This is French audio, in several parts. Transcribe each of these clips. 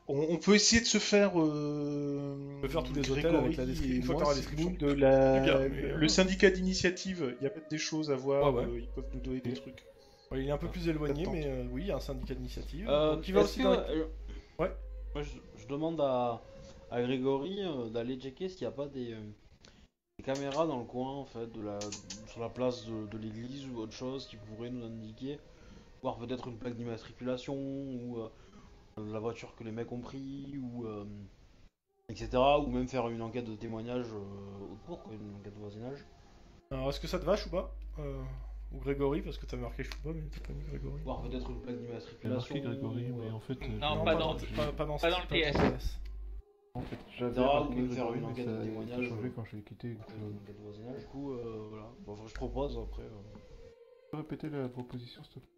On peut essayer de se faire On peut faire tous les hôtels avec la description. Et Une fois que moi, t'auras la description Sigmund, du gars, mais, le syndicat d'initiative. Il y a peut-être des choses à Ouais, voir. ouais. Ils peuvent nous donner des Ok. trucs. Ouais, il est un peu plus éloigné, D'attente. mais oui, il y a un syndicat d'initiative. Donc il va Est-ce aussi que dans les... Ouais. moi je demande à Grégory d'aller checker s'il n'y a pas des caméras dans le coin en fait sur la place de l'église ou autre chose qui pourrait nous indiquer, voire peut-être une plaque d'immatriculation ou la voiture que les mecs ont pris ou etc. Ou même faire une enquête de témoignage au cours, quoi, une enquête de voisinage. Alors est-ce que ça te va, Chouba Ou Grégory, parce que t'as marqué Chouba, mais t'as pas mis Grégory. Voire peut-être une plaque Il y a d'immatriculation. marqué Grégory, mais en fait. Non, Non, pas pas dans- pas dans, pas dans le PS. En fait, j'avais Etc., marqué ou même faire Grégory, une mais enquête ça de a été témoignage. changé quand je l'ai quitté. Une enquête de voisinage. Du coup, voilà. Bon, faut que je propose après. Tu peux répéter la proposition, s'il te plaît?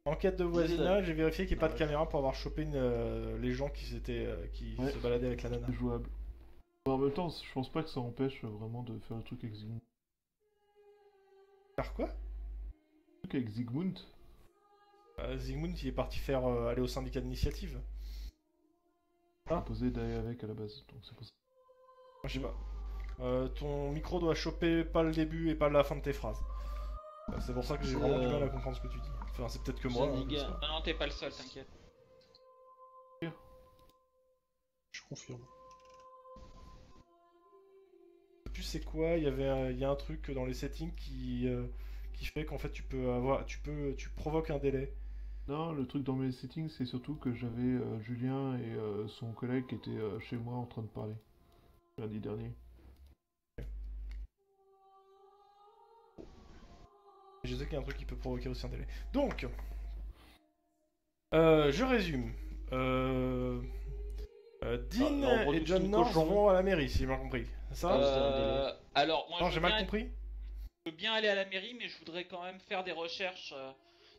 Enquête de voisinage, j'ai vérifié qu'il n'y ait pas de Ouais. caméra pour avoir chopé les gens qui Ouais. se baladaient avec la nana. C'est jouable. Mais en même temps, je pense pas que ça empêche vraiment de faire le truc avec Zygmunt. Faire quoi Le truc avec Zygmunt, Zygmunt, il est parti faire aller au syndicat d'initiative. Ah. proposé d'aller avec à la base, donc c'est pour ça. Je sais pas. Ton micro doit choper pas le début et pas la fin de tes phrases. C'est pour ça que j'ai vraiment du mal à comprendre ce que tu dis. Enfin, c'est peut-être que moi. Syndicat. Je sais pas. Non, non, t'es pas le seul, t'inquiète. Je confirme. Je sais plus c'est quoi, il y a un truc dans les settings qui fait qu'en fait tu provoques un délai. Non, le truc dans mes settings, c'est surtout que j'avais Julien et son collègue qui étaient chez moi en train de parler. Lundi dernier. Je sais qu'il y a un truc qui peut provoquer aussi un délai. Donc, je résume. Dean Alors, et John King North Cochon. vont à la mairie, si j'ai bien compris. C'est ça Alors, moi, Non, je j'ai veux, mal bien, compris. je veux bien aller à la mairie, mais je voudrais quand même faire des recherches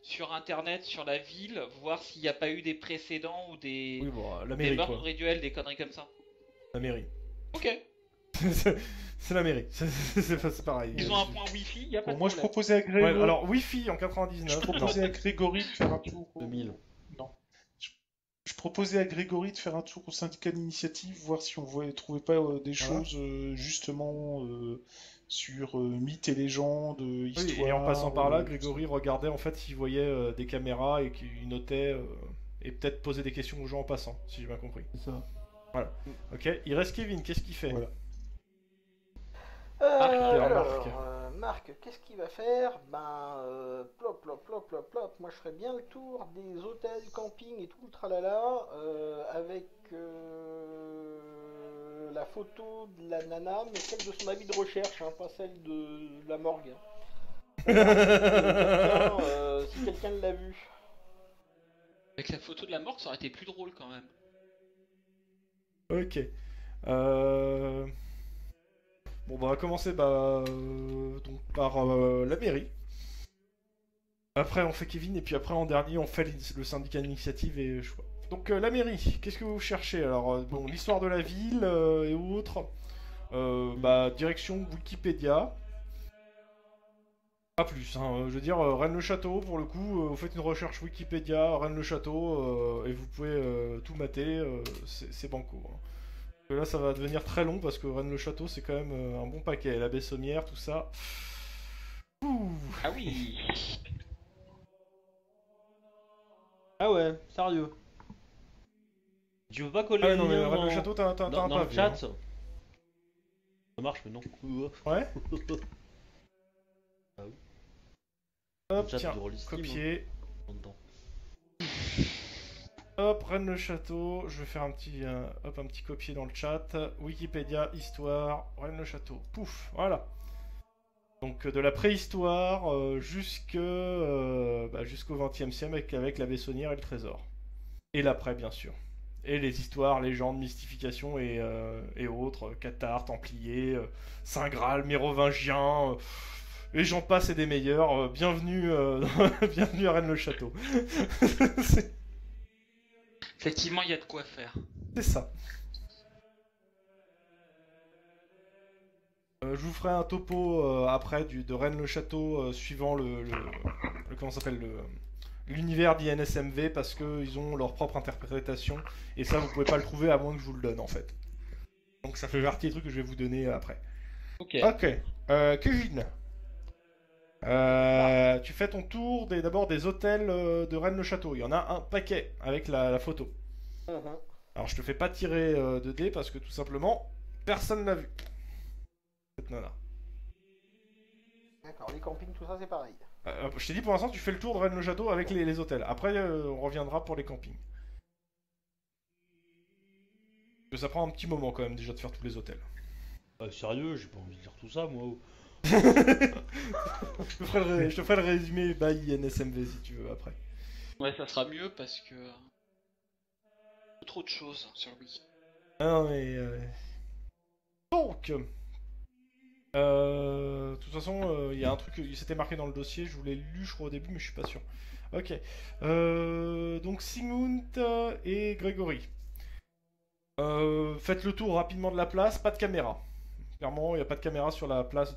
sur internet, sur la ville, voir s'il n'y a pas eu des précédents ou des, Oui, bon, la des mairie meurtres quoi. rituels, des conneries comme ça. La mairie. Ok. C'est la mairie, c'est pareil. Ils ont un point wifi, il n'y a pas Bon, de moi, je problème. proposais à Grégory. Ouais, alors Wi-Fi en 99. Je proposais à Grégory de faire un tour. 2000. Non. Je proposais à Grégory de faire un tour au syndicat d'initiative, voir si on trouvait pas des Voilà. choses justement sur mythes et légendes, Oui, histoires. et en passant par là, Grégory regardait en fait s'il voyait des caméras et qu'il notait et peut-être posait des questions aux gens en passant, si j'ai bien compris. C'est ça. Ok, il reste Kevin, qu'est-ce qu'il fait? Voilà. Marc. Marc, qu'est-ce qu'il va faire? Plop, plop, plop, plop, plop. Moi, je ferais bien le tour des hôtels, camping et tout le tralala, avec la photo de la nana, mais celle de son avis de recherche, hein, pas celle de la morgue. Si quelqu'un l'a vu. Avec la photo de la mort, ça aurait été plus drôle quand même. Ok. Bon, bah, on va commencer donc, par la mairie. Après, on fait Kevin, et puis après, en dernier, on fait le syndicat d'initiative et je vois. Donc, la mairie, qu'est-ce que vous cherchez? Alors, bon, l'histoire de la ville et autres. Direction Wikipédia. Pas plus, hein. Je veux dire, Rennes-le-Château, pour le coup, vous faites une recherche Wikipédia, Rennes-le-Château, et vous pouvez tout mater, c'est banco. Hein. Là, ça va devenir très long parce que Rennes-le-Château, c'est quand même un bon paquet. La Bessonnière, tout ça. Ouh. Ah oui. Ah ouais, sérieux. Tu veux pas coller Ah ouais, le non, mais lien Rennes-le-Château, t'as un dans pavé, le chat? hein. Ça marche, mais non. Ouais. Ah oui. Hop, Le chat tiens, de Rollistim, copier. en même temps. Hop, Rennes-le-Château. Je vais faire un petit copier dans le chat. Wikipédia, histoire, Rennes-le-Château. Pouf, voilà. Donc de la préhistoire jusqu'au XXe siècle avec la Bessonnière et le trésor. Et l'après, bien sûr. Et les histoires, légendes, mystifications et autres, cathares, templiers, Saint Graal, mérovingiens, et j'en passe et des meilleurs. Bienvenue, bienvenue à Rennes-le-Château. Effectivement, il y a de quoi faire. C'est ça. Je vous ferai un topo après de Rennes-le-Château suivant comment ça s'appelle l'univers d'INSMV parce qu'ils ont leur propre interprétation et ça vous pouvez pas le trouver à moins que je vous le donne en fait. Donc ça fait partie des trucs que je vais vous donner après. Ok. Ok, Kujin. Tu fais ton tour d'abord des hôtels de Rennes-le-Château. Il y en a un paquet avec la photo. Mhm. Alors je te fais pas tirer de dés parce que tout simplement personne l'a vu. Cette nana. D'accord, les campings, tout ça, c'est pareil. Je t'ai dit pour l'instant tu fais le tour de Rennes-le-Château avec les hôtels. Après on reviendra pour les campings. Parce que ça prend un petit moment quand même déjà de faire tous les hôtels. Sérieux, j'ai pas envie de lire tout ça, moi. Je te ferai le résumé by INSMV si tu veux après. Ouais, ça sera mieux parce que trop de choses sur lui. Ah non mais... Donc... de toute façon, il y a un truc, il s'était marqué dans le dossier, je vous l'ai lu je crois au début mais je suis pas sûr. Ok. Donc Sigmund et Grégory. Faites le tour rapidement de la place, pas de caméra. Clairement, il n'y a pas de caméra sur la place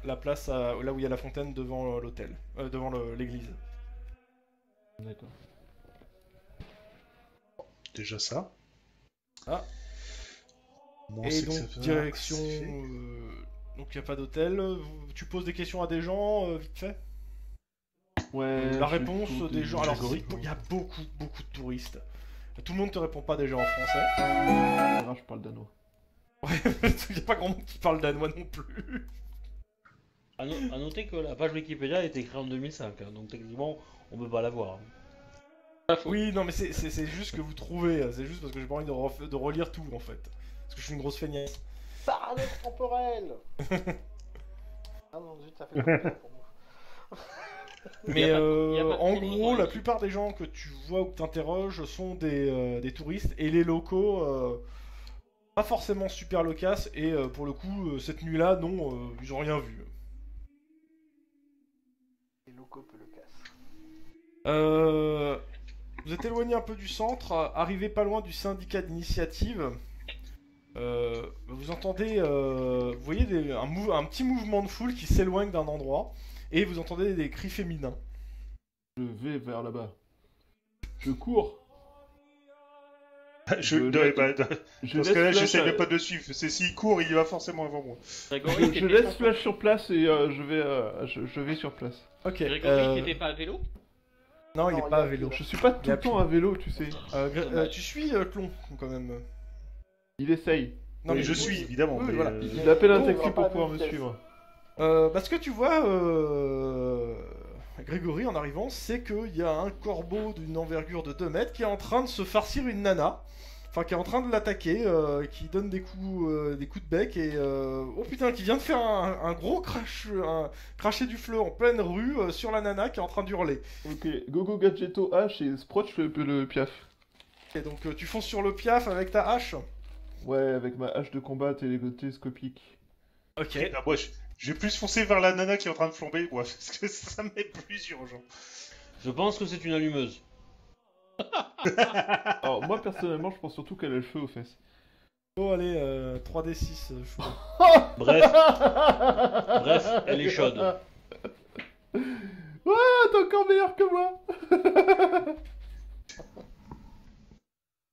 la place là où il y a la fontaine devant l'hôtel, devant l'église. D'accord. Déjà ça. Ah. Bon, on Et sait que donc ça fait- direction, c'est fait. donc il n'y a pas d'hôtel. Tu poses des questions à des gens vite fait. Ouais. La je suis réponse tout des gens. Alors catégorique, il y a beaucoup de touristes. Tout le monde te répond pas déjà en français. Ah, je parle danois. Il n'y a pas grand monde qui parle danois non plus. À noter que la page Wikipédia a été créée en 2005, hein, donc techniquement, on peut pas la voir. Oui, non, mais c'est juste que vous trouvez. C'est juste parce que j'ai pas envie de relire tout en fait. Parce que je suis une grosse feignasse. Paradoxe temporel. Ah non, zut, ça fait trop peur pour moi. Mais y a pas de en feeling gros, dans la l'équipe. plupart des gens que tu vois ou que tu interroges sont des touristes et les locaux, pas forcément super loquaces. Et pour le coup, cette nuit-là, non, ils ont rien vu. Les locaux peu le cassent. Vous êtes éloigné un peu du centre, arrivé pas loin du syndicat d'initiative. Vous entendez, vous voyez un petit mouvement de foule qui s'éloigne d'un endroit et vous entendez des cris féminins. Je vais vers là-bas. Je cours. Je, Je ouais, laisse- bah, Je dans ce cas-là, laisse j'essaie Flash, même pas de le suivre. C'est s'il court, il va forcément avant moi. Grégory, je t'étais laisse pas- Flash sur place et je vais sur place. Ok. Grégory, t'étais pas à vélo? Non, il Non, est il pas a à vélo. pied, Je suis pas tout Il a le temps pied. à vélo, tu sais. Dommage. Tu suis Tlon quand même. Il essaye. Non, mais mais je suis, évidemment. oui, mais, voilà. Il appelle un Oh, taxi on va pour pas pouvoir de me vitesse. suivre. Parce que tu vois, Grégory en arrivant, c'est qu'il y a un corbeau d'une envergure de 2 mètres qui est en train de se farcir une nana. Enfin, qui est en train de l'attaquer, qui donne des coups de bec et oh putain, qui vient de faire un gros cracher du feu en pleine rue sur la nana qui est en train d'hurler. Ok, Gogo Gadgeto H et Sprotch le piaf. Et donc tu fonces sur le piaf avec ta hache. Ouais, avec ma hache de combat télescopique. Ok. Ah, moi, je vais plus foncer vers la nana qui est en train de flamber, ouais, parce que ça m'est plus urgent. Je pense que c'est une allumeuse. Alors, moi personnellement, je pense surtout qu'elle a le feu aux fesses. Bon, allez, 3d6. Chou. Bref, elle est chaude. Ouais, t'es encore meilleur que moi.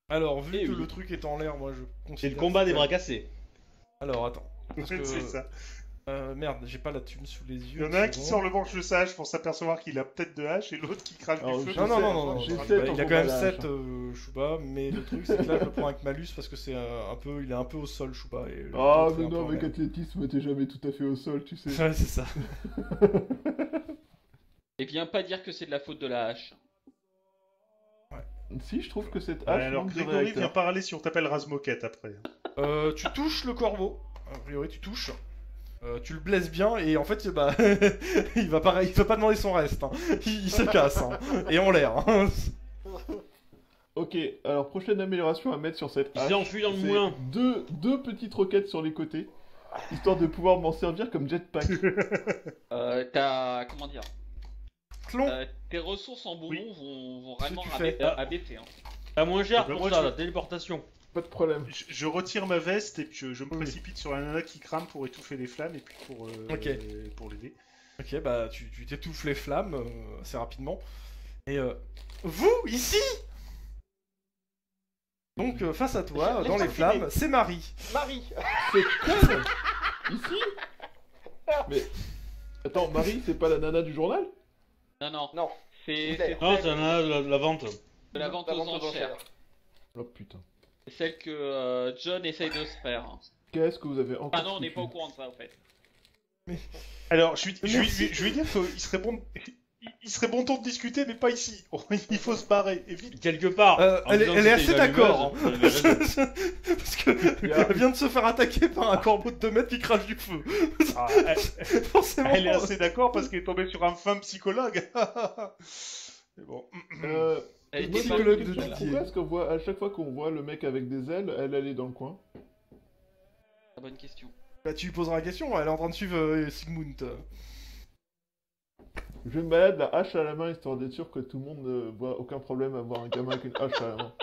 Alors, vu Eh que oui. le truc est en l'air, moi je C'est considère. le combat que- des bras cassés. Alors, attends. Parce que- C'est ça. Merde, j'ai pas la thune sous les Il yeux. y en a un une qui seconde. sort le manche de sage pour s'apercevoir qu'il a peut-être de hache et l'autre qui crache Alors, du feu. je Non, non, sais, non, non, j'ai non, sept il en a quand même combat, 7 là, Chouba, mais le truc c'est que là je le prends avec malus parce que c'est un peu, il est un peu au sol Chouba. Et le Ah, truc est mais un peu non, en avec l'air. athlétisme, t'es jamais tout à fait au sol, tu sais. Ouais, c'est ça. Et viens pas dire que c'est de la faute de la hache. Si, je trouve que cette Ouais, hache alors manque de Grégory vient réacteur. parler si on t'appelle Razmoquette après. Tu touches le corbeau. A priori, tu touches. Tu le blesses bien et en fait, bah, il va pas demander son reste. Hein. Il se casse hein. Et en l'air. Hein. Ok, alors prochaine amélioration à mettre sur cette Il hache. s'est enfui dans le c'est moulin. deux petites roquettes sur les côtés, histoire de pouvoir m'en servir comme jetpack. T'as. Comment dire Tlon. Tes ressources en bonbons Oui. vont que vraiment tu fais. abaisser. Hein. T'as moins cher Bah, pour moi, ça, je- la téléportation. Pas de problème. Je retire ma veste et puis je me Oui. précipite sur la nana qui crame pour étouffer les flammes et puis pour Ok. pour l'aider. Ok, bah tu t'étouffes les flammes assez rapidement. Et vous, ici. Donc face à toi, dans les Laisse-moi flammes, filer. c'est Marie. Marie. C'est conne. Ici. Mais attends, Marie, c'est pas la nana du journal? Non. Non. C'est Claire. Non, celle c'est la vente. de la vente aux enchères. Oh putain. C'est celle que John essaye de se faire. Qu'est-ce que vous avez encore Ah non, on n'est foutu pas au courant de ça en fait. Alors, je Merci. lui dire qu'il serait bon... Il serait bon temps de discuter, mais pas ici. Il faut se barrer, et vite. Quelque part. en Elle disant est que assez c'était une d'accord. allumeuse, elle avait raison. Parce que elle vient de se faire attaquer par un corbeau de 2 mètres qui crache du feu. Ah, Forcément. elle est assez d'accord parce qu'elle est tombée sur un fin psychologue. Mais bon. Elle était était pas pas psychologue de Pourquoi Didier. est-ce qu'on voit, à chaque fois qu'on voit le mec avec des ailes, elle est dans le coin? la bonne question. Bah tu lui poseras la question, elle est en train de suivre Sigmund. Je me balade la hache à la main histoire d'être sûr que tout le monde ne voit aucun problème à voir un gamin avec une hache à la main.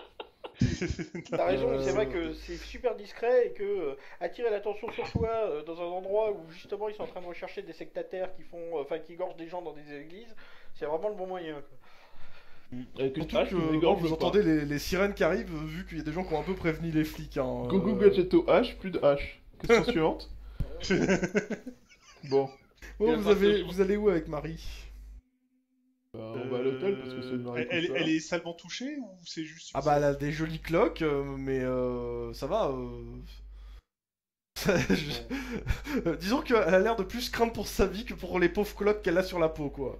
T'as raison, c'est vrai que c'est super discret et que attirer l'attention sur soi dans un endroit où justement ils sont en train de rechercher des sectataires qui font, qui gorgent des gens dans des églises, c'est vraiment le bon moyen. Quoi. Avec une Surtout hache, que qui n'égorge vous pas. entendez les sirènes qui arrivent, vu qu'il y a des gens qui ont un peu prévenu les flics. Hein, Gogo Gadgetto hache, plus de hache. Question suivante. Bon, Oh, Et vous, à partir de- vous allez où avec Marie? on va à l'hôtel parce que c'est une Marie Elle, Cooper. elle est salement touchée ou c'est juste... Ah bah elle a des jolies cloques, mais ça va. Disons qu'elle a l'air de plus craindre pour sa vie que pour les pauvres cloques qu'elle a sur la peau, quoi.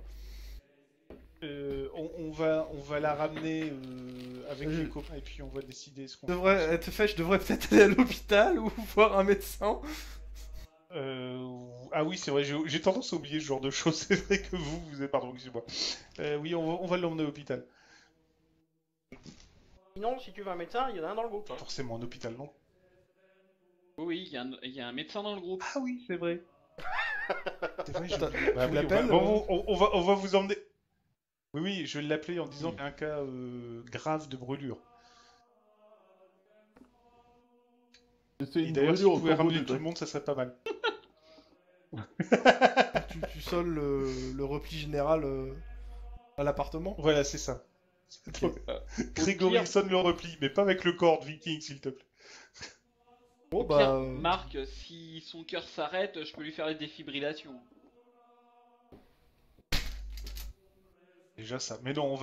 on va la ramener avec les copains et puis on va décider ce qu'on Je devrais peut-être aller à l'hôpital ou voir un médecin. Ah oui, c'est vrai, j'ai tendance à oublier ce genre de choses. C'est vrai que vous êtes... Pardon, excusez-moi. Oui, on va l'emmener à l'hôpital. Sinon, si tu veux un médecin, il y en a un dans le groupe. Pas forcément un hôpital, non? Oui, il y a un médecin dans le groupe. Ah oui, c'est vrai. C'est vrai, Attends, bah tu oui, l'appelles, on va vous emmener... Oui, je vais l'appeler en disant qu'il y a un cas grave de brûlure. C'est Et une d'ailleurs, si brûlure vous au pouvez corbeau ramener de tout le monde, ça serait pas mal. Tu soles le repli général à l'appartement. Voilà, c'est ça. Au Grégory pire- sonne le repli, mais pas avec le corps de viking, s'il te plaît. Bon Au bah. pire, Marc, si son cœur s'arrête, je peux lui faire les défibrillations. Déjà ça. Mais non,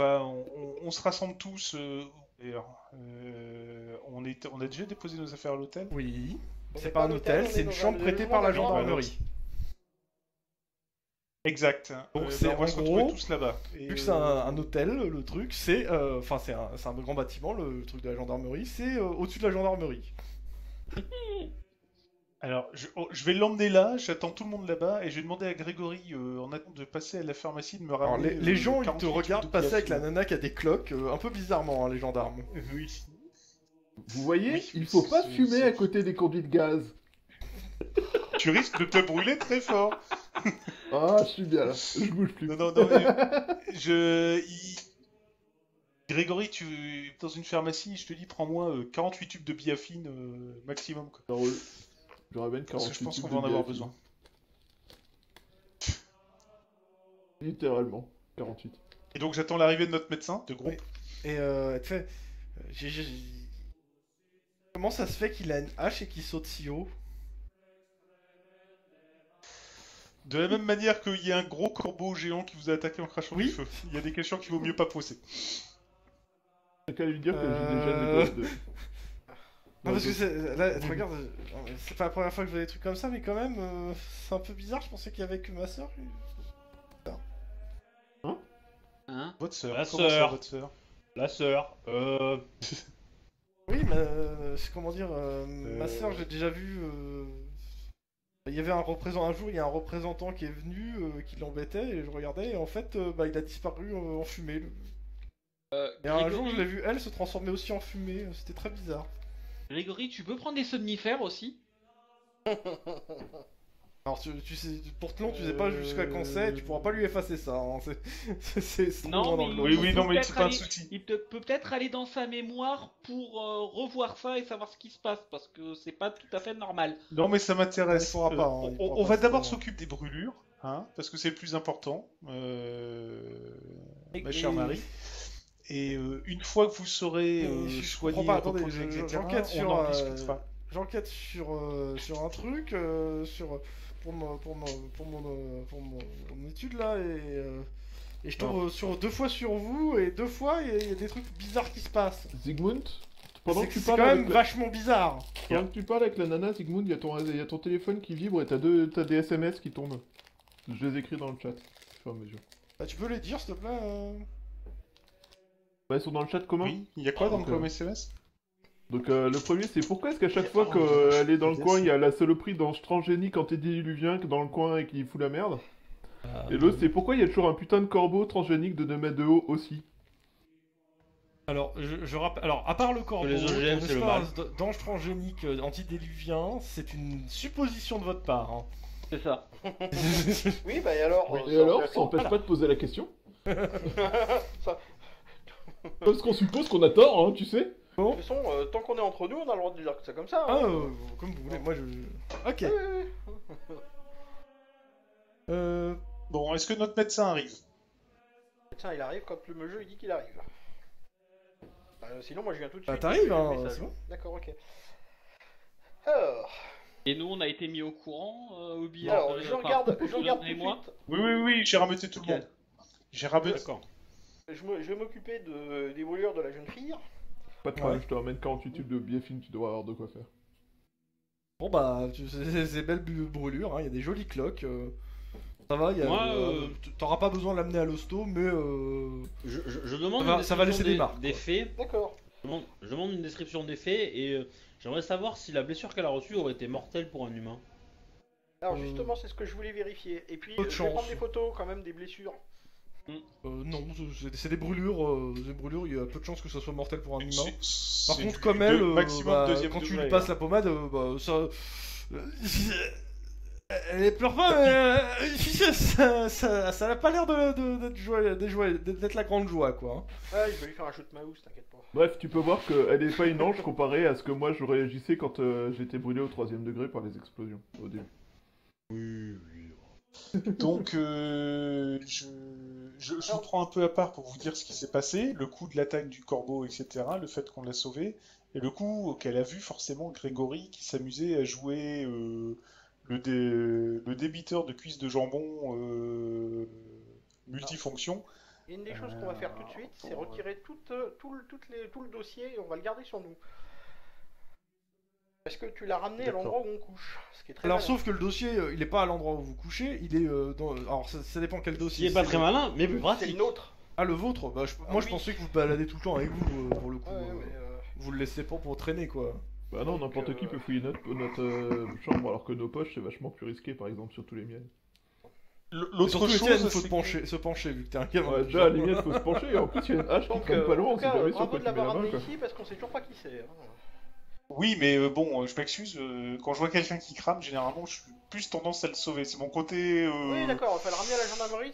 on se rassemble tous. D'ailleurs, on a déjà déposé nos affaires à l'hôtel. Oui. On C'est est pas pas un à l'hôtel, hôtel, on c'est est une dans chambre un prêtée logement par la d'agent gendarmerie. Exact. Donc c'est on va en se retrouver gros, tous là-bas. Et, Vu que c'est un hôtel, le truc, c'est. Enfin, c'est un grand bâtiment, le truc de la gendarmerie, c'est au-dessus de la gendarmerie. Alors, je vais l'emmener là, j'attends tout le monde là-bas, et je vais demander à Grégory, en attendant de passer à la pharmacie, de me Alors, ramener... les gens, ils te 48 regardent de passer avec la Piafine. nana qui a des cloques, un peu bizarrement, hein, les gendarmes. Oui. Vous voyez, Oui, il faut pas c'est- fumer c'est- à côté des conduits de gaz. Tu risques de te brûler très fort. Ah, je suis bien là, je bouge plus. Non, mais Grégory, dans une pharmacie, je te dis, prends-moi 48 tubes de biafine maximum, quoi. Alors, j'aurais bien 48 Parce que je pense qu'on tubes va en de avoir biafine. besoin. Littéralement, 48. Et donc j'attends l'arrivée de notre médecin de groupe. Oui. Et tu fais. Comment ça se fait qu'il a une hache et qu'il saute si haut? De la même manière qu'il y a un gros corbeau géant qui vous a attaqué en crachant Oui. du feu. Il y a des questions qu'il vaut mieux pas poser. T'as qu'à lui dire que j'ai déjà Euh, des gosses de... Non, parce que là, tu regardes, c'est pas la première fois que je vois des trucs comme ça, mais quand même, c'est un peu bizarre. Je pensais qu'il y avait que ma soeur. Hein? Votre sœur. La Comment ça, sœur. votre sœur? La sœur. Oui, mais comment dire, ma soeur, j'ai déjà vu. Il y avait un jour, il y a un représentant qui est venu, qui l'embêtait, et je regardais, et en fait, il a disparu en fumée. Et un jour, je l'ai vu, elle, se transformer aussi en fumée. C'était très bizarre. Grégory, tu peux prendre des somnifères aussi? Alors, tu sais, pour Tlon, tu sais pas jusqu'à quand c'est, tu pourras pas lui effacer ça. Hein. C'est trop Non, loin dans mais le Oui, lot. oui, non, mais peut-être c'est pas un aller- souci. Il peut peut-être aller dans sa mémoire pour revoir ça et savoir ce qui se passe, parce que c'est pas tout à fait normal. Non, mais ça m'intéresse. Il pourra pas, hein, il pourra On pas va se d'abord faire. s'occuper des brûlures. hein, parce que c'est le plus important, ma chère Et- Marie. Et une fois que vous serez je soigné, comprends pas, attendez, reposé, etc., j'enquête on sur, en discutera. j'enquête sur un truc, pour mon étude là, et je tombe sur 2 fois sur vous, et 2 fois il y a des trucs bizarres qui se passent. Zygmunt, pendant C'est que tu c'est parles quand même avec vachement bizarre. pendant que tu parles avec la nana, Zygmunt, il y a ton téléphone qui vibre et t'as des SMS qui tombent. Je les écris dans le chat, au fur et à mesure. Bah, tu peux les dire s'il te plaît Bah, ils sont dans le chat commun. Oui, il y a quoi dans le Donc, com SMS? Donc le premier c'est pourquoi est-ce qu'à chaque fois qu'elle est dans le coin, il y a la saloperie dans transgénique antédiluvien dans le coin et qui fout la merde. Et l'autre c'est pourquoi il y a toujours un putain de corbeau transgénique de 2 mètres de haut aussi. Alors, alors, à part le corbeau, Les OGM, ton c'est le espèce d'ange transgénique antidéluvien, c'est une supposition de votre part. Hein. C'est ça. Oui, bah et alors Et alors, ça empêche pas de poser la question. Ça- Parce qu'on suppose qu'on a tort, hein, tu sais. De toute façon, tant qu'on est entre nous, on a le droit de dire que c'est comme ça. Ah, Hein. comme vous voulez, moi je... Ok. Oui, oui, oui. Bon, est-ce que notre médecin arrive? Tiens, il arrive quand le jeu il dit qu'il arrive. Sinon, moi je viens tout de Bah, suite. t'arrives, je fais le hein, message. c'est bon. D'accord, ok. Alors, Et nous, on a été mis au courant au billet. alors je regarde tout de moi. suite. Oui, j'ai rameuté tout le Ok. monde. J'ai rameuté. D'accord. Je vais m'occuper des brûlures de la jeune fille. Pas de problème, je te ramène 48 tubes de billets films, tu devrais avoir de quoi faire. Bon bah, c'est belle brûlure, hein, il y a des jolies cloques. Ça va, Moi, t'auras pas besoin de l'amener à l'hosto, mais Je demande Ça va une laisser description des marques, des quoi. faits. D'accord. Je demande une description des faits et j'aimerais savoir si la blessure qu'elle a reçue aurait été mortelle pour un humain. Alors justement, c'est ce que je voulais vérifier. Et puis, peu de je vais prendre chance. des photos quand même des blessures. non, c'est des brûlures, il y a peu de chances que ça soit mortel pour un humain. Par C'est contre, du comme elle, maximum deuxième quand tu degré, lui passes hein. la pommade, bah ça... Elle pleure pas, mais ça n'a pas l'air d'être la grande joie, quoi. Hein. Ah, je vais lui faire un shoot mouse, t'inquiète pas. Bref, tu peux voir qu'elle est pas une ange comparée à ce que moi je réagissais quand j'étais brûlé au 3ème degré par les explosions au début. Oui. Donc, je vous prends un peu à part pour vous dire ce qui s'est passé, le coup de l'attaque du corbeau, etc., le fait qu'on l'a sauvé, et le coup qu'elle a vu forcément Grégory qui s'amusait à jouer le débiteur de cuisses de jambon multifonction. Et une des choses qu'on va faire tout de suite, c'est retirer tout le dossier et on va le garder sur nous. Parce que tu l'as ramené à l'endroit où on couche. Ce qui est très Alors, malin. sauf que le dossier, il est pas à l'endroit où vous couchez, il est dans... Alors, ça dépend quel Qui dossier. est pas c'est très malin, mais plus C'est pratique. le nôtre. Ah, le vôtre bah, moi, je oui. pensais que vous baladez tout le temps avec vous, pour le coup. Ouais, mais, Vous le laissez pas pour traîner, quoi. Bah non, Donc, n'importe qui peut fouiller notre chambre alors que nos poches c'est vachement plus risqué par exemple, surtout les miennes. L'autre Surtout, chose, Étienne, il faut c'est se pencher, vu que t'es un gamin. Ouais, déjà, les miennes, faut se pencher, et en plus, il y a une hache qui Donc, traîne pas loin, en on tout sait cas, jamais sur bravo quoi de tu mets la l'avoir main, ramené quoi. ici parce qu'on sait toujours pas qui c'est. Hein. Oui, mais bon, je m'excuse, quand je vois quelqu'un qui crame, généralement, je suis plus tendance à le sauver. C'est mon côté... Oui, d'accord, enfin, le ramener à la gendarmerie,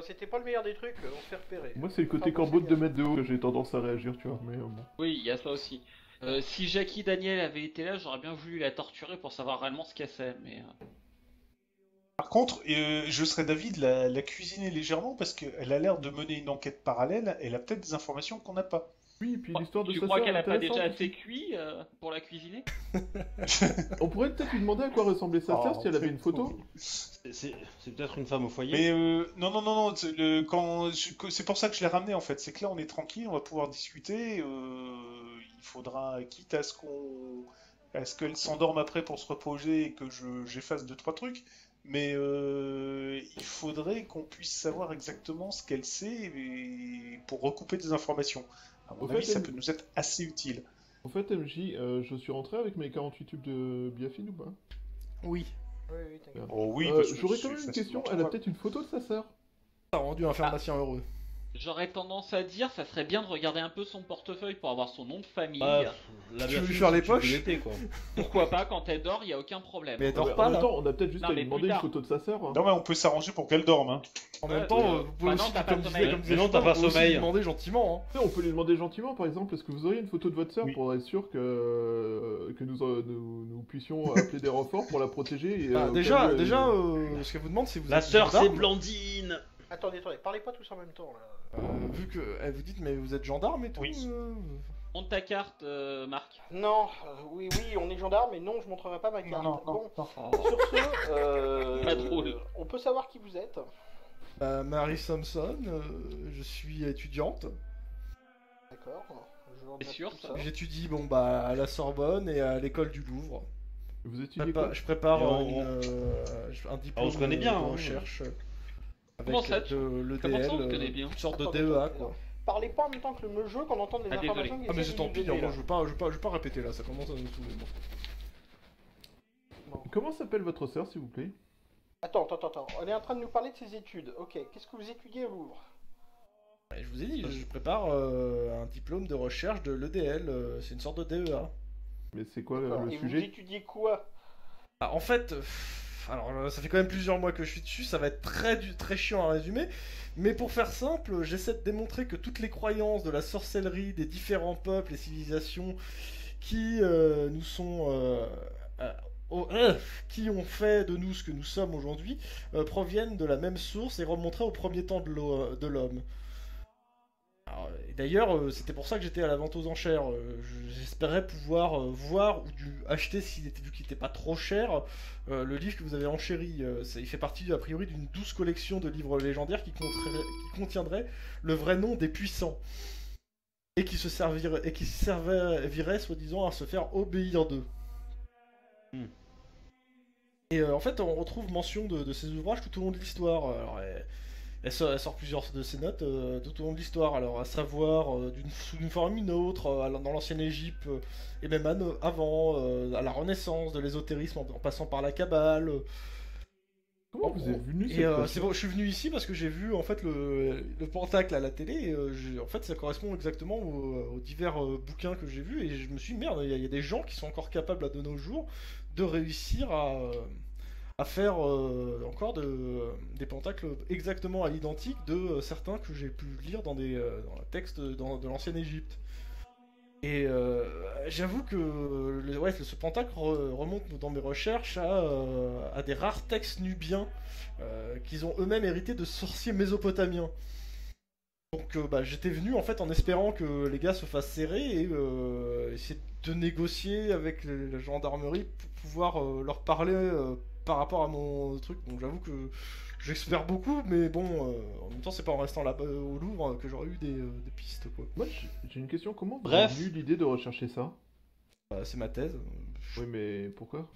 c'était pas le meilleur des trucs, on se fait repérer. Moi, c'est le côté Enfin, corbeau de c'est 2 mètres de haut que j'ai tendance à réagir, tu vois, mais bon. Oui, il y a ça aussi. Si Jackie Daniel avait été là, j'aurais bien voulu la torturer pour savoir réellement ce qu'elle sait, mais... Par contre, je serais d'avis de la cuisiner légèrement parce qu'elle a l'air de mener une enquête parallèle. Elle a peut-être des informations qu'on n'a pas. Oui, et puis l'histoire de Tu sa crois sœur qu'elle est a pas déjà intéressante assez aussi. cuit pour la cuisiner? On pourrait peut-être lui demander à quoi ressemblait sa sœur Oh, si elle avait une photo. C'est peut-être une femme au foyer. Mais non, c'est pour ça que je l'ai ramené en fait. C'est que là, on est tranquille, on va pouvoir discuter. Il faudra, quitte à ce qu'elle s'endorme après pour se reposer et que j'efface 2-3 trucs. Mais il faudrait qu'on puisse savoir exactement ce qu'elle sait pour recouper des informations. À mon Au avis, fait, ça elle- peut nous être assez utile. En fait, MJ, je suis rentré avec mes 48 tubes de biafine ou pas? Oui. Oui, t'inquiète. Oh oui, parce que J'aurais c'est quand même une facilement question, elle a trouvable. peut-être une photo de sa sœur? T'as rendu un pharmacien heureux. J'aurais tendance à dire, ça serait bien de regarder un peu son portefeuille pour avoir son nom de famille. Bah, la Tu veux vertu, lui faire c'est les que tu peux poches l'été, quoi. Pourquoi pas, quand elle dort, il y a aucun problème. Mais elle dort En pas même là. temps, on a peut-être juste Non, à mais lui plus demander une tard. photo de sa sœur. Hein. Non, mais on peut s'arranger pour qu'elle dorme. Hein. En même Ouais, temps, vous pouvez bah non, aussi, t'as pas comme de disait, sommeil. comme disait Sinon, Justin, t'as pas vous pouvez aussi sommeil. lui demander gentiment. Hein. Tu sais, on peut lui demander gentiment, par exemple, est-ce que vous auriez une photo de votre sœur Oui. pour être sûr que nous puissions appeler des renforts pour la protéger et, Bah, au déjà, cas où elle- ce qu'elle vous demande, c'est vous La êtes sœur, c'est gendarme. Blandine. Attendez, parlez pas tous en même temps là. Vu que elle vous dites, mais vous êtes gendarme et tout. Oui. Monte ta carte, Marc. Non, oui, on est gendarme, mais non, je montrerai pas ma carte. Bon, sur ce, Pas drôle. on peut savoir qui vous êtes. Marie Thompson, je suis étudiante. D'accord. Je vous remercie sûr, tout ça. ça. J'étudie à la Sorbonne et à l'école du Louvre. Vous étudiez quoi? Je prépare Et un diplôme on se connaît bien, de hein. recherche Comment avec ça, l'EDL, ça, on se connaît bien une sorte de Attendez, DEA attendez, quoi. Parlez pas en même temps que le jeu, qu'on entende les Ah, désolé. informations. Ah mais c'est tant pis, hein, moi là. je veux pas répéter là, ça commence à nous saouler. Bon. Comment s'appelle votre sœur, s'il vous plaît? Attends. On est en train de nous parler de ses études. Ok, qu'est-ce que vous étudiez au Louvre? Et je vous ai dit, je prépare un diplôme de recherche de l'EDL, c'est une sorte de DEA. Mais c'est quoi D'accord. le Et vous sujet? étudiez quoi? Ah, en fait, alors ça fait quand même plusieurs mois que je suis dessus, ça va être très chiant à résumer, mais pour faire simple, j'essaie de démontrer que toutes les croyances de la sorcellerie des différents peuples et civilisations qui nous sont... qui ont fait de nous ce que nous sommes aujourd'hui, proviennent de la même source et remonteraient au premier temps de l'homme. Et d'ailleurs, c'était pour ça que j'étais à la vente aux enchères. J'espérais pouvoir voir ou acheter, vu qu'il n'était pas trop cher, le livre que vous avez enchéri. Il fait partie, a priori, d'une douce collection de livres légendaires qui contiendrait le vrai nom des puissants. Et qui servirait, soi-disant, à se faire obéir d'eux. Et en fait, on retrouve mention de ces ouvrages tout au long de l'histoire. Alors, elle sort plusieurs de ses notes tout au long de l'histoire, alors à savoir sous une forme ou une autre, dans l'ancienne Égypte, et même avant, à la Renaissance, de l'ésotérisme en passant par la Kabbale. Comment vous êtes venu Et c'est bon, je suis venu ici parce que j'ai vu en fait le pentacle à la télé, et en fait ça correspond exactement aux divers bouquins que j'ai vus, et je me suis dit merde, il y a des gens qui sont encore capables de nos jours de réussir à faire encore des pentacles exactement à l'identique de certains que j'ai pu lire dans des textes de l'ancienne Égypte. Et j'avoue que ce pentacle remonte dans mes recherches à des rares textes nubiens qu'ils ont eux-mêmes hérités de sorciers mésopotamiens. Donc j'étais venu en fait en espérant que les gars se fassent serrer et essayer de négocier avec la gendarmerie pour pouvoir leur parler par rapport à mon truc. Donc j'avoue que j'espère beaucoup, mais bon, en même temps c'est pas en restant là-bas au Louvre que j'aurais eu des pistes quoi. Moi, j'ai une question. Comment vous Bref. avez eu l'idée de rechercher ça? C'est ma thèse. Oui, mais pourquoi?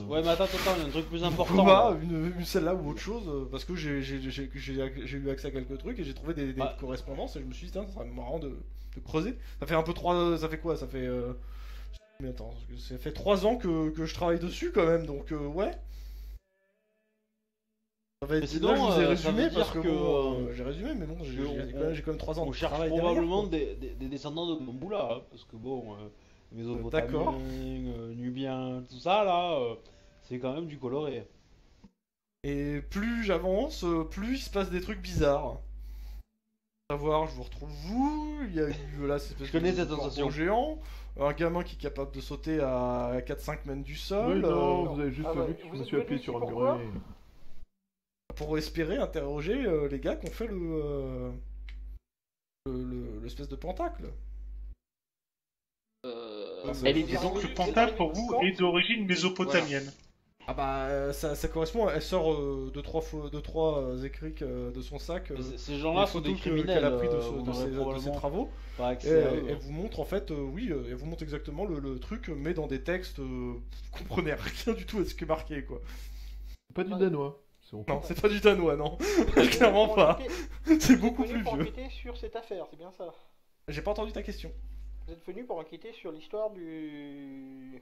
Ouais, mais attends, il y a un truc plus important. Pourquoi une celle-là ou autre chose parce que j'ai eu accès à quelques trucs et j'ai trouvé des Ah. correspondances et je me suis dit tiens, ça serait marrant de creuser. Ça fait ça fait quoi? Ça fait mais attends, ça fait 3 ans que je travaille dessus quand même, donc ouais. Ça va être... Mais sinon, là, je vous ai ça résumé veut parce dire que que, bon, j'ai résumé, mais bon, j'ai quand même 3 ans On de cherche travail probablement derrière, quoi. des descendants de Bamboula, hein, parce que bon, D'accord. Mésopotamiens, Nubiens, tout ça là, c'est quand même du coloré. Et plus j'avance, plus il se passe des trucs bizarres. Savoir, je vous retrouve vous, il y a eu là cette espèce Je connais de cette corbeau sensation. géant, un gamin qui est capable de sauter à 4-5 mètres du sol, Oui, non, vous avez juste Ah ouais, vu que je vous me êtes suis appuyé venu sur un ici pourquoi muret. pour espérer interroger les gars qui ont fait l'espèce de pentacle. Elle est Vous Donc arrivez- le pentacle pour vous quand est d'origine mésopotamienne. Ah bah ça correspond, elle sort de trois écrits de son sac, Ces gens-là des sont des photos criminels. qu'elle a pris de on aurait ses probablement travaux. pas Et accès à eux. elle vous montre en fait, elle vous montre exactement le truc, mais dans des textes, vous comprenez rien du tout à ce qui est marqué quoi. Pas du danois. Non, c'est pas du danois, non. Clairement Pour pas. enquêter- C'est vous beaucoup êtes venu plus pour vieux. enquêter sur cette affaire, c'est bien ça. J'ai pas entendu ta question. Vous êtes venu pour enquêter sur l'histoire du...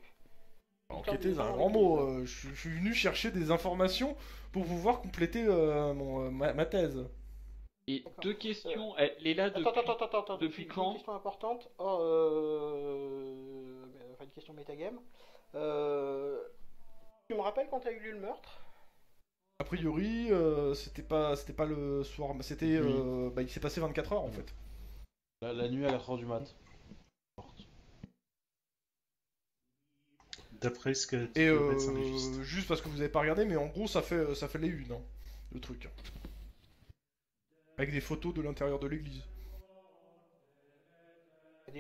Enquêter, c'est un grand mot. Je suis venu chercher des informations pour pouvoir compléter ma thèse. Et D'accord. deux questions. Elle est là depuis... Attends. depuis Une quand question importante. Enfin, une question métagame. Tu me rappelles quand t'as eu lu le meurtre? A priori, c'était pas le soir, mais c'était, il s'est passé 24 heures en fait. La nuit à 4h du mat. D'après ce que dit Et le médecin légiste. juste parce que vous avez pas regardé, mais en gros ça fait les unes, hein, le truc. Avec des photos de l'intérieur de l'église.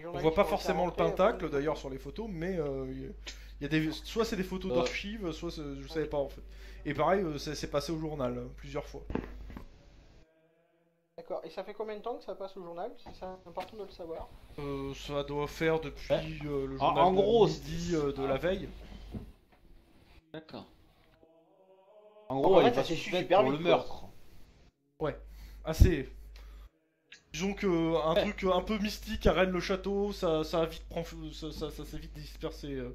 On voit pas forcément le pentacle d'ailleurs sur les photos, mais il y a soit c'est des photos d'archives, soit je savais pas en fait. Et pareil, c'est passé au journal plusieurs fois. D'accord. Et ça fait combien de temps que ça passe au journal? C'est important de le savoir. Ça doit faire depuis le En journal gros, de midi de la veille. D'accord. En Donc, gros, en elle fait, est ça pas s'est suspecte super pour vite, le quoi. meurtre. Assez. Disons que un truc un peu mystique à Rennes-le-Château, ça a vite ça s'est vite dispersé. Vous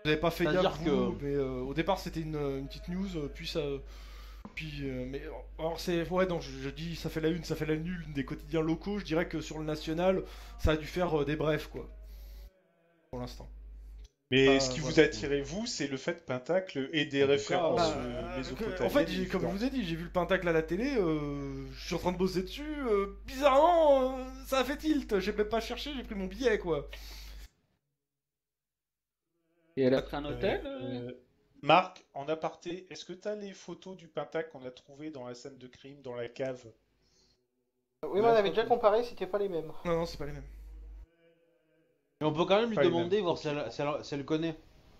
n'avez pas fait C'est-à-dire gaffe vous, que- mais au départ c'était une petite news, puis ça, mais alors c'est ouais non je dis ça fait la une, ça fait la nulle des quotidiens locaux. Je dirais que sur le national, ça a dû faire des brefs quoi. Pour l'instant. Mais Ah, ce qui vous voilà. a attiré, vous, c'est le fait que Pentacle ait des En tout cas, références Bah, mésopotamiennes. en fait, comme je évidentes. vous ai dit, j'ai vu le pentacle à la télé, je suis en train de bosser dessus, bizarrement, ça a fait tilt, j'ai même pas cherché, j'ai pris mon billet quoi. Et elle a pris un hôtel Marc, en aparté, est-ce que tu as les photos du Pentacle qu'on a trouvé dans la scène de crime, dans la cave? Oui, mais on avait déjà comparé, c'était pas les mêmes. Non, c'est pas les mêmes. Mais on peut quand même lui Pas les demander, mêmes. voir si elle connaît.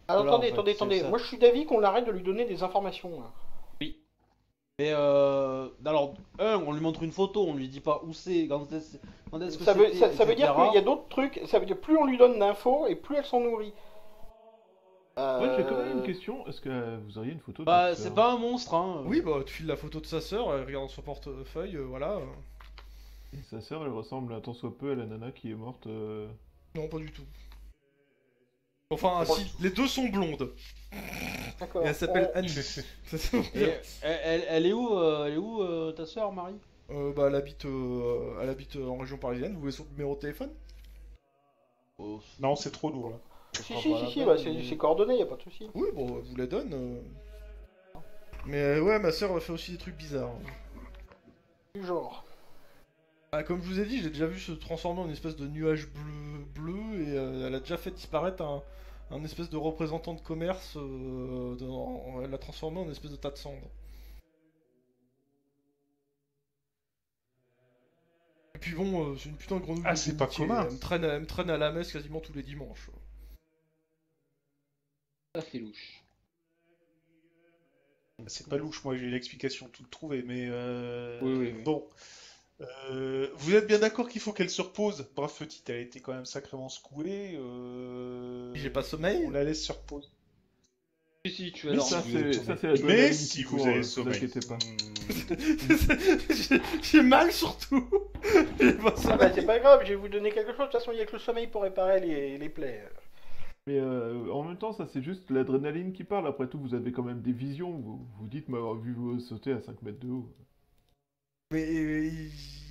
Alors Voilà, en fait, attendez. c'est ça. Moi je suis d'avis qu'on arrête de lui donner des informations là. Mais alors, on lui montre une photo, on lui dit pas où c'est, quand est-ce que Ça veut c'était, dire etc. qu'il y a d'autres trucs, ça veut dire plus on lui donne d'infos et plus elle s'en nourrit. Ouais, j'ai quand même une question. Est-ce que vous auriez une photo de Bah, votre c'est sœur? pas un monstre, hein. Oui, bah tu files la photo de sa sœur, elle regarde son portefeuille, voilà. Et sa sœur, elle ressemble un tant soit peu à la nana qui est morte. Non, pas du tout. Enfin, si, les deux sont blondes. D'accord. Et elle s'appelle On- Annie. Ça, c'est bon. Et elle est où, ta sœur, Marie? Bah, elle habite en région parisienne. Vous voulez son numéro de téléphone? Oh, Non, c'est trop lourd là. Si, bah, c'est coordonné, y a pas de souci. Oui, bon, elle vous la donne. Mais ouais, ma soeur fait aussi des trucs bizarres. Du genre. Ah, comme je vous ai dit, j'ai déjà vu se transformer en une espèce de nuage bleu et elle a déjà fait disparaître un espèce de représentant de commerce. Elle l'a transformé en une espèce de tas de cendres. Et puis bon, c'est une putain de grenouille Ah, de c'est pas bénitier. commun. Elle me traîne à la messe quasiment tous les dimanches. Ça c'est louche. C'est pas louche, moi j'ai l'explication toute trouvée, mais Oui. bon. Vous êtes bien d'accord qu'il faut qu'elle se repose? Bref, petite, elle a été quand même sacrément secouée. J'ai pas sommeil. On la laisse se reposer. Si, tu as Mais dormi. Ça, c'est Mais l'adrénaline si qui vous court, avez vous sommeil. inquiétez pas. J'ai mal surtout. J'ai pas Ah sommeil. bah c'est pas grave, je vais vous donner quelque chose, de toute façon il y a que le sommeil pour réparer les plaies. Mais en même temps, ça c'est juste l'adrénaline qui parle. Après tout, vous avez quand même des visions. Vous dites m'avoir vu vous sauter à 5 mètres de haut. Mais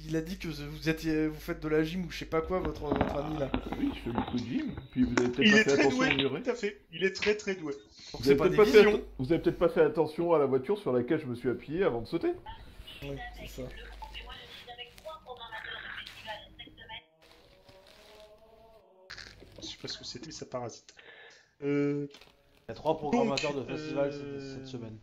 il a dit que vous faites de la gym ou je sais pas quoi, votre ami là. Oui, je fais beaucoup de gym. Puis vous avez peut-être Il pas est fait très attention doué, au muret. tout à fait. Il est très très doué. Donc Vous c'est avez pas peut-être des pas fait visions. vous avez peut-être pas fait attention à la voiture sur laquelle je me suis appuyé avant de sauter. Oui, c'est ça. Je sais pas ce que c'était, ça parasite. Il y a 3 programmateurs Donc, de festival cette semaine.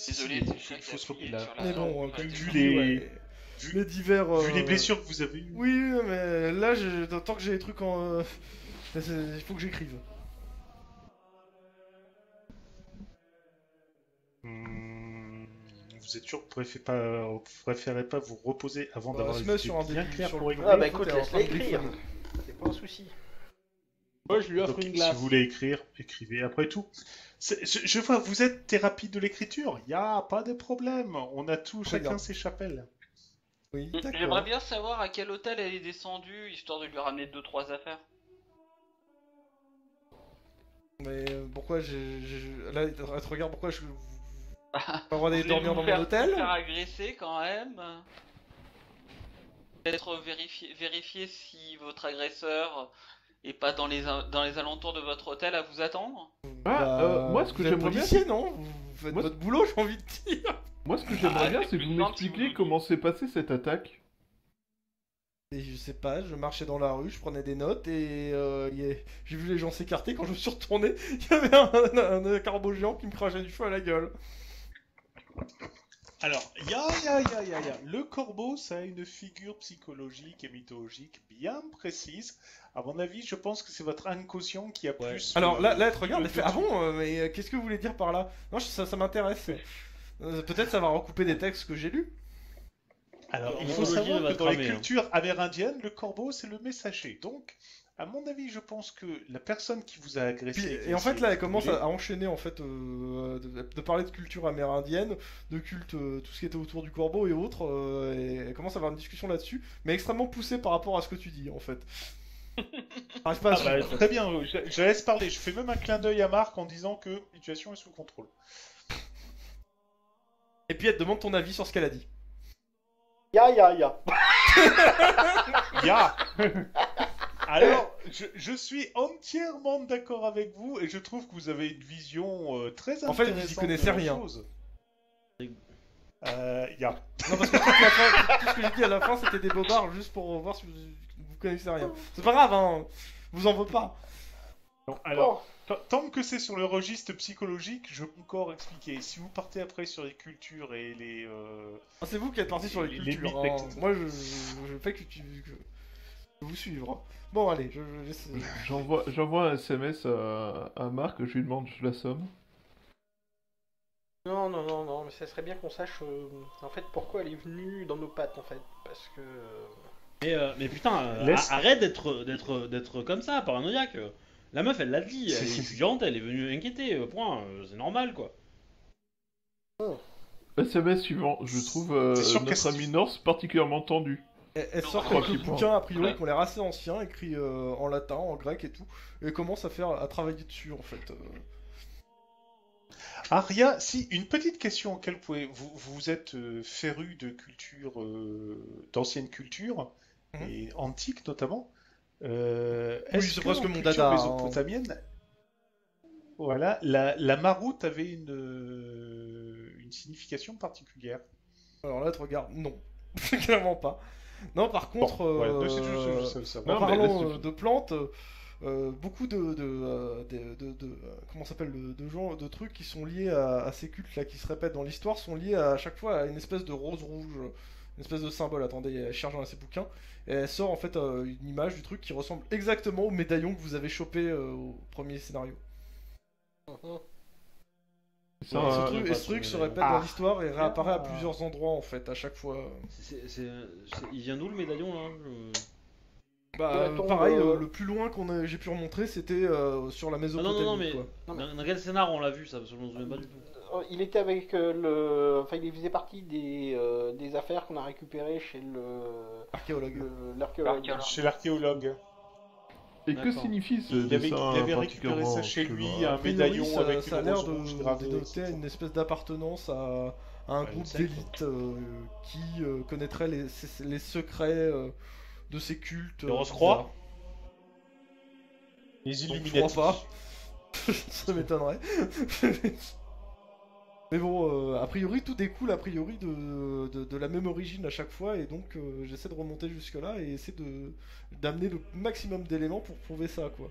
Désolé, il faut se reposer. Mais bon, comme vu tu les- dis, ouais, les divers. Vu les blessures que vous avez eues. Oui, mais là, tant que j'ai des trucs en. Il faut que j'écrive. Vous êtes sûr que vous préférez pas vous reposer avant On d'avoir se les met idées sur un bien début claires sur pour le écrire. Ah bah écoute, écoute, elle est en train de laisse-la écrire. griffonner. C'est pas un souci. Moi, je lui offre Donc, une si glace. vous voulez écrire, écrivez. Après tout, je vois, vous êtes thérapie de l'écriture. Il y a pas de problème. On a tout, Très chacun bien. ses chapelles. Oui, J'aimerais d'accord. bien savoir à quel hôtel elle est descendue, histoire de lui ramener 2-3 affaires. Mais pourquoi là, elle te regarde, pourquoi Pas le droit d'aller Voulez-vous dormir dans faire- mon hôtel. faire agresser quand même. Peut-être vérifier si votre agresseur est pas dans dans les alentours de votre hôtel à vous attendre. Moi, ce que vous êtes j'aimerais bien, policier, non vous faites Moi, votre boulot, j'ai envie de dire. moi, ce que j'aimerais bien, c'est c'est que vous plus simple si m'expliquiez vous- comment s'est passée cette attaque. Et je sais pas, je marchais dans la rue, je prenais des notes et j'ai vu les gens s'écarter. Quand je me suis retourné, il y avait un corbeau géant qui me crachait du feu à la gueule. Alors, le corbeau, ça a une figure psychologique et mythologique bien précise. À mon avis, je pense que c'est votre inconscient qui a plus... Alors là, elle te regarde, le elle fait ah bon, mais qu'est-ce que vous voulez dire par là? Non, ça m'intéresse. Peut-être ça va recouper des textes que j'ai lus. Alors, il La faut mythologie savoir va que dans les cramer, hein. cultures amérindiennes, le corbeau, c'est le messager. Donc, à mon avis, je pense que la personne qui vous a agressé... Et en fait là, elle commence à enchaîner en fait, de parler de culture amérindienne, de culte, tout ce qui était autour du corbeau et autres, et elle commence à avoir une discussion là-dessus, mais extrêmement poussée par rapport à ce que tu dis en fait. J'arrive pas à suivre, en fait. Très bien, je laisse parler. Je fais même un clin d'œil à Marc en disant que la situation est sous contrôle. Et puis elle te demande ton avis sur ce qu'elle a dit. Ya. Ya Alors, je suis entièrement d'accord avec vous et je trouve que vous avez une vision très En fait, intéressante vous y connaissez de la rien. chose. Ya. Non, parce que je crois que la fin, tout ce que j'ai dit à la fin, c'était des bobards juste pour voir si vous connaissez rien. C'est pas grave, hein. Vous en veux pas. Non, alors, tant que c'est sur le registre psychologique, je peux encore expliquer. Si vous partez après sur les cultures et les... Ah, c'est vous qui êtes parti sur les Les cultures. mythes, hein. etc. Moi, je fais que vous suivre. Bon, allez, je laisse. J'envoie un SMS à Marc, je lui demande la somme. Non, mais ça serait bien qu'on sache en fait pourquoi elle est venue dans nos pattes en fait. Parce que. Mais putain, arrête d'être comme ça, paranoïaque. La meuf, elle l'a dit, elle est étudiante, elle est venue inquiéter, point, c'est normal quoi. SMS suivant, je trouve C'est sûr notre qu'elle- ami Norse particulièrement tendu. Elle sort Non, quelques non, bouquins a priori Ouais. qui ont l'air assez anciens, écrits en latin, en grec et tout, et commence à travailler dessus en fait. Aria, si, une petite question auquel vous êtes féru de culture, d'ancienne culture, Mhm. et antique notamment. Oui, Est-ce c'est que presque en mon culture dada, hein. mésopotamienne, voilà, la maroute avait une signification particulière. Alors là, tu regardes, non, clairement pas. Non, par contre, Voilà, c'est juste ça, ça va. en Non, mais parlant laisse-le. de plantes, beaucoup comment ça s'appelle, de trucs qui sont liés à ces cultes là qui se répètent dans l'histoire sont liés à chaque fois à une espèce de rose rouge, une espèce de symbole. Attendez, elle cherche dans ses bouquins et elle sort en fait une image du truc qui ressemble exactement au médaillon que vous avez chopé au premier scénario. Ça, Ouais, Ce truc se répète dans l'histoire et réapparaît à plusieurs endroits en fait à chaque fois. Il vient d'où le médaillon là Bah, Tombe, pareil, le plus loin j'ai pu remontrer, c'était sur la Ah, Mésopotamie. non, mais quoi. dans quel scénar on l'a vu ça parce que je me souviens pas du tout. Il était avec enfin, il faisait partie des affaires qu'on a récupérées chez Archéologue. l'archéologue. Chez l'archéologue. Et que D'accord. signifie ce Il avait dessin récupéré particulièrement ça chez lui, chelou, un A priori, médaillon ça, avec ça a une l'air rose rouge de gravée, dénoter etc. une espèce d'appartenance à un une groupe secte, d'élite qui connaîtrait les secrets de ces cultes. Les Rose-Croix Les bizarres. Donc, je Illuminati. crois pas. Ça m'étonnerait. Mais bon, a priori, tout découle a priori de la même origine à chaque fois, et donc j'essaie de remonter jusque-là et essayer d'amener le maximum d'éléments pour prouver ça, quoi.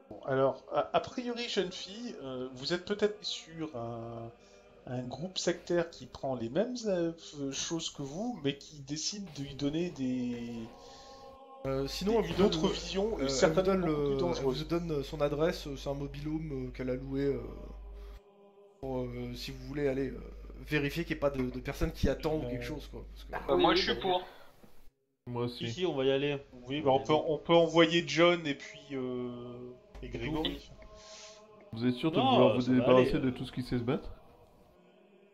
Bon, alors, a priori, jeune fille, vous êtes peut-être sur un groupe sectaire qui prend les mêmes choses que vous, mais qui décide de lui donner Sinon, une autre vision, elle vous certainement donne, beaucoup plus elle dangereuse. vous donne son adresse, c'est un mobil-home qu'elle a loué pour, si vous voulez aller vérifier qu'il n'y ait pas de personne qui attend ou quelque chose, quoi. Parce que- Moi, je suis pour. Moi aussi. Ici, on va y aller. Oui, bah, on peut envoyer John et puis et Grégory. Vous êtes sûr de Non, vouloir vous ça va débarrasser aller. de tout ce qui sait se battre?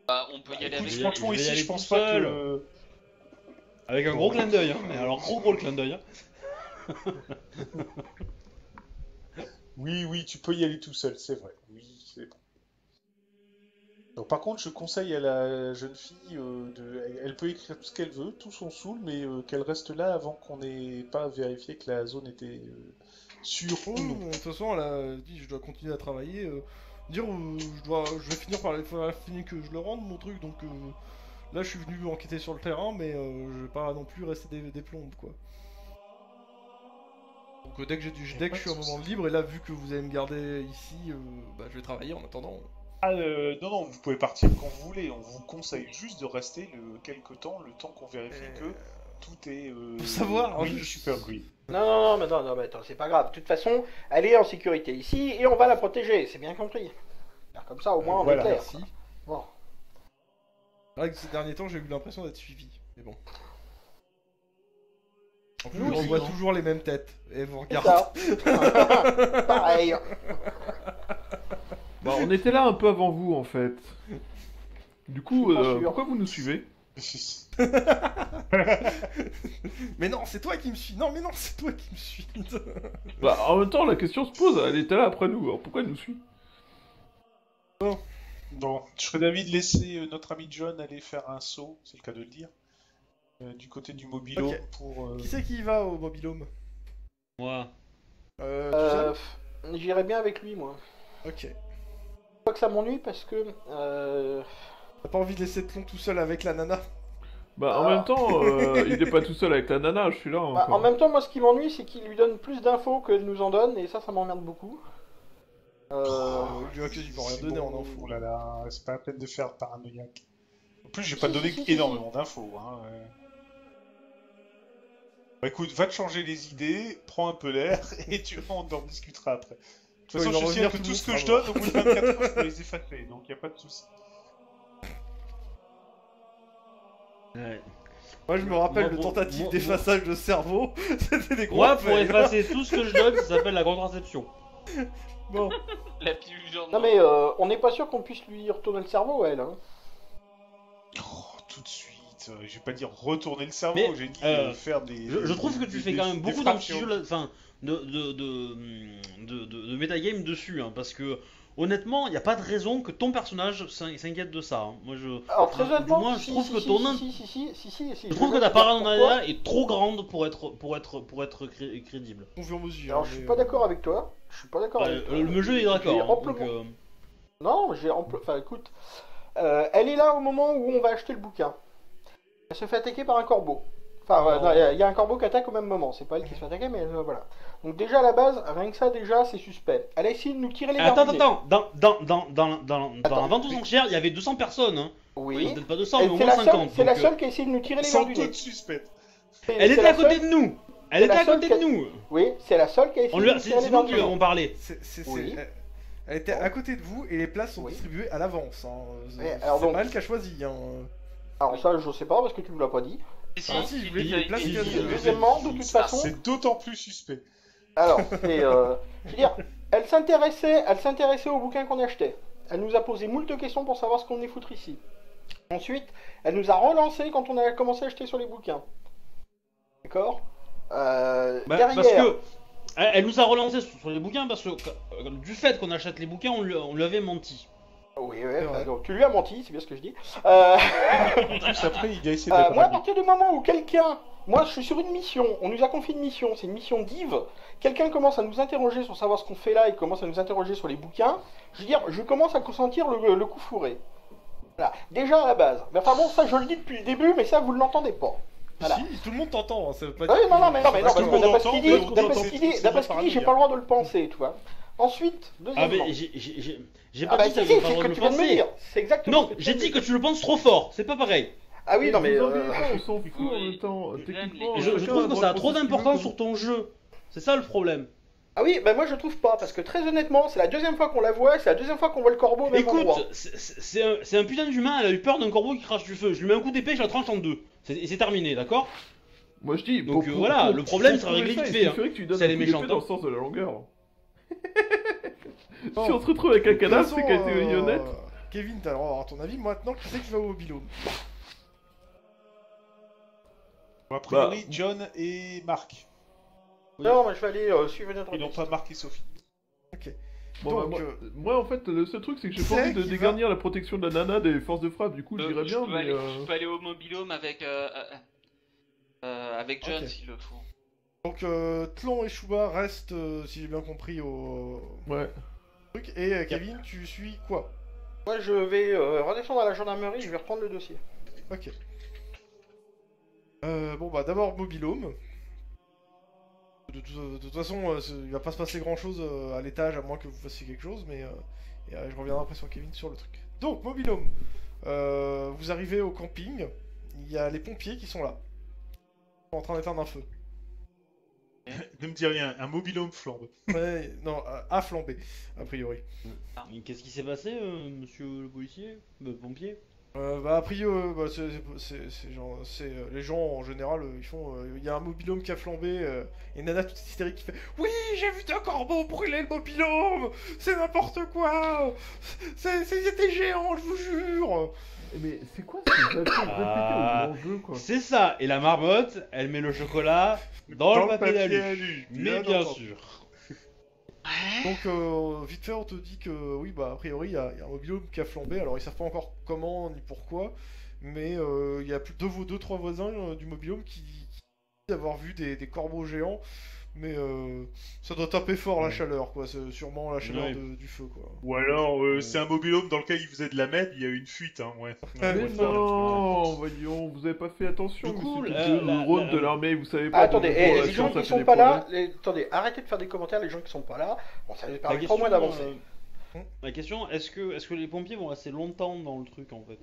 Bah, on peut y aller Écoute, avec. franchement, je vais y ici, aller je pense tout pas seul. que... Avec un gros clin d'œil, hein. Mais alors, gros clin d'œil. Hein. Oui, tu peux y aller tout seul, c'est vrai. Oui, c'est bon. Donc, par contre, je conseille à la jeune fille elle peut écrire tout ce qu'elle veut, tout son saoul, mais qu'elle reste là avant qu'on ait pas vérifié que la zone était sûre ou non. De toute façon, elle a dit je dois continuer à travailler. Dire je vais finir par finir que je le rende mon truc, donc là je suis venu enquêter sur le terrain, mais je vais pas non plus rester des plombes quoi. Donc dès que je suis en moment libre, et là vu que vous allez me garder ici, je vais travailler en attendant. Non, vous pouvez partir quand vous voulez. On vous conseille juste de rester quelque temps, le temps qu'on vérifie que tout est Pour savoir, super green. Non, mais attends, c'est pas grave. De toute façon, elle est en sécurité ici et on va la protéger, c'est bien compris. Alors, comme ça, au moins, on est clair. Merci. Bon. C'est vrai que ces derniers temps, j'ai eu l'impression d'être suivi, mais bon. En plus, Nous on aussi, voit non. toujours les mêmes têtes, et vous C'est regardez. ça. Pareil. Bah, on était là un peu avant vous, en fait. Du coup, Je suis pas sûr. pourquoi vous nous suivez? Mais non, c'est toi qui me suis. Non, mais non, c'est toi qui me suis. Bah, en même temps, la question se pose, elle était là après nous, alors pourquoi elle nous suit? Bon, je serais d'avis de laisser notre ami John aller faire un saut, c'est le cas de le dire, du côté du mobilo Ok. pour... Qui c'est qui va au mobilhome? Moi. Tout seul J'irais bien avec lui, moi. Ok. Pas que ça m'ennuie parce que... T'as pas envie de laisser Tlon tout seul avec la nana? Bah, en même temps, il est pas tout seul avec la nana, je suis là Bah, encore. en même temps, moi, ce qui m'ennuie, c'est qu'il lui donne plus d'infos qu'elle nous en donne, et ça m'emmerde beaucoup. Je lui accuse, il va rien donner en info. Oh là là, c'est pas la peine de faire paranoïaque. En plus, j'ai Si, pas si, donné si, si, énormément d'infos. Hein. Bah écoute, va te changer les idées, prends un peu l'air, et on en discutera après. De toute Ouais, façon, il va je revenir, sais que tout tout le ce que monde je sera donne, au bout de 24 heures, je peux les effacer, donc y a pas de souci. Ouais. Moi, je me rappelle Moi, le moi, tentative moi, d'effaçage de cerveau. C'était des gros Moi, pour fails. effacer tout ce que je donne, ça s'appelle la contraception. Bon. La pilule genre. Non mais on n'est pas sûr qu'on puisse lui retourner le cerveau, elle. Hein. Oh, tout de suite, je vais pas dire retourner le cerveau, Mais, j'ai dit euh, faire des... Je trouve que tu fais quand même des beaucoup fractions. d'anti-jeux, enfin, de metagame dessus, hein, parce que honnêtement, il n'y a pas de raison que ton personnage s'inquiète de ça. Hein. Moi, Alors très honnêtement, du moins, je trouve que ton je je trouve que ta paranoïa est trop grande pour être crédible. On veut en mesure. Alors je suis pas d'accord avec toi. Je suis pas d'accord avec toi. Le jeu est J'ai d'accord. Hein, amplement- donc, Non, Enfin écoute, elle est là au moment où on va acheter le bouquin. Elle se fait attaquer par un corbeau. Enfin, Oh. non, il y a un corbeau qui attaque au même moment. C'est pas elle qui se fait attaquer, mais voilà. Donc déjà à la base, rien que ça déjà, c'est suspect. Elle a essayé de nous tirer les verres Attends, du nez. dans la vente aux enchères, il y avait 200 personnes. Hein. Oui. Peut-être pas 200, Elle- mais au C'est moins la seule, 50. c'est la donc, seule qui a essayé de nous tirer les verres Sans du nez. toute suspecte. Elle était à côté de nous. Elle c'est était la à seule côté qui a- de nous. Oui, c'est la seule qui a essayé de nous tirer les C'est verres nous du qui nez. avons parlé. Oui. Elle était à côté de vous et les places sont Oui. distribuées à l'avance. Hein. Mais alors C'est donc- pas elle qui a choisi. Hein. Alors ça, je sais pas parce que tu nous l'as pas dit. Si, Ah, si, je voulais qu'il y ait place qui a dit. Deuxièmement, de toute façon, C'est d'autant plus suspect. alors, je veux dire, elle s'intéressait au bouquin qu'on achetait. Elle nous a posé moult questions pour savoir ce qu'on venait foutre ici. Ensuite, elle nous a relancé quand on a commencé à acheter sur les bouquins. D'accord Derrière, Parce que elle nous a relancé sur les bouquins parce que du fait qu'on achète les bouquins, on lui avait menti. oui, C'est vrai. donc tu lui as menti, c'est bien ce que je dis. En plus, après, il a essayé de Moi, à ramener. partir du moment où quelqu'un... Moi, je suis sur une mission. On nous a confié une mission. C'est une mission d'Yves. Quelqu'un commence à nous interroger sur savoir ce qu'on fait là. Il commence à nous interroger sur les bouquins. Je veux dire, je commence à sentir le coup fourré. Voilà. Déjà à la base. Mais enfin bon, ça, je le dis depuis le début, mais ça, vous ne l'entendez pas. Voilà. Si, tout le monde t'entend. Hein. Ça veut pas Oui, dire non, que- non, mais Parce parce que que on d'après ce entend, qu'il mais dit, on d'après entend, ce qu'il c'est dit, d'après ce qu'il dit, j'ai pas le droit de le penser, tu vois. Ensuite, Ah deuxièmement... mais j'ai Ah pas bah dit si, que si, t'avais pas c'est le ce droit que de tu le viens de me penser. dire. C'est exactement Non, ce que tu j'ai viens de dit me que dire. tu le penses trop fort. C'est pas pareil. Ah oui, non, mais... Vous embêtez pas, on s'en fout en Oui, même temps. j'aime Techniquement, les- Je chacun trouve le que droit ça a de trop penser ce qu'il d'importance veut, sur ton jeu. C'est ça le problème. Ah oui, bah moi je trouve pas, parce que très honnêtement, c'est la deuxième fois qu'on la voit, c'est la deuxième fois qu'on voit le corbeau au même endroit. Écoute, c'est un putain d'humain, elle a eu peur d'un corbeau qui crache du feu. Je lui mets un coup d'épée, je la tranche en deux. Et c'est terminé, d'accord? Moi je dis, Donc, voilà, le problème sera réglé vite fait, Il hein. suffirait que tu lui donnes Si elle un est coup d'épée méchante, dans hein. le sens de la longueur. Bon. Si on se retrouve avec un De toute cadavre, façon, c'est qu'elle était honnête. Kevin, t'as le droit d'avoir ton avis. Maintenant, qui c'est qui va au mobilhome? A priori, John et Marc. Non, moi je vais aller suivre notre Ils n'ont piste. pas marqué Sophie. Ok. Bon, Donc, bah, moi, en fait, le seul truc, c'est que j'ai c'est pas envie de qui va- dégarnir la protection de la nana des forces de frappe, du coup, je dirais Je bien, peux mais... aller, je peux aller au mobilhome avec John Ok. s'il le faut. Donc, Tlon et Shuba restent, si j'ai bien compris, au Ouais. truc. Et Kevin, tu suis quoi? Moi, je vais redescendre à la gendarmerie, je vais reprendre le dossier. Ok. Bon, bah, d'abord, mobilhome. De toute façon, il va pas se passer grand chose à l'étage, à moins que vous fassiez quelque chose, mais je reviendrai après sur Kevin sur le truc. Donc, mobilhome. Vous arrivez au camping, il y a les pompiers qui sont là. Ils sont en train d'éteindre un feu. Ne me dis rien, un mobilhome flambe. Ouais, non, à flamber, a priori. Mais qu'est-ce qui s'est passé, monsieur le policier? Le pompier? Bah, a priori, bah, les gens en général, ils font. Il y a un mobilhome qui a flambé, et Nana toute hystérique qui fait oui, j'ai vu deux corbeaux brûler le mobilhome, c'est n'importe quoi, c'était géant, je vous jure. Mais c'est quoi ces affaires répétées au grand jeu, quoi? C'est ça, et la marmotte, elle met le chocolat dans le papier d'alu. alu, Mais bien entendu. sûr. Donc, vite fait, on te dit que oui, bah, a priori, il y a un mobilhome qui a flambé. Alors, ils savent pas encore comment ni pourquoi, mais il y a plus de deux, trois voisins du mobilhome qui disent avoir vu des corbeaux géants. Mais ça doit taper fort la chaleur, quoi. C'est sûrement la chaleur Ouais. du feu, quoi. Ou alors, c'est un mobilhome dans lequel il faisait de la mède, il y a eu une fuite, hein, ouais. Ah, Mais ouais, non, voyons, vous avez pas fait attention, Du coup, mais la- c'était la- le rôle la- de l'armée, vous savez Ah, pas... attendez, de- les la gens science, ça qui fait sont des pas là, progrès. attendez, arrêtez de faire des commentaires, les gens qui sont pas là, bon, ça La nous permettra question, au moins d'avancer. la question, est-ce que les pompiers vont rester longtemps dans le truc en fait?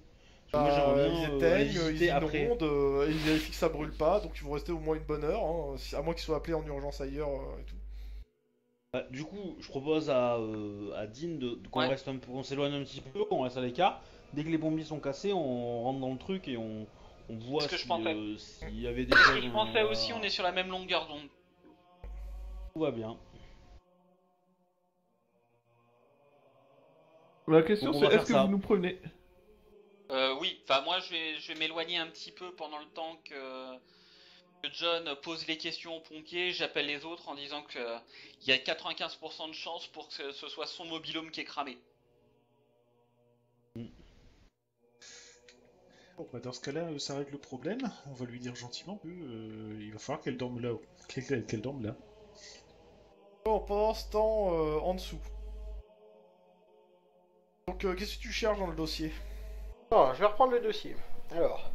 Parce que moi j'aimerais Ils bien éteignent, visiter ils après. inondent, ils vérifient que ça brûle pas, donc ils vont rester au moins une bonne heure, hein, à moins qu'ils soient appelés en urgence ailleurs et tout. Bah, du coup, je propose à Dean qu'on Ouais. reste un peu, qu'on s'éloigne un petit peu, qu'on reste à l'écart. Dès que les pompiers sont cassés, on rentre dans le truc et on voit Ce que je si, pensais. s'il y avait des Ce choses. que je pensais aussi, on est sur la même longueur d'onde. Tout va bien. La question, Donc, on c'est va est-ce que faire ça. vous nous prenez? Oui, enfin moi je vais m'éloigner un petit peu pendant le temps que John pose les questions aux pompiers. J'appelle les autres en disant que il y a 95% de chances pour que ce soit son mobilhome qui est cramé. Bon, bah dans ce cas-là, ça règle le problème. On va lui dire gentiment que il va falloir qu'elle dorme là. Qu'elle dorme là. Bon, pendant ce temps, en dessous. Donc, qu'est-ce que tu cherches dans le dossier? Non, je vais reprendre le dossier. Alors,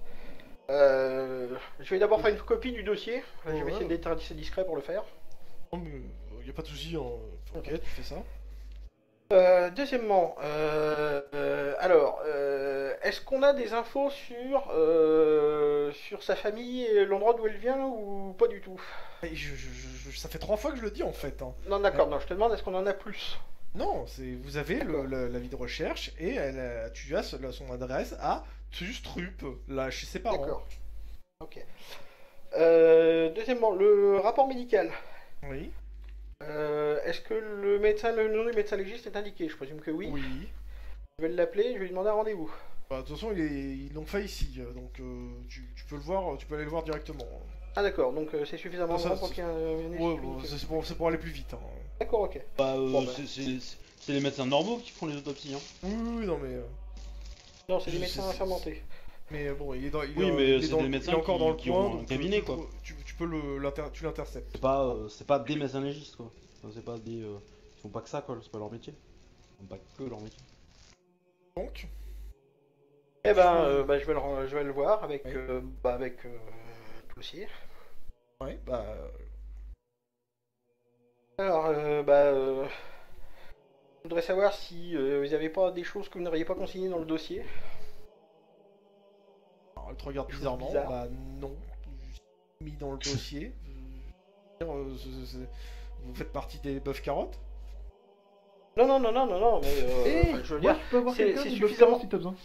je vais d'abord faire une copie du dossier. Je vais Ouais. essayer d'être assez discret pour le faire. Non, mais y a pas de souci, hein. Ok, tu fais ça. Deuxièmement, est-ce qu'on a des infos sur sa famille et l'endroit d'où elle vient ou pas du tout? Et ça fait 3 fois que je le dis en fait, hein. Non, d'accord, non, je te demande, est-ce qu'on en a plus? Non, vous avez D'accord. l'avis de recherche et tu as son adresse à Tustrup, là, chez ses parents. D'accord. Ok. Deuxièmement, le rapport médical. Oui. Est-ce que le nom du médecin légiste est indiqué? Je présume que oui. Oui. Je vais l'appeler, je vais lui demander un rendez-vous. Bah, de toute façon, ils l'ont fait ici, donc tu peux le voir, tu peux aller le voir directement. Ah d'accord, donc c'est suffisamment Non, ça, grand pour c'est- qu'il y ait un Ouais, échec bon, clinique. c'est pour aller plus vite. Hein. D'accord, ok. Bah, Bon, bah. c'est les médecins normaux qui font les autopsies. Hein. Oui, non, mais. Non, c'est des Je- médecins c'est- assermentés. Mais bon, il est dans. Oui, mais il est c'est dans- des il médecins est encore dans le qui coin, ont un donc cabinet, quoi. tu peux tu l'interceptes. C'est pas des médecins légistes quoi. Enfin, c'est pas des. Ils font pas que ça quoi, c'est pas leur métier. Ils font pas que leur métier. Donc, Eh ben, je vais le voir avec, Oui. avec le dossier. ouais, bah. Alors, je voudrais savoir si vous n'avez pas des choses que vous n'auriez pas consignées dans le dossier. Alors, elle te regarde Chose bizarrement. bizarre. Bah, non. Mis dans le dossier. Vous faites partie des bœufs carottes? Non, mais Hey, je veux moi, dire, je peux avoir c'est- quelqu'un c'est qui bosse suffisamment- si t'as besoin.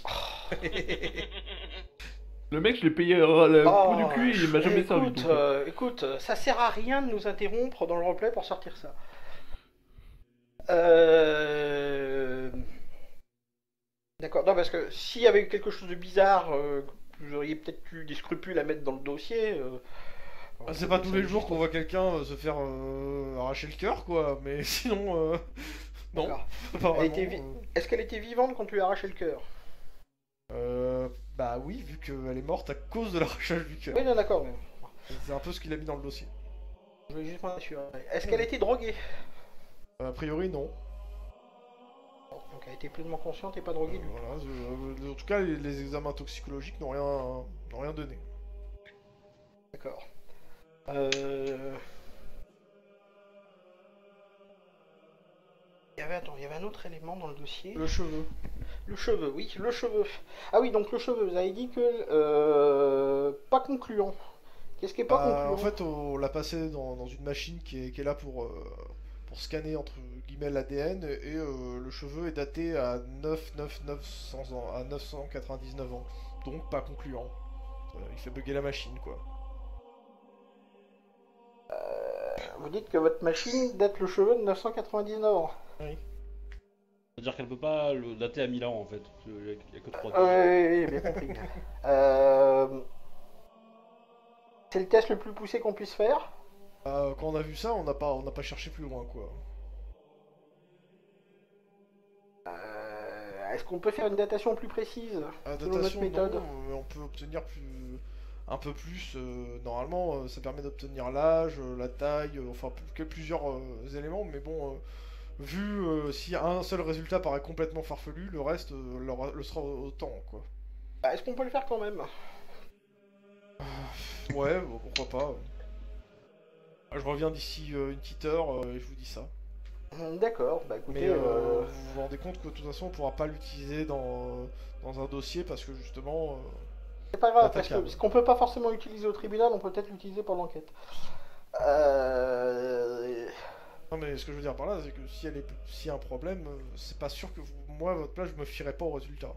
Le mec, je l'ai payé le pot du cul et il m'a jamais servi. écoute, donc. écoute, ça sert à rien de nous interrompre dans le replay pour sortir ça. D'accord, non, parce que s'il y avait eu quelque chose de bizarre, vous auriez peut-être eu des scrupules à mettre dans le dossier. Ah, c'est pas tous les jours qu'on voit quelqu'un se faire arracher le cœur, quoi. Mais sinon, Non, D'accord. pas Elle était vraiment. Est-ce qu'elle était vivante quand tu lui as arraché le cœur? Bah oui, vu qu'elle est morte à cause de l'arrachage du cœur. Oui, non, d'accord, mais C'est un peu ce qu'il a mis dans le dossier. je voulais juste m'en assurer. Est-ce qu'elle était droguée? A priori, non. Donc elle était pleinement consciente et pas droguée du tout. Voilà, en tout cas, les examens toxicologiques n'ont rien donné. D'accord. Il y avait un autre élément dans le dossier. Le cheveu. Le cheveu, oui, le cheveu. Ah oui, donc le cheveu, vous avez dit que pas concluant. Qu'est-ce qui est pas concluant? En fait, on l'a passé dans une machine qui est là pour scanner entre guillemets l'ADN et le cheveu est daté à 900 ans, à 999 ans. Donc pas concluant. Il fait bugger la machine quoi. Vous dites que votre machine date le cheveu de 999 ans. C'est-à-dire qu'elle peut pas le dater à 1000 ans en fait. Il y a que 3 Oui, bien compris. C'est le test le plus poussé qu'on puisse faire. Quand on a vu ça, on n'a pas cherché plus loin quoi. Est-ce qu'on peut faire une datation plus précise selon notre Datation, méthode? non, mais on peut obtenir un peu plus. Normalement, ça permet d'obtenir l'âge, la taille, enfin plusieurs éléments, mais bon, vu si un seul résultat paraît complètement farfelu, le reste le sera autant quoi. Bah, est-ce qu'on peut le faire quand même? Ouais, bon, pourquoi pas. Je reviens d'ici une petite heure et je vous dis ça. D'accord, bah Mais écoutez, vous vous rendez compte que de toute façon on pourra pas l'utiliser dans un dossier parce que justement. c'est pas grave, parce attaquable. que ce qu'on peut pas forcément utiliser au tribunal, on peut peut-être l'utiliser pour l'enquête. Non mais ce que je veux dire par là, c'est que s'il y a un problème, c'est pas sûr que moi à votre place je me fierais pas au résultat.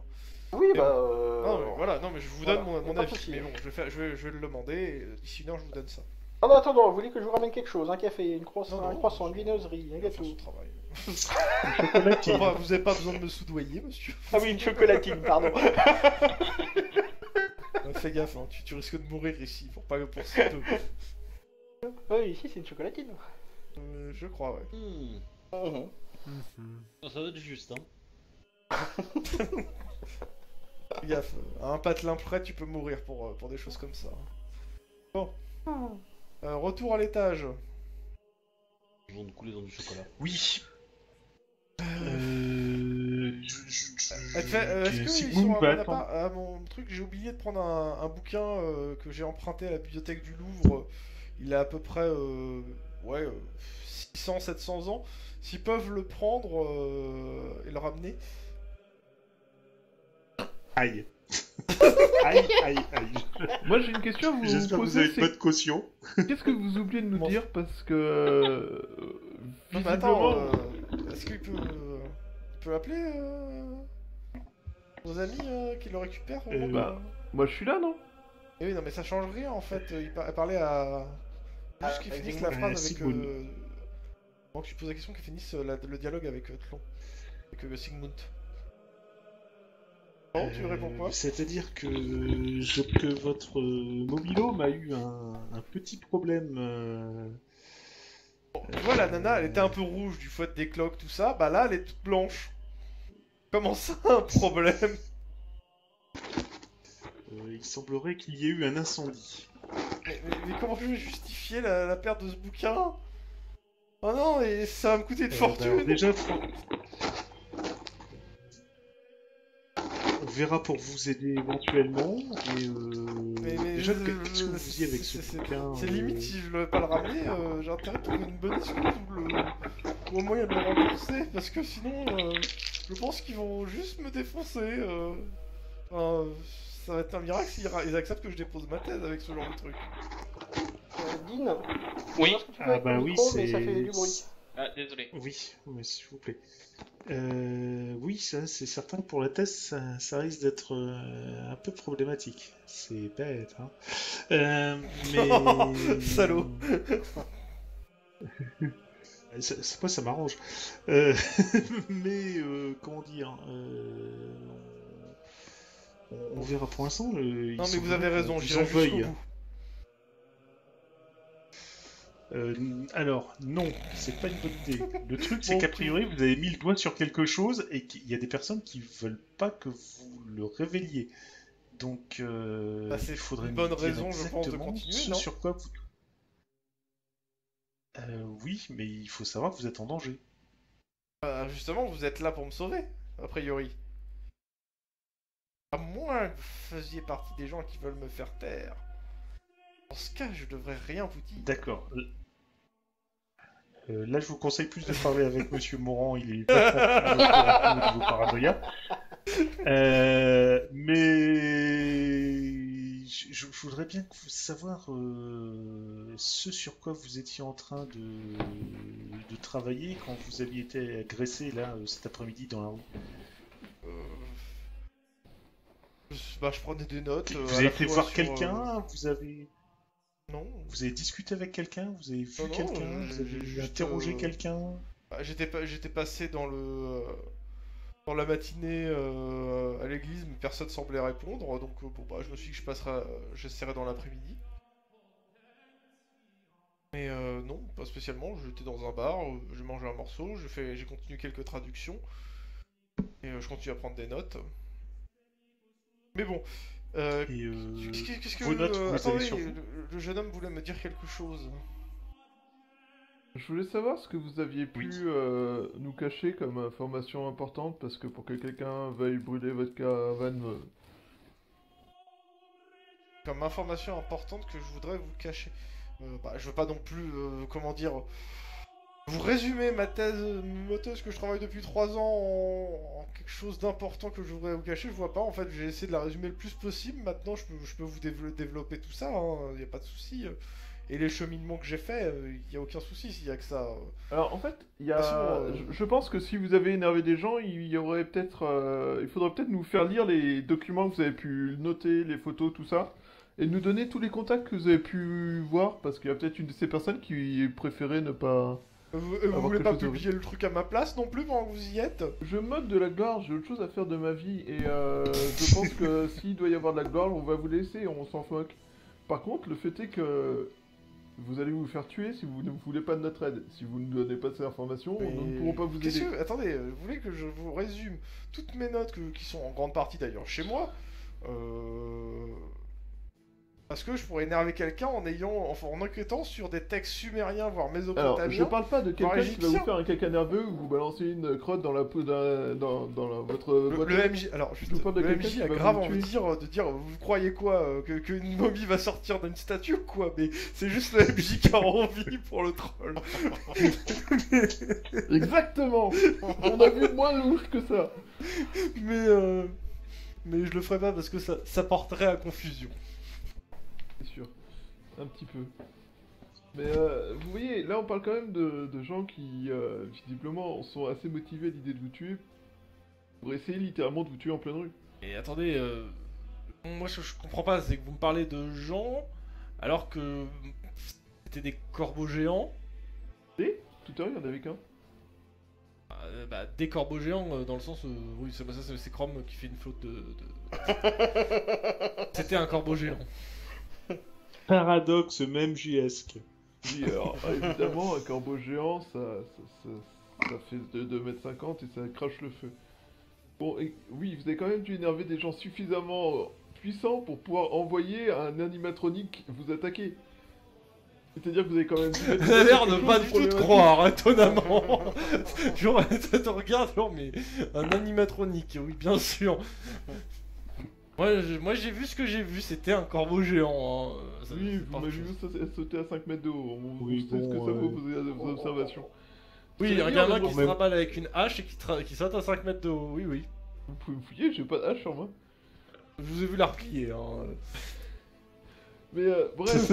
Oui, Mais bah. Non mais voilà, non mais je vous voilà, donne y a mon pas de avis. souci. Mais bon, je vais le demander et d'ici une heure je vous donne ça. Attends, vous voulez que je vous ramène quelque chose? Un café, un Non, croissant, une viennoiserie, un Il va gâteau. faire son travail. Chocolatine. Vous avez pas besoin de me soudoyer, monsieur. Ah oui, une chocolatine, pardon. Fais gaffe, hein, tu risques de mourir ici pour ces deux. Oui, ici c'est une chocolatine. Je crois, ouais. Mhm. Ça doit être juste, hein. Fais gaffe, à un patelin près, tu peux mourir pour des choses comme ça. Bon. Retour à l'étage. Ils vont te couler dans du chocolat. Oui. Est-ce qu'ils Sigmund sont va à attendre. à mon truc? J'ai oublié de prendre un bouquin que j'ai emprunté à la bibliothèque du Louvre. Il a à peu près 600-700 ans. S'ils peuvent le prendre et le ramener. Aïe. Aïe, aïe, aïe. Moi j'ai une question à vous J'espère que vous poser, avez une bonne caution. qu'est-ce que vous oubliez de nous Bon. dire parce que Non, mais attends, visiblement, est-ce qu'il peut appeler nos amis qui le récupèrent au moins, bah. moi je suis là non? Eh oui, non, mais ça change rien en fait. Elle parlait à. Juste qu'il finisse la phrase avec. Sigmund. Avant que tu poses la question, qu'il finisse le dialogue avec Tlon. Avec Sigmund. Bon, tu réponds quoi? C'est-à-dire que votre mobilo m'a eu un petit problème. Tu vois, la nana, elle était un peu rouge du fait des cloques, tout ça. Bah là, elle est toute blanche. Comment ça, un problème? Il semblerait qu'il y ait eu un incendie. Mais comment je vais justifier la perte de ce bouquin? Oh non, et ça va me coûter une fortune. Alors déjà, on verra pour vous aider éventuellement. Et Mais déjà, qu'est-ce que vous faisiez avec ce bouquin c'est limite, si je ne vais pas le ramener, j'ai intérêt de trouver une bonne excuse ou au moyen de le rembourser, parce que sinon, je pense qu'ils vont juste me défoncer. Enfin, ça va être un miracle s'ils acceptent que je dépose ma thèse avec ce genre de truc. Dean, Oui. est-ce que tu peux Ah avec bah le oui, micro, mais ça c'est- fait du bruit. Ah, désolé. Oui, mais s'il vous plaît. Oui, ça, c'est certain que pour la thèse, ça risque d'être un peu problématique. C'est bête, hein. Mais... Salaud. Moi, ça m'arrange. Mais, comment dire... on verra pour l'instant. Non mais vous avez raison, j'irai jusqu'au bout. Alors, non, c'est pas une bonne idée. Le truc, c'est Bon, qu'a priori, vous avez mis le doigt sur quelque chose et qu'il y a des personnes qui veulent pas que vous le révéliez. Donc, Bah, c'est il faudrait une me bonne dire raison, je pense, de exactement continuer, ce non? sur quoi vous... Oui, mais il faut savoir que vous êtes en danger. Justement, vous êtes là pour me sauver, a priori. À moins que vous faisiez partie des gens qui veulent me faire taire. Dans ce cas, je devrais rien vous dire. D'accord. Là, je vous conseille plus de parler avec Monsieur Morand, il est vachement plus au niveau paranoïa. Mais je voudrais bien que vous savoir ce sur quoi vous étiez en train de travailler quand vous aviez été agressé là cet après-midi dans la rue. Bah, je prenais des notes. Vous à avez la été fois voir sur, quelqu'un, vous avez Non. discuté avec quelqu'un, vous avez vu Non, quelqu'un, vous j'ai avez juste, interrogé quelqu'un. Bah, j'étais passé dans la matinée à l'église, mais personne semblait répondre, donc bon bah je me suis dit que j'essaierai dans l'après-midi. Mais non, pas spécialement. J'étais dans un bar, j'ai mangé un morceau, j'ai continué quelques traductions et je continue à prendre des notes. Mais bon, Et qu'est-ce que vos notes, vous les avez attendez, sur vous le jeune homme voulait me dire quelque chose. Je voulais savoir ce que vous aviez pu Oui. nous cacher comme information importante, parce que pour que quelqu'un veuille brûler votre caravane... Comme information importante que je voudrais vous cacher. Bah, je veux pas non plus, comment dire, vous résumer ma thèse que je travaille depuis 3 ans en quelque chose d'important que je voudrais vous cacher. Je vois pas, en fait, j'ai essayé de la résumer le plus possible. Maintenant, je peux vous développer tout ça, y a pas de souci. Et les cheminements que j'ai faits, y a aucun souci s'il y a que ça. Alors en fait, il y a... De toute façon, je pense que si vous avez énervé des gens, il y aurait peut-être... il faudrait peut-être nous faire lire les documents que vous avez pu noter, les photos, tout ça, et nous donner tous les contacts que vous avez pu voir, parce qu'il y a peut-être une de ces personnes qui préférait ne pas... Vous avoir voulez quelque pas chose de- publier le truc à ma place non plus pendant que vous y êtes? Je mode de la gloire, j'ai autre chose à faire de ma vie, et je pense que s'il doit y avoir de la gloire, on va vous laisser, on s'en moque. Par contre, le fait est que vous allez vous faire tuer si vous ne voulez pas de notre aide. Si vous ne donnez pas ces informations, nous ne pourrons pas vous Qu'est-ce aider. que... Attendez, vous voulez que je vous résume toutes mes notes qui sont en grande partie d'ailleurs chez moi Parce que je pourrais énerver quelqu'un en enquêtant sur des textes sumériens, voire Alors, mésopotamiens. je parle pas de quelqu'un qui va égyptien. vous faire un caca nerveux ou vous balancer une crotte dans la peau votre boîte. Le MJ, alors juste, Je vous parle de le quelqu'un MJ qui a va grave vous envie de dire, vous croyez quoi, qu'une momie va sortir d'une statue ou quoi? Mais c'est juste le MJ qui a envie pour le troll. Exactement. On a vu moins louche que ça. Mais je le ferai pas parce que ça porterait à confusion. C'est sûr. Un petit peu. Mais vous voyez, là on parle quand même de gens qui, visiblement, sont assez motivés à l'idée de vous tuer pour essayer littéralement de vous tuer en pleine rue. Et attendez, moi ce que je comprends pas, c'est que vous me parlez de gens alors que c'était des corbeaux géants. Et tout à l'heure, il y en avait qu'un. Bah, des corbeaux géants dans le sens, oui, c'est Chrome qui fait une faute de... C'était un corbeau géant. Paradoxe même JSque. Oui, alors évidemment, un corbeau géant, ça fait 2,50 m et ça crache le feu. Bon, et, oui, vous avez quand même dû énerver des gens suffisamment puissants pour pouvoir envoyer un animatronique vous attaquer. C'est-à-dire que vous avez quand même dû... Vous avez l'air de pas du tout te croire, étonnamment. Genre, ça te regarde, genre, mais un animatronique, oui, bien sûr. Moi j'ai vu ce que j'ai vu, c'était un corbeau géant. Hein. Oui, c'est vous pas m'avez chose. vu sauter à 5 mètres de haut. Oui, On sait ce que bon, ça vaut vos observations. Oui, Ça un veut dire, gamin qui bon, se même- trimballe avec une hache et qui saute à 5 mètres de haut, oui, oui. Vous pouvez me fouiller, j'ai pas de hache sur moi. Je vous ai vu la replier, hein. Mais bref.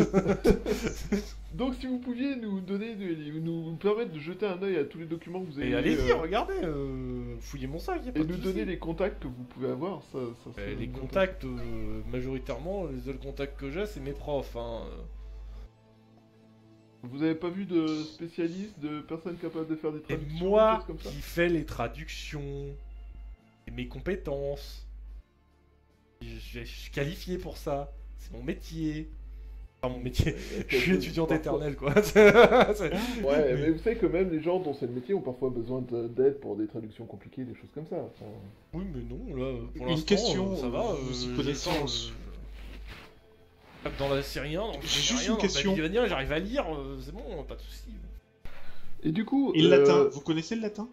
Donc si vous pouviez nous donner, nous permettre de jeter un œil à tous les documents que vous avez... Et allez-y, regardez, fouillez mon sac, y a pas et de nous souci. donner les contacts que vous pouvez avoir, ça serait Les une bonne contacts, majoritairement, les seuls contacts que j'ai, c'est mes profs, hein. chose. Vous avez pas vu de spécialistes, de personnes capables de faire des Et traductions, des moi choses comme ça qui fais les traductions, et mes compétences, je suis qualifié pour ça, c'est mon métier. Enfin, mon métier, je suis étudiant éternel, quoi. Ouais, mais vous savez que même les gens dont c'est le métier ont parfois besoin d'aide pour des traductions compliquées, des choses comme ça. Enfin, Oui, mais non, là, pour Une l'instant, question, ça va. vous y j'ai connaissez pas, dans la syrien, dans le J'ai syrien, juste une dans question. le babylonien, j'arrive à lire, c'est bon, pas de soucis. Et du coup, Et le latin, vous connaissez le latin?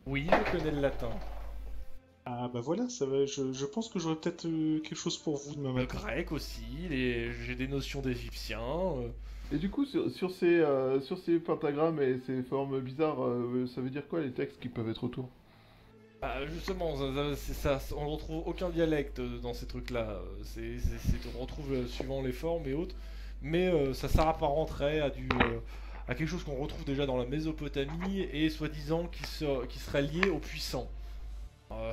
Oui, je connais le latin. Ah bah voilà, ça va. Je pense que j'aurai peut-être quelque chose pour vous demain Le matin. grec aussi, j'ai des notions d'égyptien. et du coup sur ces pentagrammes et ces formes bizarres, ça veut dire quoi les textes qui peuvent être autour? Bah, justement, on ne retrouve aucun dialecte dans ces trucs-là. On retrouve suivant les formes et autres, mais ça s'apparenterait à quelque chose qu'on retrouve déjà dans la Mésopotamie et soi-disant qui serait lié aux puissants.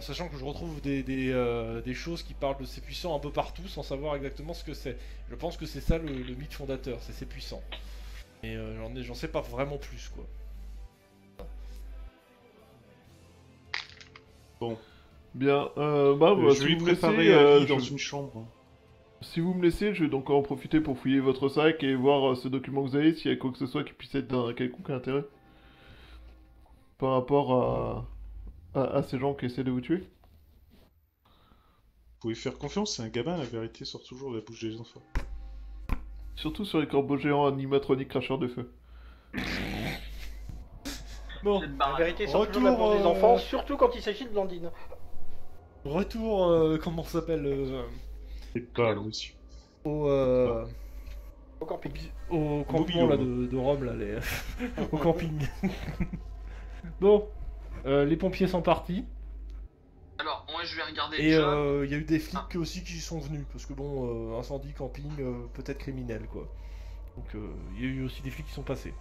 Sachant que je retrouve des choses qui parlent de ces puissants un peu partout sans savoir exactement ce que c'est. Je pense que c'est ça le mythe fondateur, c'est ces puissants. Mais j'en sais pas vraiment plus, quoi. Bon, Bien, je si vais lui vous me laissez, préparer un lit je- dans une chambre. si vous me laissez, je vais donc en profiter pour fouiller votre sac et voir ce document que vous avez, s'il y a quoi que ce soit qui puisse être d'un quelconque intérêt par rapport à ces gens qui essaient de vous tuer. Vous pouvez faire confiance, c'est un gamin, la vérité sort toujours de la bouche des enfants. Surtout sur les corbeaux géants animatroniques cracheurs de feu. Bon, Cette La baraque. vérité sort toujours de la Retour, bouche des enfants, surtout quand il s'agit de Blandine. retour, comment ça s'appelle C'est pas, monsieur. au, Au camping. au campement là, de Rome, là, au camping. Bon, les pompiers sont partis. Alors, moi je vais regarder Et John. il y a eu des flics aussi qui sont venus, parce que bon, incendie, camping, peut-être criminel, quoi. Donc il y a eu aussi des flics qui sont passés.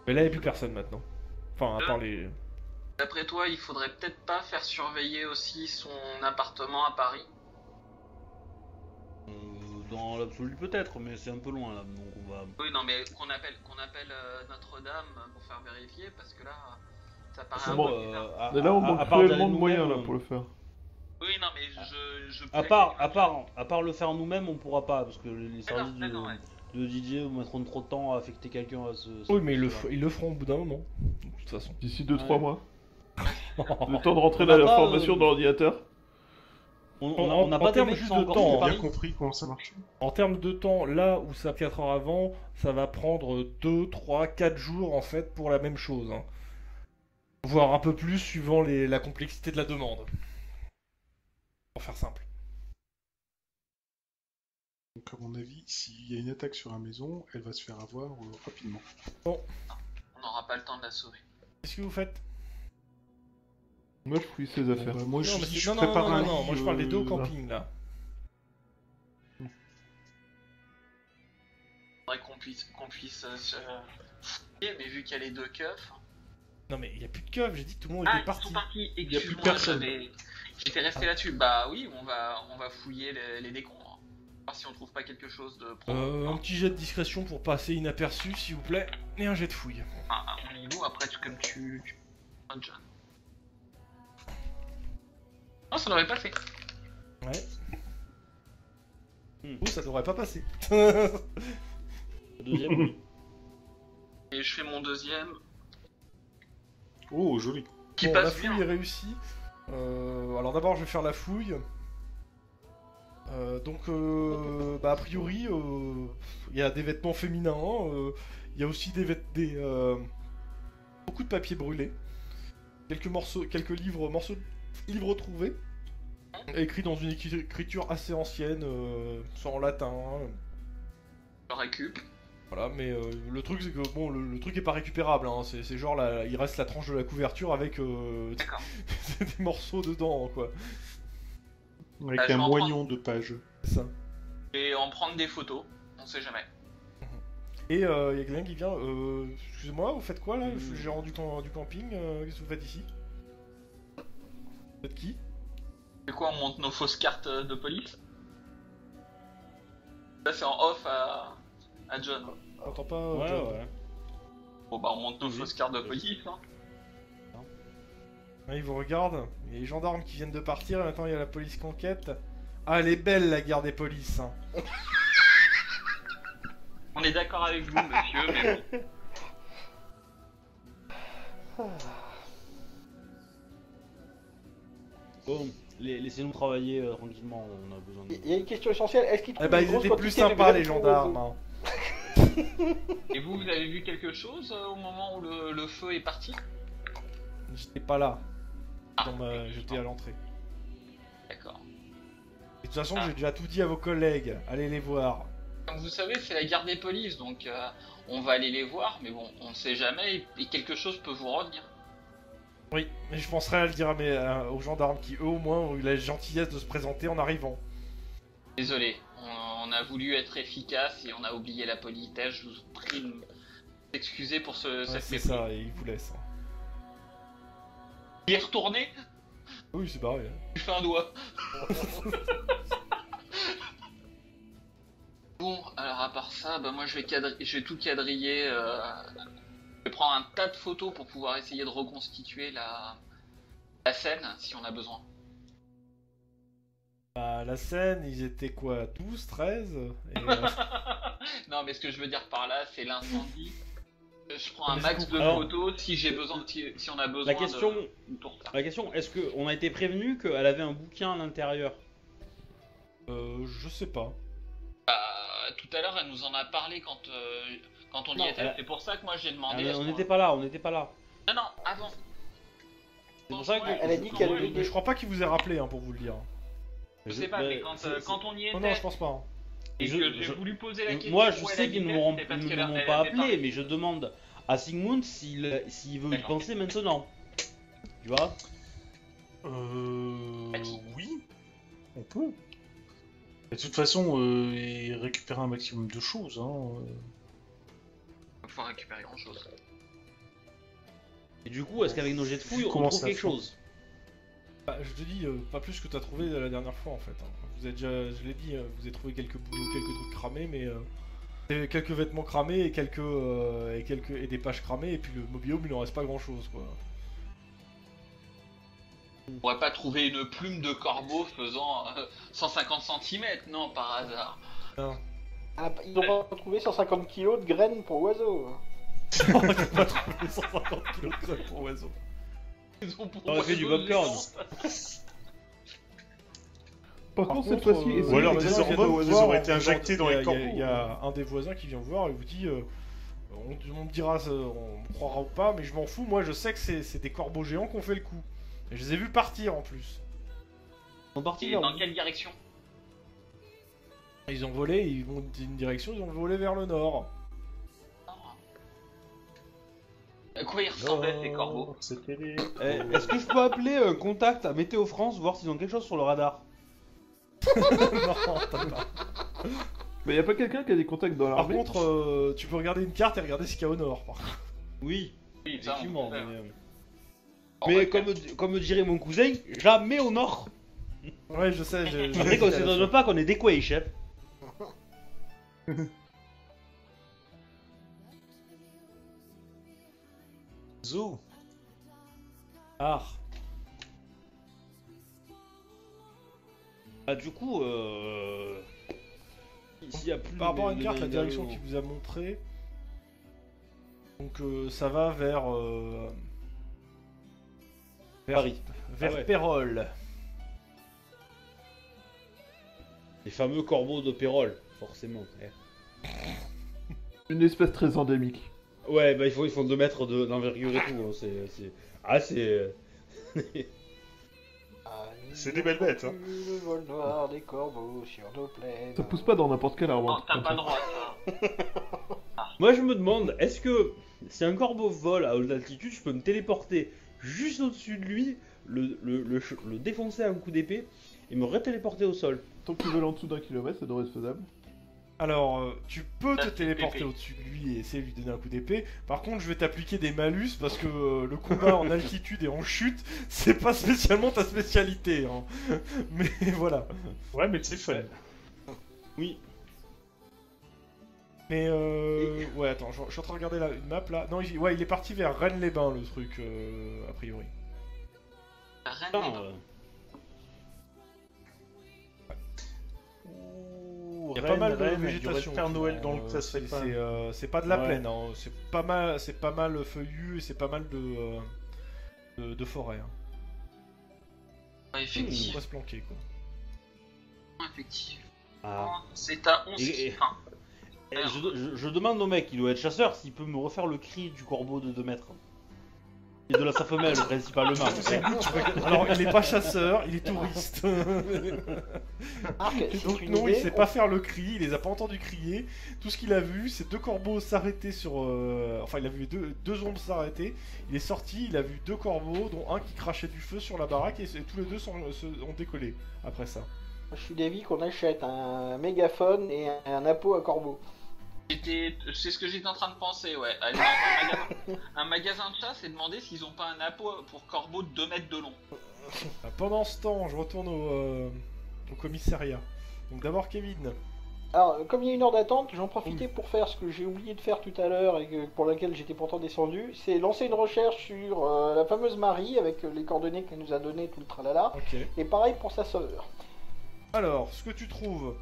Mais là, il n'y a plus personne maintenant. Enfin, à part les... D'après toi, il faudrait peut-être pas faire surveiller aussi son appartement à Paris. Dans l'absolu peut-être, mais c'est un peu loin là, donc on va... Oui, non, mais qu'on appelle Notre-Dame pour faire vérifier, parce que là, ça paraît C'est un bon, peu bizarre. Mais là, on manque à part d'aller cruellement de moyens là nous-mêmes, pour le faire. Oui, non, mais je À part le faire nous-mêmes, on pourra pas, parce que les services d'accord, ouais. de Didier mettront trop de temps à affecter quelqu'un à ce... Oui, mais ce- ils le feront au bout d'un moment, de toute façon. D'ici 2-3 Ouais. mois. Le temps de rentrer On n'a la pas, formation dans l'ordinateur. On n'a En pas des termes mecs qui juste sont de encore temps, sur hein. J'ai Paris. bien compris comment ça marchait. En termes de temps, là où ça 4 heures avant, ça va prendre 2, 3, 4 jours en fait pour la même chose. Hein. Voire un peu plus suivant la complexité de la demande. Pour faire simple. Donc à mon avis, s'il y a une attaque sur la maison, elle va se faire avoir rapidement. On n'aura pas le temps de la sauver. Qu'est-ce que vous faites? Moi, je fouille ses affaires. Bah, moi, Non, mais je non, prépare non, un non, lit, moi je parle des deux au là. camping là. Faudrait qu'on puisse se fouiller, mais vu qu'il y a les deux keufs. Non mais il n'y a plus de keufs, j'ai dit que tout le monde Ah, était ils parti. sont partis. Il y a plus Excuse-moi, personne. j'étais resté là-dessus. Bah oui, on va fouiller les décombres. Voir si on trouve pas quelque chose de Un petit jet de discrétion pour passer inaperçu s'il vous plaît, et un jet de fouille. Ah, on y va après, comme tu... Oh, John. Non, ça n'aurait pas fait. Ouais. Ouh, ça devrait pas passer. Le deuxième, oui. Et je fais mon deuxième. Oh, joli. Qui Bon, la passe fouille bien. est réussie. Alors d'abord je vais faire la fouille. A priori, il y a des vêtements féminins, il y a aussi beaucoup de papier brûlé, quelques livres trouvés, écrits dans une écriture assez ancienne, soit en latin. Je récup. Voilà, mais le truc c'est que bon, le truc est pas récupérable, hein, c'est genre il reste la tranche de la couverture avec D'accord. des morceaux dedans, quoi. Avec Bah, je un vais en moignon de page. C'est ça. Et en prendre des photos. On sait jamais. Et il y a quelqu'un qui vient. Excusez-moi, vous faites quoi là? Je suis le gérant du camping. Qu'est-ce que vous faites ici? Vous êtes qui? C'est quoi, on monte nos fausses cartes de police? Ça, c'est en off à John. J'entends pas. Ouais, John. ouais. Bon, bah, on monte nos Oui. fausses cartes de police. Hein. Ouais, ils vous regardent. Il y a les gendarmes qui viennent de partir. Et maintenant, il y a la police qui enquête. Ah, elle est belle la guerre des polices. Hein. assez d'accord avec vous, monsieur, mais bon. Bon, laissez-nous travailler tranquillement, on a besoin de... Il y a une question essentielle, est-ce qu'ils trouvent Eh ben, des ils grosses étaient plus quantités de sympas, graines les pour gendarmes. oiseaux Hein. Et vous avez vu quelque chose au moment où le feu est parti? J'étais pas là. Ah, J'étais à l'entrée. d'accord. Et de toute façon, j'ai déjà tout dit à vos collègues. Allez les voir. Comme vous savez, c'est la garde des polices, donc on va aller les voir, mais bon, on ne sait jamais, et quelque chose peut vous revenir. Oui, mais je penserai à le dire aux gendarmes qui, eux, au moins, ont eu la gentillesse de se présenter en arrivant. Désolé, on a voulu être efficace et on a oublié la politesse, je vous prie de m'excuser pour Ouais, cette c'est mépris. ça, et ils vous laissent. Hein. Il est retourné, Oui, c'est pareil. Hein. je fais un doigt. Bon, alors à part ça, bah moi je vais tout quadriller. Je vais prendre un tas de photos pour pouvoir essayer de reconstituer la scène si on a besoin. Bah, la scène, ils étaient quoi, 12, 13 et, Non, mais ce que je veux dire par là, c'est l'incendie. Je prends un Mais max c'est de alors- photos si j'ai besoin, si on a besoin La question, de tout refaire. la question, est-ce qu'on a été prévenu qu'elle avait un bouquin à l'intérieur? je sais pas. Tout à l'heure, elle nous en a parlé quand on y Non, était. elle- C'est pour ça que moi j'ai Ah, demandé. mais à ce on moment- n'était pas là, on n'était pas là. Non, non, avant. C'est pour ça que... Elle a dit qu'elle avait Mais je crois pas qu'il vous ait rappelé, hein, pour vous le dire. Je sais pas, mais quand on y était, Oh non, je pense pas. Hein. et je- que j'ai je- voulu poser la question. Moi, je où elle sais habitait, qu'ils ne m'ont c'était parce ils qu'elle ne avait m'ont pas parlé. appelé, mais je demande à Sigmund s'il veut y D'accord. penser maintenant. Tu vois? Oui, on peut. De toute façon, récupérer un maximum de choses. Hein. Il faut récupérer grand chose. Et du coup, est-ce qu'avec nos jets de fouille, on Comment trouve ça quelque fait chose? Bah, je te dis, pas plus que t'as trouvé la dernière fois, en fait. Hein. Vous avez déjà, je l'ai dit, vous avez trouvé quelques boulots, quelques trucs cramés, mais... quelques vêtements cramés et et des pages cramées, et puis le mobil-home, il en reste pas grand-chose, quoi. On pourrait pas trouver une plume de corbeau faisant 150 cm, non, par hasard. Ah, ils ont pas trouvé 150 kilos de graines pour oiseaux. On n'a pas trouvé 150 kilos de graines pour oiseaux. Ils ont pour On aurait fait du oiseaux popcorn. géants. Par contre, cette fois-ci, ou essayez alors de- des voisins viennent hormones, vous ils voir, auraient été on- injectés dans il y a- les corbeaux. Il y a un des voisins qui vient vous voir et vous dit on me dira, on me croira ou pas, mais je m'en fous, moi je sais que c'est des corbeaux géants qui ont fait le coup. Et je les ai vus partir en plus. Ils sont partis Et vers dans quelle direction? Ils ont volé, ils vont d'une direction, ils ont volé vers le nord. À quoi ils ressemblaient ces corbeaux? C'était les... Est-ce que je peux appeler un contact à Météo France, voir s'ils ont quelque chose sur le radar? Non, t'as pas. Mais y a pas quelqu'un qui a des contacts dans Par l'armée? contre, tu peux regarder une carte et regarder ce qu'il y a au nord. Par contre. Oui, Oui, ça, on effectivement. peut faire. Mais Ouais, comme dirait mon cousin, jamais au nord. Ouais, je sais. Après qu'on s'étonne pas qu'on ait des quais, chef. Zo. Ah. Ah, du coup, s'il y a plus Par rapport à une de carte, la navires direction au- qu'il vous a montré. Donc ça va vers Paris. vers Ah ouais. Pérol. Les fameux corbeaux de Pérol, forcément. Une espèce très endémique. Ouais, bah il faut 2 mètres d'envergure et tout. Hein. C'est... Ah, c'est... C'est des belles bêtes, hein. Le vol noir des corbeaux sur nos plaines. Ça pousse pas dans n'importe quel arbre. Non, un truc t'as comme pas ça. le droit, ça. Moi, je me demande, est-ce que si un corbeau vole à haute altitude, je peux me téléporter juste au-dessus de lui, le défoncer à un coup d'épée et me retéléporter au sol? Tant qu'ils veulent en dessous d'1 kilomètre, ça devrait être faisable. Alors, tu peux te Ah, téléporter épée. au-dessus de lui et essayer de lui donner un coup d'épée. Par contre, je vais t'appliquer des malus parce que le combat en altitude et en chute, c'est pas spécialement ta spécialité. Hein. Mais voilà. Ouais, mais c'est fun. Oui. Mais ouais, attends, je suis en train de regarder une map là. Non, il est parti vers Rennes-les-Bains le truc, a priori. Rien Putain, n'est bon. tout. Il y a pas mal de Rennes, végétation. du Père Noël dans le c'est, classe c'est pas de la Ouais. plaine, hein. C'est pas mal feuillu et c'est pas mal de forêt. Hein. Ouais, On effectivement. va se planquer quoi. Effectivement. Ah. C'est à 11 Et- enfin, Et je demande au mec, il doit être chasseur, s'il peut me refaire le cri du corbeau de 2 mètres. Et de sa femelle, principalement. Alors il est pas chasseur, il est touriste. Marc, c'est Donc une non, il idée. sait pas faire le cri, il les a pas entendus crier. Tout ce qu'il a vu, c'est 2 corbeaux s'arrêter sur... Enfin, il a vu deux ombres s'arrêter. Il est sorti, il a vu 2 corbeaux, dont un qui crachait du feu sur la baraque, et tous les deux ont décollé après ça. Je suis d'avis qu'on achète un mégaphone et un appôt à corbeau. c'est ce que j'étais en train de penser, ouais. Aller dans un magasin de chasse et demander s'ils ont pas un appôt pour corbeau de 2 mètres de long. Pendant ce temps, je retourne au commissariat. Donc d'abord Kevin. Alors, comme il y a une heure d'attente, j'en profitais pour faire ce que j'ai oublié de faire tout à l'heure et pour laquelle j'étais pourtant descendu, c'est lancer une recherche sur la fameuse Marie avec les coordonnées qu'elle nous a données, tout le tralala, Ok. et pareil pour sa sœur. Alors, ce que tu trouves,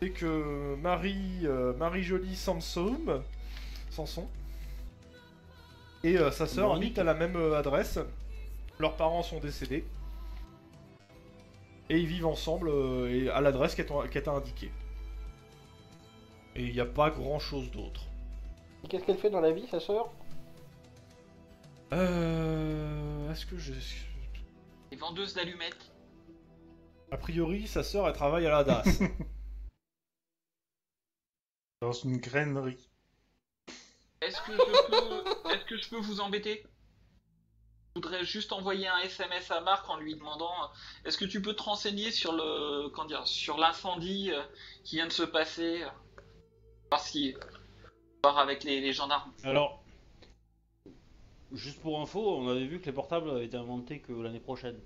c'est que Marie Jolie Sanson et sa sœur Monique. habitent à la même adresse. Leurs parents sont décédés. Et ils vivent ensemble et à l'adresse qu'elle t'a indiquée. Et il n'y a pas grand chose d'autre. Et qu'est-ce qu'elle fait dans la vie, sa sœur? Est-ce que je... Les vendeuses d'allumettes. A priori, sa sœur, elle travaille à la DAS. Dans une grainerie. Est-ce que je peux vous embêter? Je voudrais juste envoyer un SMS à Marc en lui demandant est-ce que tu peux te renseigner sur sur l'incendie qui vient de se passer, voir avec les gendarmes. Alors, juste pour info, on avait vu que les portables avaient été inventés que l'année prochaine.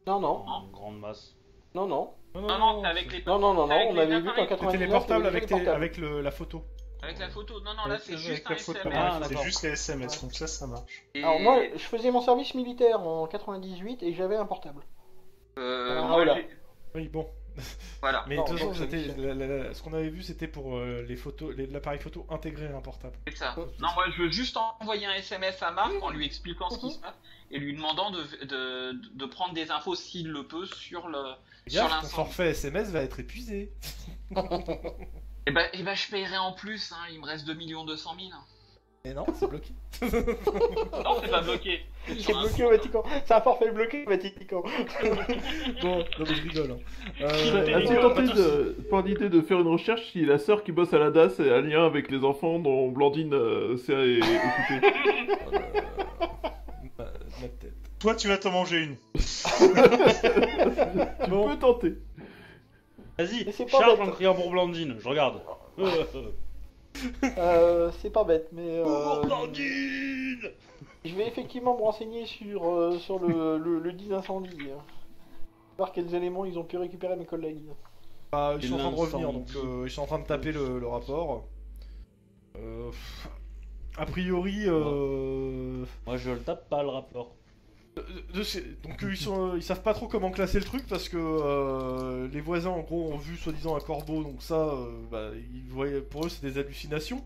Non, non, En grande masse. non, non, Non, c'est avec les non, non, non, non, avec on les avait vu appareils. qu'en C'était 99, les il y avait portables déjà avec, des portables. avec la photo. Avec la photo. Non, là, c'est juste un Avec la photo, SMS. Ah, c'est d'accord. juste les SMS, donc ça marche. Et, Alors moi, je faisais mon service militaire en 98 et j'avais un portable. moi, voilà. j'ai- Oui, bon. Voilà. Mais de Non, toute façon, donc, c'était c'est- ce qu'on avait vu, c'était pour les photos, l'appareil photo intégré à un portable. C'est ça. Oh. Non, moi je veux juste envoyer un SMS à Marc en lui expliquant ce qui se passe et lui demandant de prendre des infos s'il le peut sur Gaffe, ton l'incendie. forfait SMS va être épuisé. Et bah, je paierai en plus, hein, il me reste 2 200 000. Mais non, c'est bloqué. Non, c'est pas bloqué. C'est bloqué au Vatican. C'est un forfait bloqué au Vatican. Bon, non mais je rigole. Hein. As-tu tenté par l'idée de faire une recherche si la sœur qui bosse à la DAS est un lien avec les enfants dont Blandine s'est occupée? Ma tête. Toi, tu vas t'en manger une. Tu Bon. peux tenter. Vas-y, Mais c'est pas charge bête. en criant pour Blandine, je regarde. C'est pas bête, mais Pour Blandine. je vais effectivement me renseigner sur le dit incendie. Voir quels éléments ils ont pu récupérer mes collègues. Bah, ils sont en train de revenir, donc L'incendie. ils sont en train de taper le rapport. A priori, Moi je le tape pas le rapport. donc ils savent pas trop comment classer le truc parce que les voisins en gros ont vu soi-disant un corbeau, donc ça, bah, pour eux c'est des hallucinations.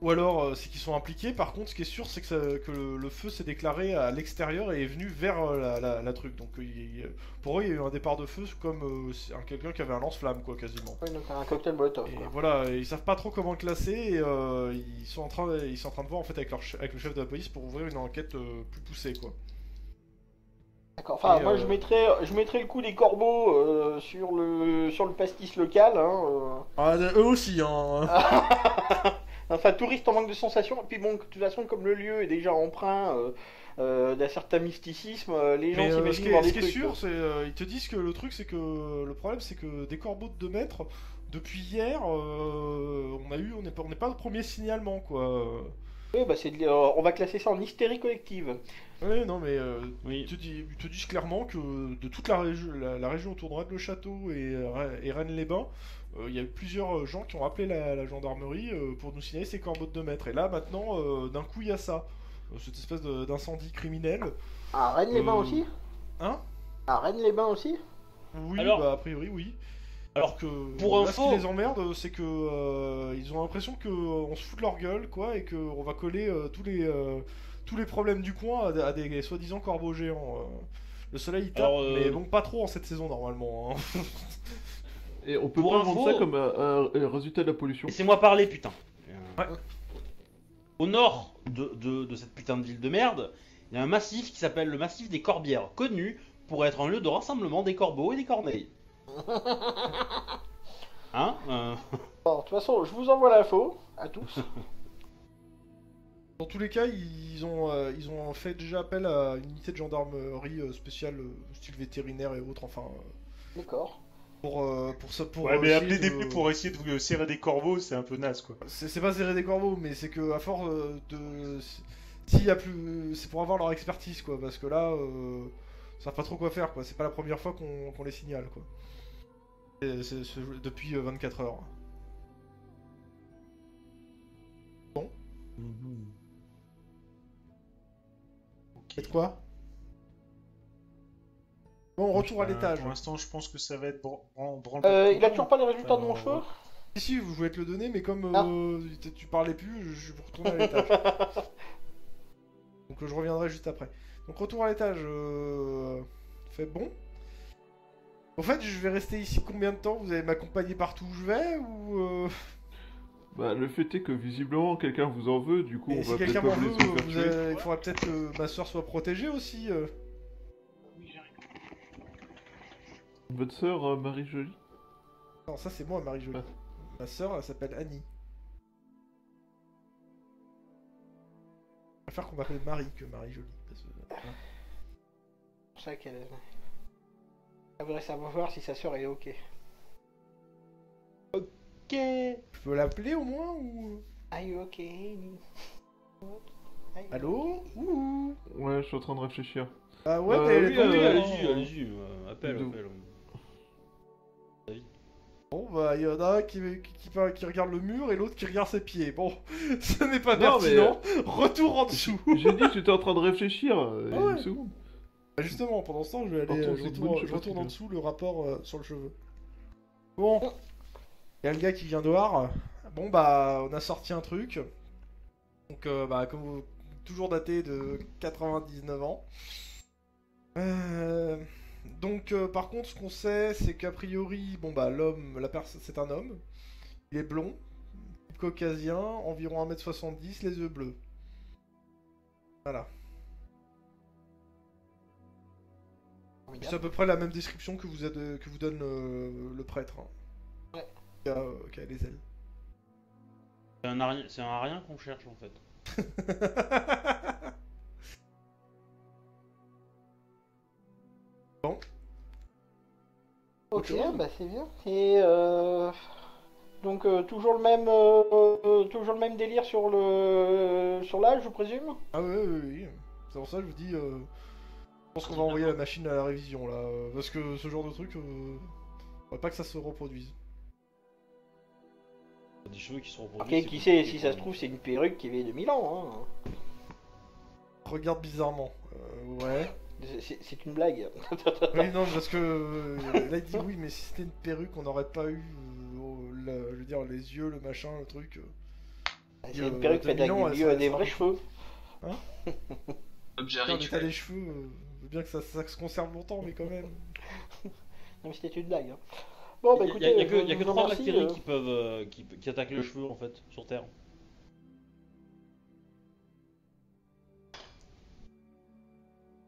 Ou alors c'est qu'ils sont impliqués. Par contre, ce qui est sûr, c'est que le feu s'est déclaré à l'extérieur et est venu vers la truc. Donc pour eux, il y a eu un départ de feu comme quelqu'un qui avait un lance-flamme, quoi, quasiment. Ouais, donc un cocktail Molotov. Et Quoi. voilà, ils savent pas trop comment le classer et ils sont en train de voir en fait avec le chef de la police pour ouvrir une enquête plus poussée, quoi. D'accord. Enfin, Et, moi je mettrais le coup des corbeaux sur le pastis local. Ah, eux aussi, hein. Enfin, touriste en manque de sensations. Et puis bon, de toute façon, comme le lieu est déjà empreint d'un certain mysticisme, les gens Mais ce s'imaginent qui voir est, des ce qui est trucs. sûr, c'est ils te disent que le truc, c'est que le problème, c'est que des corbeaux de 2 mètres, depuis hier, on n'est pas le premier signalement, quoi. Oui, bah on va classer ça en hystérie collective. Ouais, non, mais Oui. ils te disent clairement que de toute la région autour de Rennes-le-Château et Rennes-les-Bains, il y a eu plusieurs gens qui ont appelé la gendarmerie pour nous signaler ces corbeaux de 2 mètres. Et là, maintenant, d'un coup, il y a ça. Cette espèce d'incendie criminel. À Rennes-les-Bains aussi Hein? À Rennes-les-Bains aussi Oui, Alors- bah, a priori, oui. Alors que pour là, ce info- qui les emmerde, c'est que ils ont l'impression qu'on se fout de leur gueule, quoi, et qu'on va coller tous les problèmes du coin à des soi-disant corbeaux géants. Le soleil il tape, Alors, mais bon, pas trop en cette saison normalement. Hein. Et on peut Pour pas info- vendre ça comme un résultat de la pollution. Laissez-moi parler, putain. Ouais. Au nord de cette putain de ville de merde, il y a un massif qui s'appelle le massif des Corbières, connu pour être un lieu de rassemblement des corbeaux et des corneilles. Hein Bon, de toute façon, je vous envoie l'info à tous. Dans tous les cas, ils ont fait déjà appel à une unité de gendarmerie spéciale, style vétérinaire et autres, enfin, D'accord. pour Ouais, mais essayer appeler des de- putes pour essayer de serrer des corbeaux, c'est un peu naze, quoi. C'est pas serrer des corbeaux, mais c'est que à force de s'il y a plus, c'est pour avoir leur expertise, quoi, parce que là, ils savent pas trop quoi faire, quoi. C'est pas la première fois qu'on les signale, quoi. Depuis 24 heures. Faites quoi? Bon, retour à l'étage. Pour l'instant, je pense que ça va être branle. Il a toujours pas les résultats de mon cheveu? Si, vous jouez te le donner, mais comme Ah. tu parlais plus, je vais retourner à l'étage. Donc je reviendrai juste après. Donc retour à l'étage. Fait bon. En fait, je vais rester ici combien de temps? Vous allez m'accompagner partout où je vais ou Bah, le fait est que visiblement quelqu'un vous en veut, du coup Et on si va peut-être quelqu'un pas m'en vous veut, laisser vous faire tuer. il faudrait peut-être que ma soeur soit protégée aussi. Votre sœur, Marie-Jolie. Non, ça c'est moi, Marie-Jolie. Ah. Ma soeur, elle s'appelle Annie. Je préfère qu'on m'appelle Marie que Marie-Jolie. Parce que, hein. C'est ça qu'elle... Elle voudrait savoir si sa sœur est ok. Ok. Je peux l'appeler au moins ou... Are you okay? Allô? Ouh. Ouais, je suis en train de réfléchir. Ah ouais, mais elle oui, est tombée, Allez-y, hein. allez-y, appelle, D'où appelle. Bon, bah, il y en a un qui regarde le mur et l'autre qui regarde ses pieds. Bon, ce n'est pas Non, pertinent. Retour en dessous. J'ai dit que j'étais en train de réfléchir. Il y a ouais. une seconde. Bah, justement, pendant ce temps, je vais aller. Attends, Je c'est une bonne retourne, je chose, retourne en c'est dessous le rapport sur le cheveu. Bon, il y a le gars qui vient dehors. Bon, bah, on a sorti un truc. Donc, bah, comme vous, toujours daté de 99 ans. Donc, par contre, ce qu'on sait, c'est qu'a priori, bon, bah, l'homme, c'est un homme. Il est blond, caucasien, environ 1m70, les yeux bleus. Voilà. C'est à peu près la même description que vous donne le prêtre. Hein. Ouais. Qui a les ailes. C'est un arien qu'on cherche en fait. Bon. Ok, Autre chose bah c'est bien. Et donc toujours le même délire sur l'âge, je présume. Ah oui, oui, oui. C'est pour ça que je vous dis... Je pense qu'on va envoyer la machine à la révision, là. Parce que ce genre de truc... faudrait pas que ça se reproduise. Des cheveux qui sont Ok, reproduits. qui sait, si ça se trouve, c'est une perruque qui est vieille de 1000 ans. Regarde bizarrement. Ouais. Hein. C'est une blague. Oui, non, parce que... là, il dit oui, mais si c'était une perruque, on n'aurait pas eu... je veux dire, les yeux, le machin, le truc... C'est une perruque faite avec 2000 ans, des ça vrais va. cheveux. Objet Putain, l'état rituel. des cheveux... je veux bien que ça se conserve longtemps, mais quand même... Non, mais c'était une blague. Hein. Bon, bah Il écoutez, y a je que vous 3 remercie, bactéries qui peuvent qui attaquent les cheveux en fait sur Terre.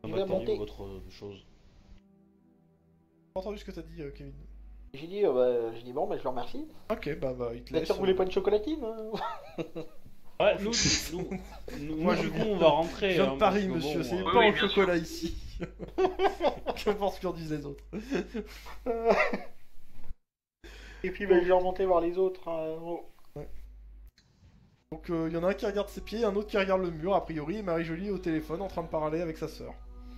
Je Un vais bactérie monter. ou autre chose. J'ai pas entendu ce que t'as dit, Kevin. J'ai dit bon, bah je le remercie. Ok, bah, il te Bien laisse... sûr, vous voulez pas une chocolatine hein Ouais, Nous- moi du coup on va rentrer. Je viens hein, de Paris, parce que monsieur, bon, c'est Oui, pas oui, au bien chocolat ici. Qu'importe ce qu'en disent les autres. Et puis bah, je vais remonter voir les autres. Oh. Donc il y en a un qui regarde ses pieds, un autre qui regarde le mur, a priori, et Marie-Jolie est au téléphone en train de parler avec sa sœur.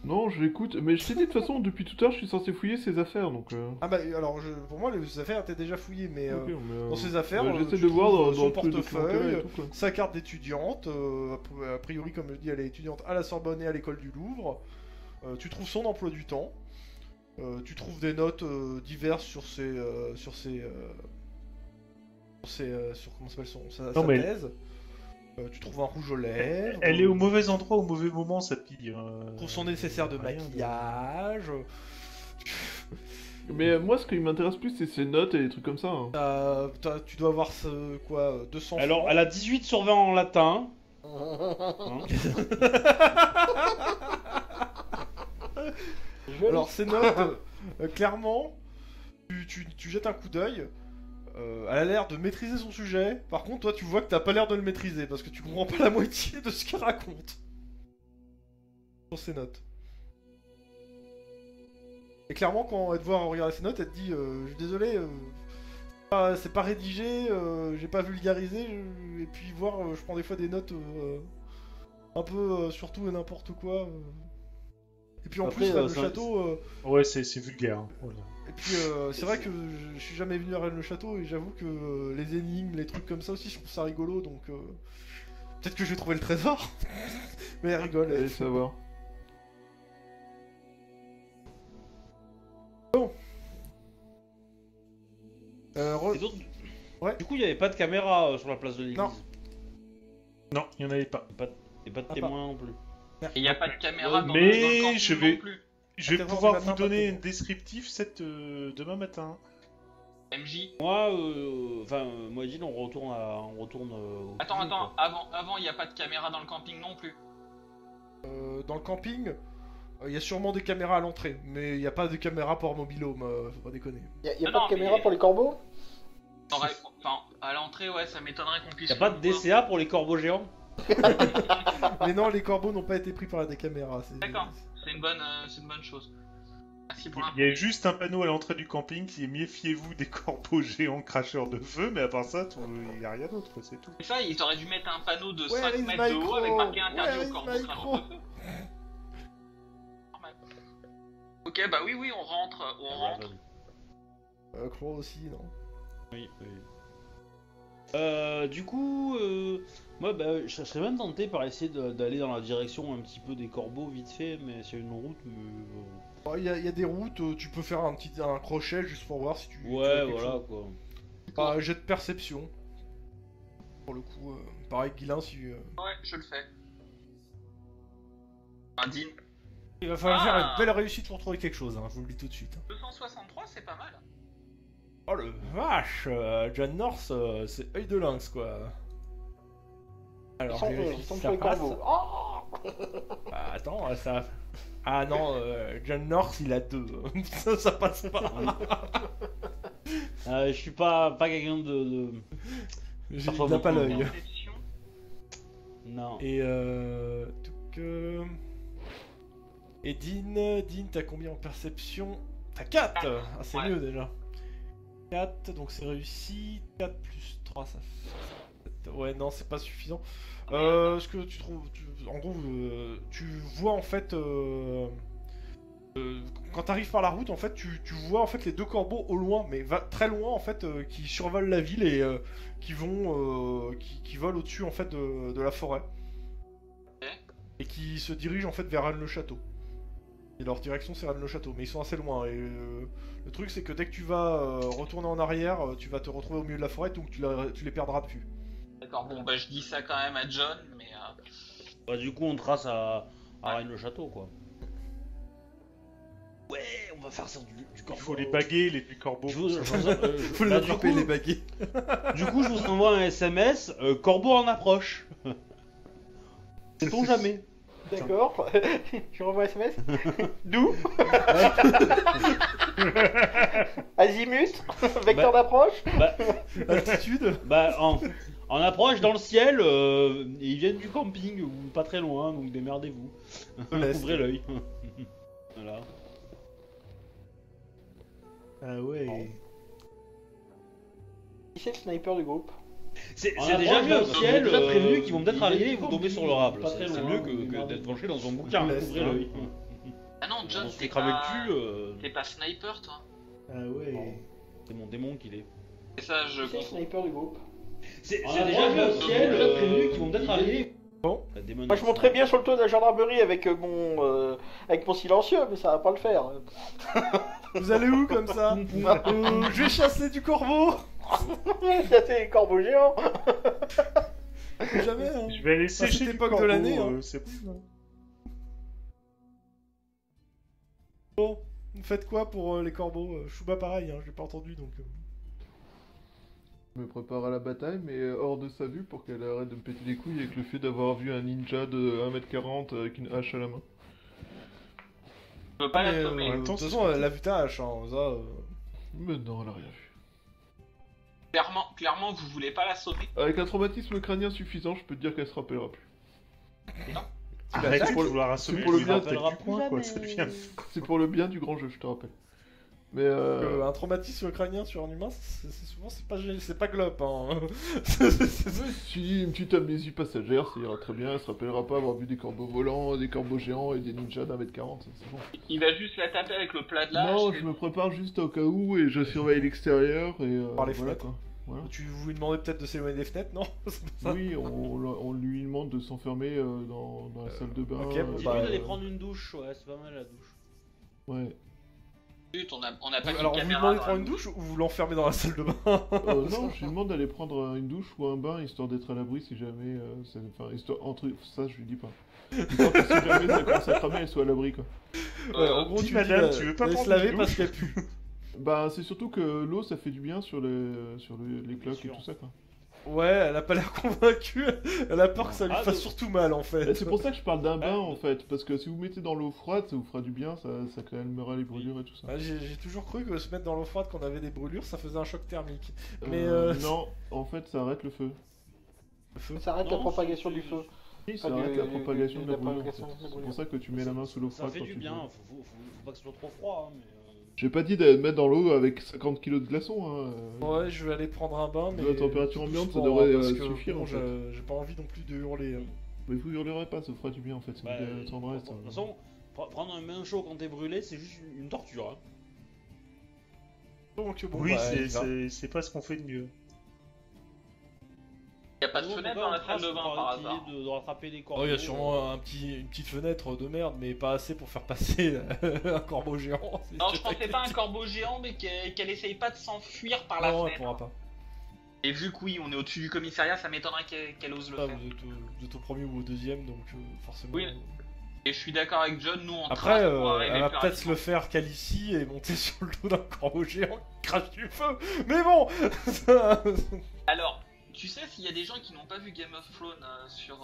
Non, je l'écoute. Mais je t'ai dit de toute façon, depuis tout à l'heure, je suis censé fouiller ses affaires, donc... Ah bah alors, pour moi, les affaires étaient déjà fouillées, mais ok, mais, dans ses affaires, j'essaie tu de voir trouves dans son tous les documents qu'elle a et portefeuille, tout, quoi. sa carte d'étudiante, a priori, comme je dis, elle est étudiante à la Sorbonne et à l'école du Louvre. Tu trouves son emploi du temps. Tu trouves des notes diverses sur comment s'appelle sa Non, mais- thèse. Tu trouves un rouge aux lèvres. Elle est au mauvais endroit au mauvais moment, cette fille. Tu trouves son nécessaire de Rien de- maquillage. Mais moi, ce qui m'intéresse plus, c'est ses notes et les trucs comme ça. Hein. Tu dois avoir 200 Alors, francs. elle a 18 sur 20 en latin. Hein. Alors ces notes, clairement, tu jettes un coup d'œil. Elle a l'air de maîtriser son sujet. Par contre, toi, tu vois que t'as pas l'air de le maîtriser parce que tu comprends pas la moitié de ce qu'elle raconte sur ses notes. Et clairement, quand elle te voit regarder ses notes, elle te dit je suis désolé, c'est pas rédigé, j'ai pas vulgarisé, et puis voir, je prends des fois des notes un peu surtout et n'importe quoi. Et puis en Après, plus, Rennes le ça- château. Ouais, c'est vulgaire. Hein. Voilà. Et puis c'est vrai que je suis jamais venu à Rennes le château et j'avoue que les énigmes, les trucs comme ça aussi, je trouve ça rigolo, donc peut-être que je vais trouver le trésor. Mais elle rigole. Allez savoir. Et d'autres- Ouais. Du coup, il n'y avait pas de caméra sur la place de l'église. Non. Non, il n'y en avait pas. Et pas de Ah, témoins non plus. Et il n'y a pas de caméra dans Mais dans le camping je vais- non plus. Je vais 4 heures pouvoir du vous matin, donner pas un descriptif demain matin. MJ. Moi, moi et Jill, on retourne au Attends, camping, quoi. avant, il n'y a pas de caméra dans le camping non plus. Dans le camping, il y a sûrement des caméras à l'entrée, mais il n'y a pas de caméra pour mobilhome, faut pas déconner. Y a Non, pas non, de caméra mais- pour les corbeaux? Enfin, à l'entrée, ouais, ça m'étonnerait qu'on puisse. Y a pas de le voir. DCA pour les corbeaux géants? Mais non, les corbeaux n'ont pas été pris par des caméras. D'accord. C'est une bonne chose. Merci pour Il y a juste un panneau à l'entrée du camping qui est méfiez-vous des corbeaux géants cracheurs de feu, mais à part ça, il n'y a rien d'autre, c'est tout. ça, ils auraient dû mettre un panneau de Where 5 is mètres my de haut crow? avec marqué Where interdit is aux corbeaux my cracheurs crow? de feu. Normal. Ok, bah oui, on rentre. Croix aussi, non? Oui. Du coup, moi, je serais même tenté par essayer d'aller dans la direction un petit peu des corbeaux vite fait, mais c'est une route. Il y a des routes, tu peux faire un crochet juste pour voir si tu. tu vois Ouais, quelque voilà chose. quoi. Jet de perception. Pour le coup, pareil, Guilin, si. Ouais, je le fais. Dean. Il va falloir Ah. faire une belle réussite pour trouver quelque chose, hein, je vous le dis tout de suite. 263, c'est pas mal. Oh le vache, John North, c'est œil de lynx quoi. Alors, Ils vérifie sont si sur ça les passe. corbeaux. Oh Bah, attends, ça. Ah non, John North il a 2. ça passe pas. Je suis pas quelqu'un de... Il Parfois n'a pas beaucoup, l'œil. Perception. Non. Et Et Dean, t'as combien en perception? T'as 4. Ah, c'est Ouais. mieux déjà. 4, donc c'est réussi. 4 plus 3, ça fait... Ouais, non, c'est pas suffisant. Ce que tu trouves... En gros, tu vois en fait... quand t'arrives par la route, en fait, tu vois en fait les deux corbeaux au loin, mais très loin en fait, qui survolent la ville et qui volent au-dessus en fait de la forêt. Et qui se dirigent en fait vers Rennes-le-Château. Et leur direction c'est Rennes-le-Château, mais ils sont assez loin. Et le truc c'est que dès que tu vas retourner en arrière, tu vas te retrouver au milieu de la forêt, donc tu les perdras de vue. D'accord, bon, bah je dis ça quand même à John, mais. Bah, du coup, on trace à Rennes-le-Château, quoi. Ouais, on va faire ça du Il corbeau. faut les baguer, les corbeaux. Je vous- Faut les bah, attraper et les baguer. Du coup, je vous envoie un SMS, corbeau en approche. Sait-on jamais. D'accord. Je renvoie un SMS. D'où Azimut. Vecteur d'approche. Altitude. Bah, en approche dans le ciel, ils viennent du camping, ou pas très loin, donc démerdez-vous. l'est. Ouvrez l'œil. Voilà. Ah ouais. Qui c'est le sniper du groupe? C'est En déjà approche vu dans au le ciel, ciel, prévenu qu'ils vont peut-être ils arriver viennent et vous du tomber camping, sur le rable. pas très C'est loin, mieux que merde. d'être penché dans un bouquin. L'est, Ouvrez hein. l'œil. Ah non, John, On se t'es fait cramer pas... le cul. T'es pas sniper, toi. Ah ouais. C'est mon démon qu'il est. C'est ça, je Qui c'est le comprends. sniper du groupe? C'est En déjà vu approche au dans ciel, le ciel, prévenu qu'ils vont peut-être arriver. Bon, des menaces. Moi, je monterais bien sur le toit de la gendarmerie avec mon silencieux, mais ça va pas le faire. Vous allez où comme ça Je vais chasser du corbeau. Chasser les corbeaux géants. Jamais, hein. Je vais aller À sécher cette du époque de corbeau, l'année, hein. c'est bon. Bon, vous faites quoi pour les corbeaux Chouba pareil, hein, j'ai pas entendu donc... Je me prépare à la bataille, mais hors de sa vue pour qu'elle arrête de me péter les couilles avec le fait d'avoir vu un ninja de 1m40 avec une hache à la main. Je peux pas Mais, l'assommer. en même de temps, toute c'est façon, elle a vu ta hache, hein, ça... Mais non, elle a rien vu. Clairement, vous voulez pas l'assommer. Avec un traumatisme crânien suffisant, je peux te dire qu'elle se rappellera plus. Arrête de vouloir assommer, c'est pour le tu bien, rappelles t'appellera du plus point, quoi, jamais. ça devient... C'est pour le bien du grand jeu, je te rappelle. Mais Un traumatisme crânien sur un humain, c'est souvent c'est pas glop, hein. si une petite amnésie passagère, ça ira très bien, elle se rappellera pas avoir vu des corbeaux volants, des corbeaux géants et des ninjas d'1m40, c'est bon. Il va juste la taper avec le plat de l'âge. Non, je me prépare juste au cas où et je surveille l'extérieur et Par les voilà fenêtres. quoi. Voilà. Tu vous lui demandez peut-être de s'éloigner des fenêtres, non? C'est pas ça. Oui, on lui demande de s'enfermer dans la salle de bain. ok, bon, J'ai bah, vu d'aller prendre une douche, ouais, c'est pas mal la douche. Ouais. On a pas Alors, de vous lui caméra demandez de dans prendre la une douche ou vous l'enfermez dans la salle de bain? Non, je lui demande d'aller prendre une douche ou un bain histoire d'être à l'abri si jamais. Enfin, histoire entre ça, je lui dis pas. Histoire que si jamais ça commence à cramer, elle soit à l'abri quoi. Ouais, en gros, dis, tu madame, dis, tu veux pas laisse prendre laver une parce douche qu'elle pue. Bah, c'est surtout que l'eau ça fait du bien sur les cloques et sûr. tout ça quoi. Ouais, elle a pas l'air convaincue. Elle a peur que ça lui Ah, fasse donc- surtout mal en Et fait. c'est pour ça que je parle d'un bain Ah, en fait, parce que si vous mettez dans l'eau froide, ça vous fera du bien, ça calmera les brûlures et tout ça. Ouais, j'ai toujours cru que se mettre dans l'eau froide quand on avait des brûlures, ça faisait un choc thermique. Mais Non, en fait ça arrête le feu. le feu. Ça arrête la Non, propagation c'est- du feu. Oui, ça Ah, arrête la du- propagation du- de la de la brûlure. en propagation fait. de la C'est brûlure. pour ça que tu mets la main sous l'eau Ça froide fait quand du tu bien, veux. faut pas que ce soit trop froid, hein, mais... J'ai pas dit de mettre dans l'eau avec 50 kg de glaçons. Hein. Ouais, je vais aller prendre un bain, mais. La température ambiante, ça doucement, devrait, parce que, suffire, bon, en fait. J'ai pas envie non plus de hurler. Mais vous hurlerez pas, ça fera du bien en fait, c'est Bah, une tendresse. de toute façon, prendre un bain chaud quand t'es brûlé, c'est juste une torture. Hein. Donc bon, Oui, bah, il va. c'est pas ce qu'on fait de mieux. Y a pas de Nous, fenêtre on dans la peut salle de bain pas par essayer hasard. de rattraper les corbeaux. Oh, il y a sûrement une petite fenêtre de merde, mais pas assez pour faire passer un corbeau géant. c'est Non, je sûr. pensais pas à un corbeau géant, mais qu'elle essaye pas de s'enfuir par la Non, elle fenêtre. pourra pas. Et vu que oui, on est au-dessus du commissariat, ça m'étonnerait qu'elle ose le Ah, faire. vous êtes au premier ou au deuxième, donc forcément. Oui. Et je suis d'accord avec John, nous on Après, trace pour arriver elle va plus peut-être se le rapidement. faire qu'ici et monter sur le dos d'un corbeau géant qui crache du feu. Mais bon ça- Alors, tu sais, s'il y a des gens qui n'ont pas vu Game of Thrones sur.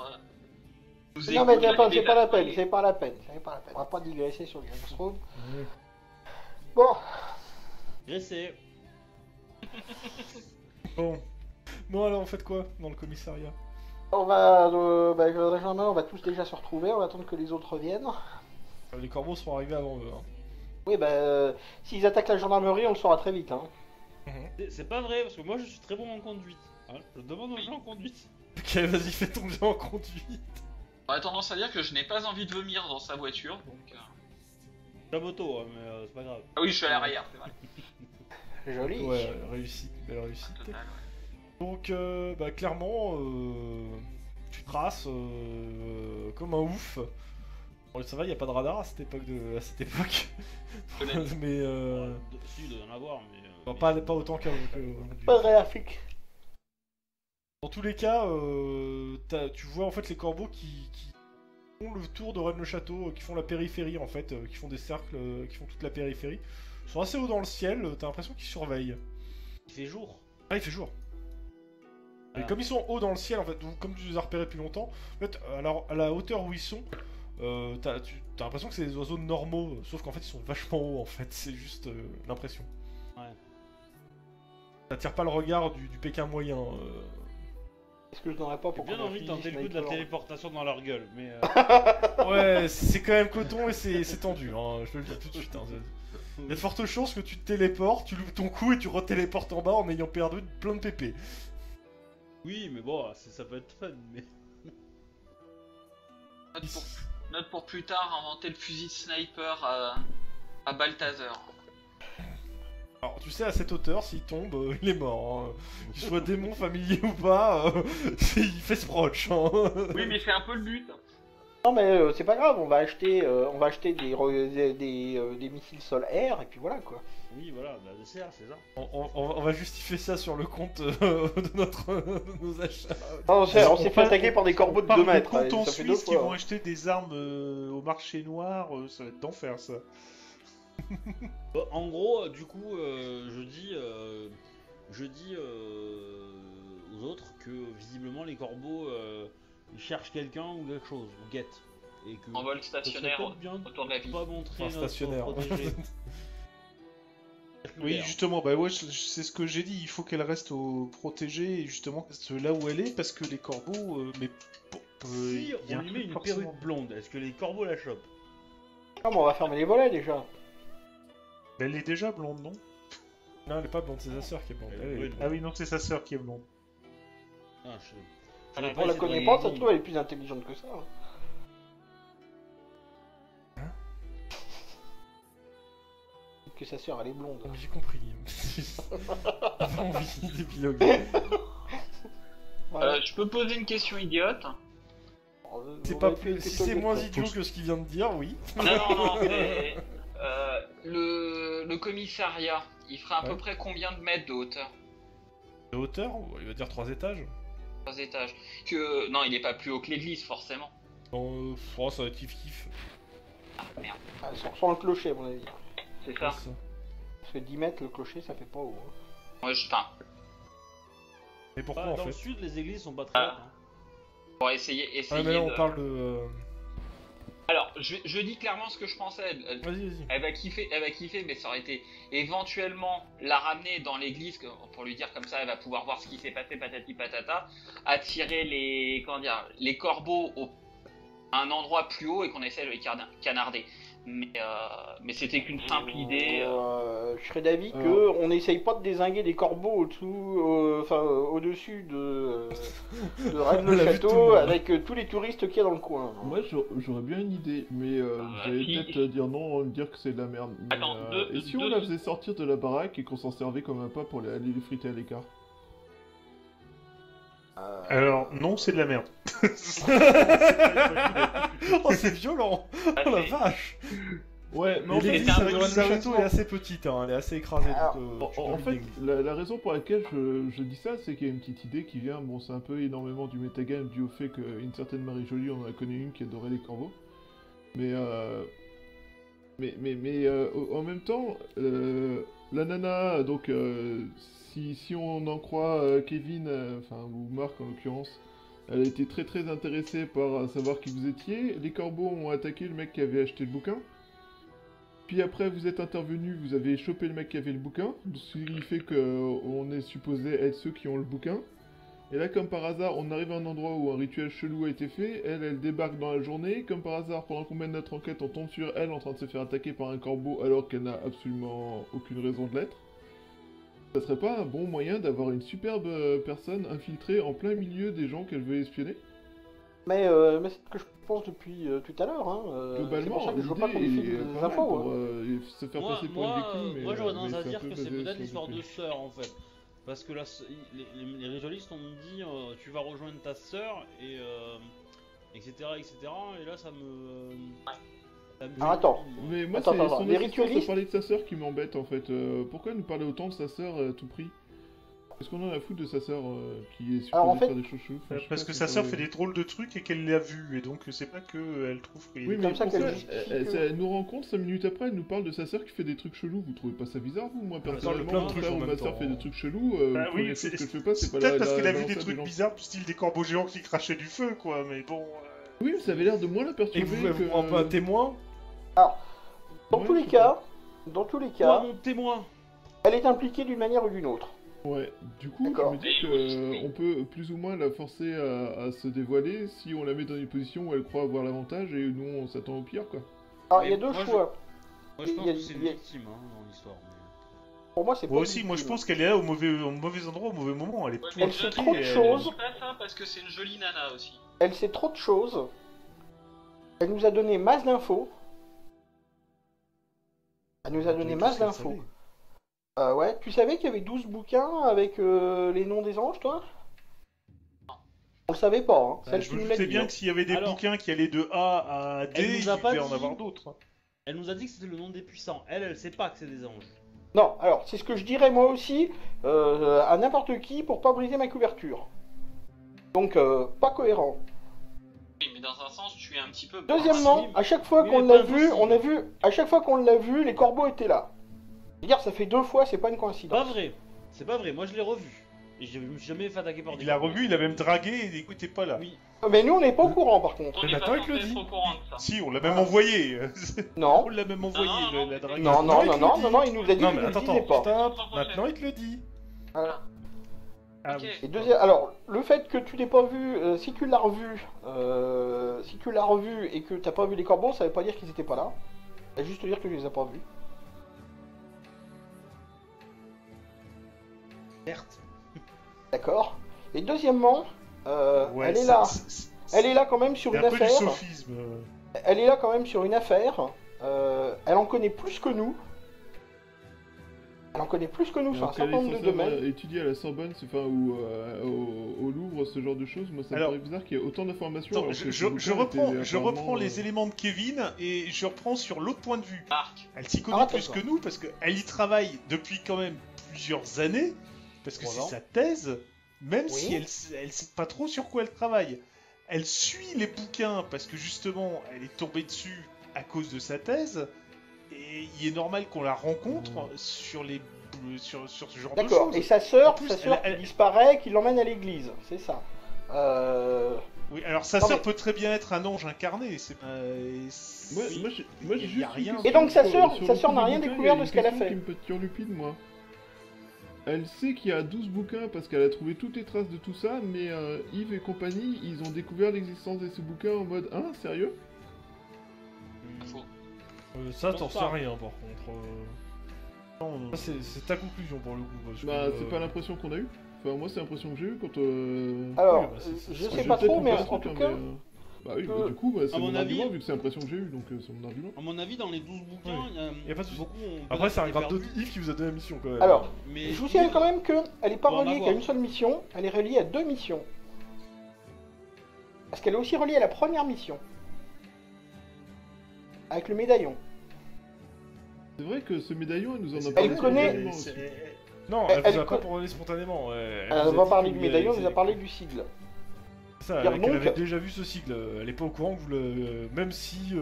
nous Non mais écoutent, attends, les c'est pas la détails. peine, c'est pas la peine. On va pas digresser sur Game of Thrones. Bon, Graissé. Bon, alors, on fait quoi dans le commissariat? on va, la gendarmerie, on va tous déjà se retrouver, on va attendre que les autres reviennent. Les corbeaux seront arrivés avant eux. Hein. Oui, s'ils attaquent la gendarmerie, on le saura très vite. Hein. C'est pas vrai, parce que moi je suis très bon en conduite. Hein, je demande aux gens en conduite. Ok, vas-y, fais ton bien en conduite. J'aurais tendance à dire que je n'ai pas envie de vomir dans sa voiture, donc. La moto, hein, mais c'est pas grave. Ah oui, je suis à l'arrière, c'est vrai. Joli. Ouais, réussite, belle réussite. Total, ouais. Donc, clairement, tu traces comme un ouf. Bon, ça va, y a pas de radar à cette époque. Mais Si, il doit y en avoir, mais... bah, mais- pas autant qu'aujourd'hui. Pas de graphique. Dans tous les cas, tu vois en fait les corbeaux qui font le tour de Rennes-le-Château, qui font la périphérie en fait, qui font des cercles, qui font toute la périphérie. Ils sont assez hauts dans le ciel, t'as l'impression qu'ils surveillent. Il fait jour. Ah, il fait jour. Et Ah. comme ils sont hauts dans le ciel, en fait, donc, comme tu les as repérés depuis longtemps, en fait, alors à la hauteur où ils sont, t'as l'impression que c'est des oiseaux normaux, sauf qu'en fait ils sont vachement hauts en fait, c'est juste l'impression. Ouais. Ça attire pas le regard du Pékin moyen. Est-ce que je n'aurais pas J'ai pour bien qu'on envie de tenter le coup de la téléportation dans leur gueule, mais... Ouais, c'est quand même coton et c'est tendu, hein, je te le dis tout de suite. Hein. Il y a de fortes chances que tu te téléportes, tu loupes ton coup et tu retéléportes en bas en ayant perdu plein de pépés. Oui, mais bon, ça peut être fun, mais... Note pour plus tard, inventer le fusil de sniper à Balthazar. Alors, tu sais, à cette hauteur, s'il tombe, il est mort. Hein. Qu'il soit démon familier ou pas, il fait sproch. Hein. Oui, mais c'est un peu le but. Non mais c'est pas grave, on va acheter des missiles sol-air et puis voilà quoi. Oui, voilà, la DCA, c'est ça. On va justifier ça sur le compte de nos achats. Non, on s'est fait attaquer par des corbeaux de 2 mètres. Quand en ça fait 2 Suisse qui vont fois. acheter des armes au marché noir, ça va être d'enfer ça. En gros, du coup, je dis aux autres que visiblement les corbeaux ils cherchent quelqu'un ou quelque chose, ou guettent. Et que En vol ça serait stationnaire peut-être bien autour de la ville. pas montrer Enfin, notre stationnaire. protégé. Oui, justement, bah ouais, c'est ce que j'ai dit, il faut qu'elle reste protégée, et justement, reste là où elle est, parce que les corbeaux, Si y a on un lui truc met une forcément. perruque blonde, est-ce que les corbeaux la chopent? Non mais on va fermer les volets déjà. Bah, elle est déjà blonde, non? Non, elle est pas blonde, c'est sa sœur qui est blonde. Elle est brune. Ah oui, non, c'est sa sœur qui est blonde. Ah, je... On On la connaît pas, ça se trouve elle est plus intelligente que ça. Que sa sœur elle est blonde. J'ai compris. J'ai envie d'épiloguer. Voilà. Je peux poser une question idiote? C'est On pas aurait pu plus... être Si étonné, c'est moins quoi. idiot que ce qu'il vient de dire, oui. Non, mais le commissariat, il fera à peu Ouais. près combien de mètres de hauteur? De hauteur, il va dire 3 étages. 3 étages. Non, il est pas plus haut que l'église, forcément. Non, oh, ça va être kiff-kiff. Ah, merde, Ah, sans le clocher à mon avis. c'est ça. Ça. Parce que 10 mètres le clocher ça fait pas haut. Hein. Moi, enfin, Mais pourquoi Bah, en dans fait le sud, les églises sont pas très Ah. hautes. Hein. pour essayer Ah, mais là on de... parle de. Alors, je dis clairement ce que je pensais. Vas-y. Elle va kiffer, mais ça aurait été éventuellement la ramener dans l'église pour lui dire comme ça, elle va pouvoir voir ce qui s'est passé, patati patata, attirer les corbeaux à un endroit plus haut et qu'on essaie de les canarder. Mais c'était qu'une simple idée. Je serais d'avis que on n'essaye pas de dézinguer des corbeaux au-dessus de Rennes On le l'a vu tout le château monde. avec tous les touristes qu'il y a dans le coin. Moi, j'aurais bien une idée, mais j'allais si. peut-être dire non, dire que c'est de la merde. Mais, Attends, et si on la faisait sortir de la baraque et qu'on s'en servait comme un pas pour aller les friter à l'écart? Alors, non, c'est de la merde. Oh, c'est violent. Ah, Oh la c'est- vache. Ouais, mais Et en fait, l'église c'est un de peu Rennes le château sérieusement. est assez petite, hein, elle est assez écrasée. Alors, donc, tu peux en vider fait, l'église. la raison pour laquelle je dis ça, c'est qu'il y a une petite idée qui vient. Bon, c'est un peu énormément du metagame dû au fait qu'une certaine Marie Jolie, on en a connu une qui adorait les corbeaux. Mais en même temps, la nana, donc si on en croit Kevin, enfin ou Marc en l'occurrence, elle a été très très intéressée par savoir qui vous étiez. Les corbeaux ont attaqué le mec qui avait acheté le bouquin. Puis après, vous êtes intervenu, vous avez chopé le mec qui avait le bouquin, ce qui fait qu'on est supposé être ceux qui ont le bouquin. Et là, comme par hasard, on arrive à un endroit où un rituel chelou a été fait, elle débarque dans la journée, comme par hasard, pendant qu'on mène notre enquête, on tombe sur elle en train de se faire attaquer par un corbeau alors qu'elle n'a absolument aucune raison de l'être. Ça serait pas un bon moyen d'avoir une superbe personne infiltrée en plein milieu des gens qu'elle veut espionner? Mais c'est ce que je pense depuis tout à l'heure. Hein. C'est Globalement, pour ça que je veux pas qu'on l'idée diffuse est des pas mal infos. pour Hein. se faire passer pour une victime, mais moi j'aurais tendance mais à c'est un dire peu que c'est basé peut-être sur l'histoire des de faits. sœur en fait. Parce que là, les ritualistes ont dit tu vas rejoindre ta sœur et etc. Et là ça me. Alors, attends. Mais moi, Attends, c'est attends, son les assistance ritualistes- à parler de sa sœur qui m'embête en fait. Pourquoi elle nous parlait autant de sa sœur à tout prix? Est-ce qu'on en a à foutre de sa sœur qui est supposée Alors, en fait- faire des choses cheloues? Enfin, je sais Parce pas, que ça sa sœur paraît- fait des drôles de trucs et qu'elle l'a vu, et donc c'est pas que elle trouve qu'il Oui, mais comme ça pourquoi qu'elle justifie elle nous rencontre 5 minutes après, elle nous parle de sa sœur qui fait des trucs chelous. Vous trouvez pas ça bizarre, vous? Moi, parle de personnellement, plein de mon trucs frère en ou même ma sœur temps. fait des trucs chelous. Bah la oui, première chose que je fais pas, c'est c'est pas peut-être la parce qu'elle a vu balancer des à trucs gens. bizarres, du style des corbeaux géants qui crachaient du feu, quoi, mais bon... Oui, mais ça avait l'air de moins la Et perturber vous que... prend pas un témoin? Dans Ouais, tous les je sais pas. cas, dans tous les Toi, cas, mon témoin. elle est impliquée d'une manière ou d'une autre. Ouais, du coup, D'accord. je me dis que on peut plus ou moins la forcer à se dévoiler si on la met dans une position où elle croit avoir l'avantage et nous on s'attend au pire, quoi. Alors, Mais il y a deux moi, choix. Moi je pense Il y a- que c'est une il y a- victime dans l'histoire. mais- Pour moi, c'est pas Moi une aussi, moi je victime. pense qu'elle est là au mauvais endroit, au mauvais moment, elle est tout Elle sait impliquée, trop de choses. Je dis pas ça parce que c'est une jolie nana aussi. Elle sait trop de choses. Elle nous a donné masse d'infos. Elle nous a donné masse d'infos. Ouais, tu savais qu'il y avait 12 bouquins avec les noms des anges, toi? On le savait pas, hein. Celle Je qui me nous l'a doutais dit, bien hein. que s'il y avait des Alors, bouquins qui allaient de A à D, elle nous a il pas devait en dit. avoir d'autres. Elle nous a dit que c'était le nom des puissants. Elle sait pas que c'est des anges. Non, alors, c'est ce que je dirais moi aussi à n'importe qui pour pas briser ma couverture. Donc, pas cohérent. Oui, mais dans un sens, tu es un petit peu. Deuxièmement, oui, à chaque fois oui, qu'on mais l'a pas vu, impossible. à chaque fois qu'on l'a vu, les corbeaux étaient là. Je veux dire, ça fait 2 fois, c'est pas une C'est coïncidence. pas vrai. C'est pas vrai. Moi, je l'ai revu. Et je me suis jamais fait attaquer par des Il a corbeaux. revu, il a même dragué et il était pas là. Oui. Mais nous, on n'est pas au courant, par contre. On Mais n'est maintenant, pas il te le censé dit. être au courant de ça. Si, on l'a même envoyé. Non. On l'a même envoyé, non, la drague. Non, non, il non, te le non, dit. non, non, il nous a dit Non, qu'il mais ne attends, le disait pas. stop. Maintenant, il te le dit. Voilà. Ah Ok. oui. Et alors, le fait que tu l'aies pas vu, si tu l'as revu, et que t'as pas vu les corbeaux, ça veut pas dire qu'ils étaient pas là. Ça veut juste dire que tu les as pas vus. Certes. D'accord. Et deuxièmement, Ouais, elle est là. c'est- Elle est là quand même sur C'est une un peu du affaire. sophisme. Elle est là quand même sur une affaire. Elle en connaît plus que nous. Elle en connaît plus que nous sur un Alors qu'elle certain est nombre de censée avoir domaines. étudié à la Sorbonne, ou au Louvre, ce genre de choses, moi ça me Alors- paraît bizarre qu'il y ait autant d'informations. Attends, alors je, que je- ce je bouquin reprends, était je reprends apparemment, les éléments de Kevin et je reprends sur l'autre point de vue. Marc, Elle s'y connaît Ah, plus d'accord. que nous parce qu'elle y travaille depuis quand même plusieurs années, parce que 3 c'est ans. sa thèse, même Oui. si elle sait pas trop sur quoi elle travaille. Elle suit les bouquins parce que justement elle est tombée dessus à cause de sa thèse, et il est normal qu'on la rencontre sur ce genre de D'accord. choses. Et sa sœur, En plus, qui disparaît, qui l'emmène à l'église. C'est ça. Oui, alors sa Non, sœur mais- peut très bien être un ange incarné. Moi j'ai Il y a juste rien. une question Et donc, sa sur- sœur- sur sa le sœur n'a premier rien bouquin, découvert il y de a ce qu'elle a une question fait. qui me peut turlupine, moi. Elle sait qu'il y a 12 bouquins parce qu'elle a trouvé toutes les traces de tout ça, mais Yves et compagnie, ils ont découvert l'existence de ces bouquins en mode « Hein, sérieux faux. Ça, Je t'en pense sais pas. rien, par contre. Non, Ça, c'est ta conclusion pour le coup. Parce que, Bah, c'est pas l'impression qu'on a eu. Enfin, moi, c'est l'impression que j'ai eu quand... Alors, Oui, bah, c'est- je c'est- sais je pas peut-être trop, me mais passe en truc, tout hein, cas, Bah oui, que- bah, du coup, bah, c'est à mon mon argument, avis- vu que c'est l'impression que j'ai eu, donc c'est mon argument. À mon avis, dans les 12 bouquins, Oui. Y a pas de souci. beaucoup ont Après, peut-être ça arrivera été d'autres Yves qui vous a donné la mission quand même. alors, Mais je vous signale quand même qu'elle n'est pas Faut en reliée avoir. qu'à une seule mission, elle est reliée à 2 missions. Parce qu'elle est aussi reliée à la première mission. Avec le médaillon. C'est vrai que ce médaillon, elle nous en a Elle parlé. connaît- spontanément aussi. Non, Elle- elle vous a elle pas co- parlé spontanément. Elle vous a va dit parler qu'il du y médaillon, elle avait- nous a parlé du sigle. C'est ça, Dire qu'elle donc- avait déjà vu ce sigle. Elle est pas au courant que vous le. Même si. Je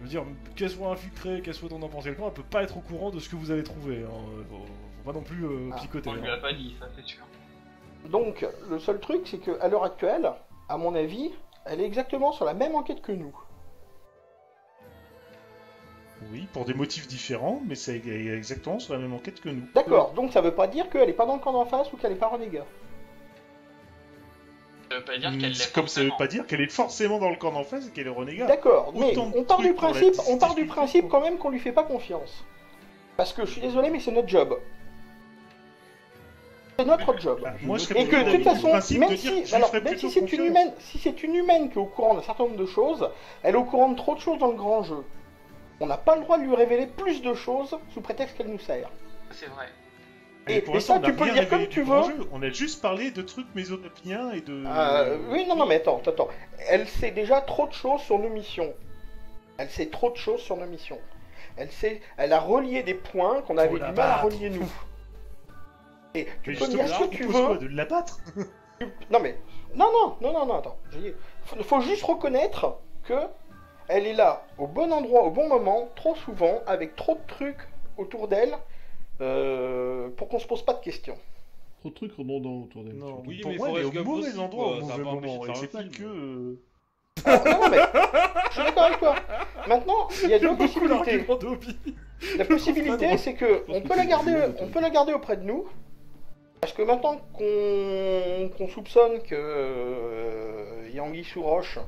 veux dire, qu'elle soit infiltrée, qu'elle soit dans n'importe quel coin, elle peut pas être au courant de ce que vous avez trouvé. Hein. Faut pas non plus Ah. picoter. On lui hein. a pas dit, ça c'est sûr. Donc, le seul truc, c'est qu'à l'heure actuelle, à mon avis, elle est exactement sur la même enquête que nous. Oui, pour des motifs différents, mais c'est exactement sur la même enquête que nous. D'accord, donc ça veut pas dire qu'elle est pas dans le camp d'en face ou qu'elle est pas renégat. Ça veut pas dire qu'elle l'est Comme ça veut forcément. pas dire qu'elle est forcément dans le camp d'en face et qu'elle est renégat. D'accord, mais Autant de on part du trucs pour la principe, on part du discussion. principe quand même qu'on lui fait pas confiance. Parce que je suis désolé, mais c'est notre job. C'est notre job. Bah, moi, je serais Et que de plutôt toute dans le façon, principe même de dire que si, je lui alors, ferais même plutôt si c'est une confiance. humaine, si c'est une humaine qui est au courant d'un certain nombre de choses, elle est au courant de trop de choses dans le grand jeu. On n'a pas le droit de lui révéler plus de choses sous prétexte qu'elle nous sert. C'est vrai. Et pour ça, l'instant, on tu n'a peux le rien dire comme révélé tu du grand veux. jeu. On a juste parlé de trucs mésotapniens et de... Oui, non, mais attends. Elle sait déjà trop de choses sur nos missions. Elle sait trop de choses sur nos missions. Elle a relié des points qu'on avait du la mal à battre. relier nous. Et tu Mais peux me justement, dire là, ce on que tu propose quoi, veux. de l'abattre. Non mais non, attends. Faut juste reconnaître que elle est là au bon endroit, au bon moment, trop souvent, avec trop de trucs autour d'elle, pour qu'on se pose pas de questions. Trop de trucs redondants autour d'elle. Non, Oui, pour mais moi, elle est Forrest au Gump mauvais aussi, endroit, quoi, au ça a mauvais pas empêché moment. de Et faire c'est le pas film. que... Non, mais je suis d'accord avec toi. Maintenant, il y a deux Beaucoup possibilités. d'arguments d'Obi. La possibilité, c'est que pense on que peut c'est la garder auprès de nous. Parce que maintenant qu'on soupçonne que y a anguille sous roche,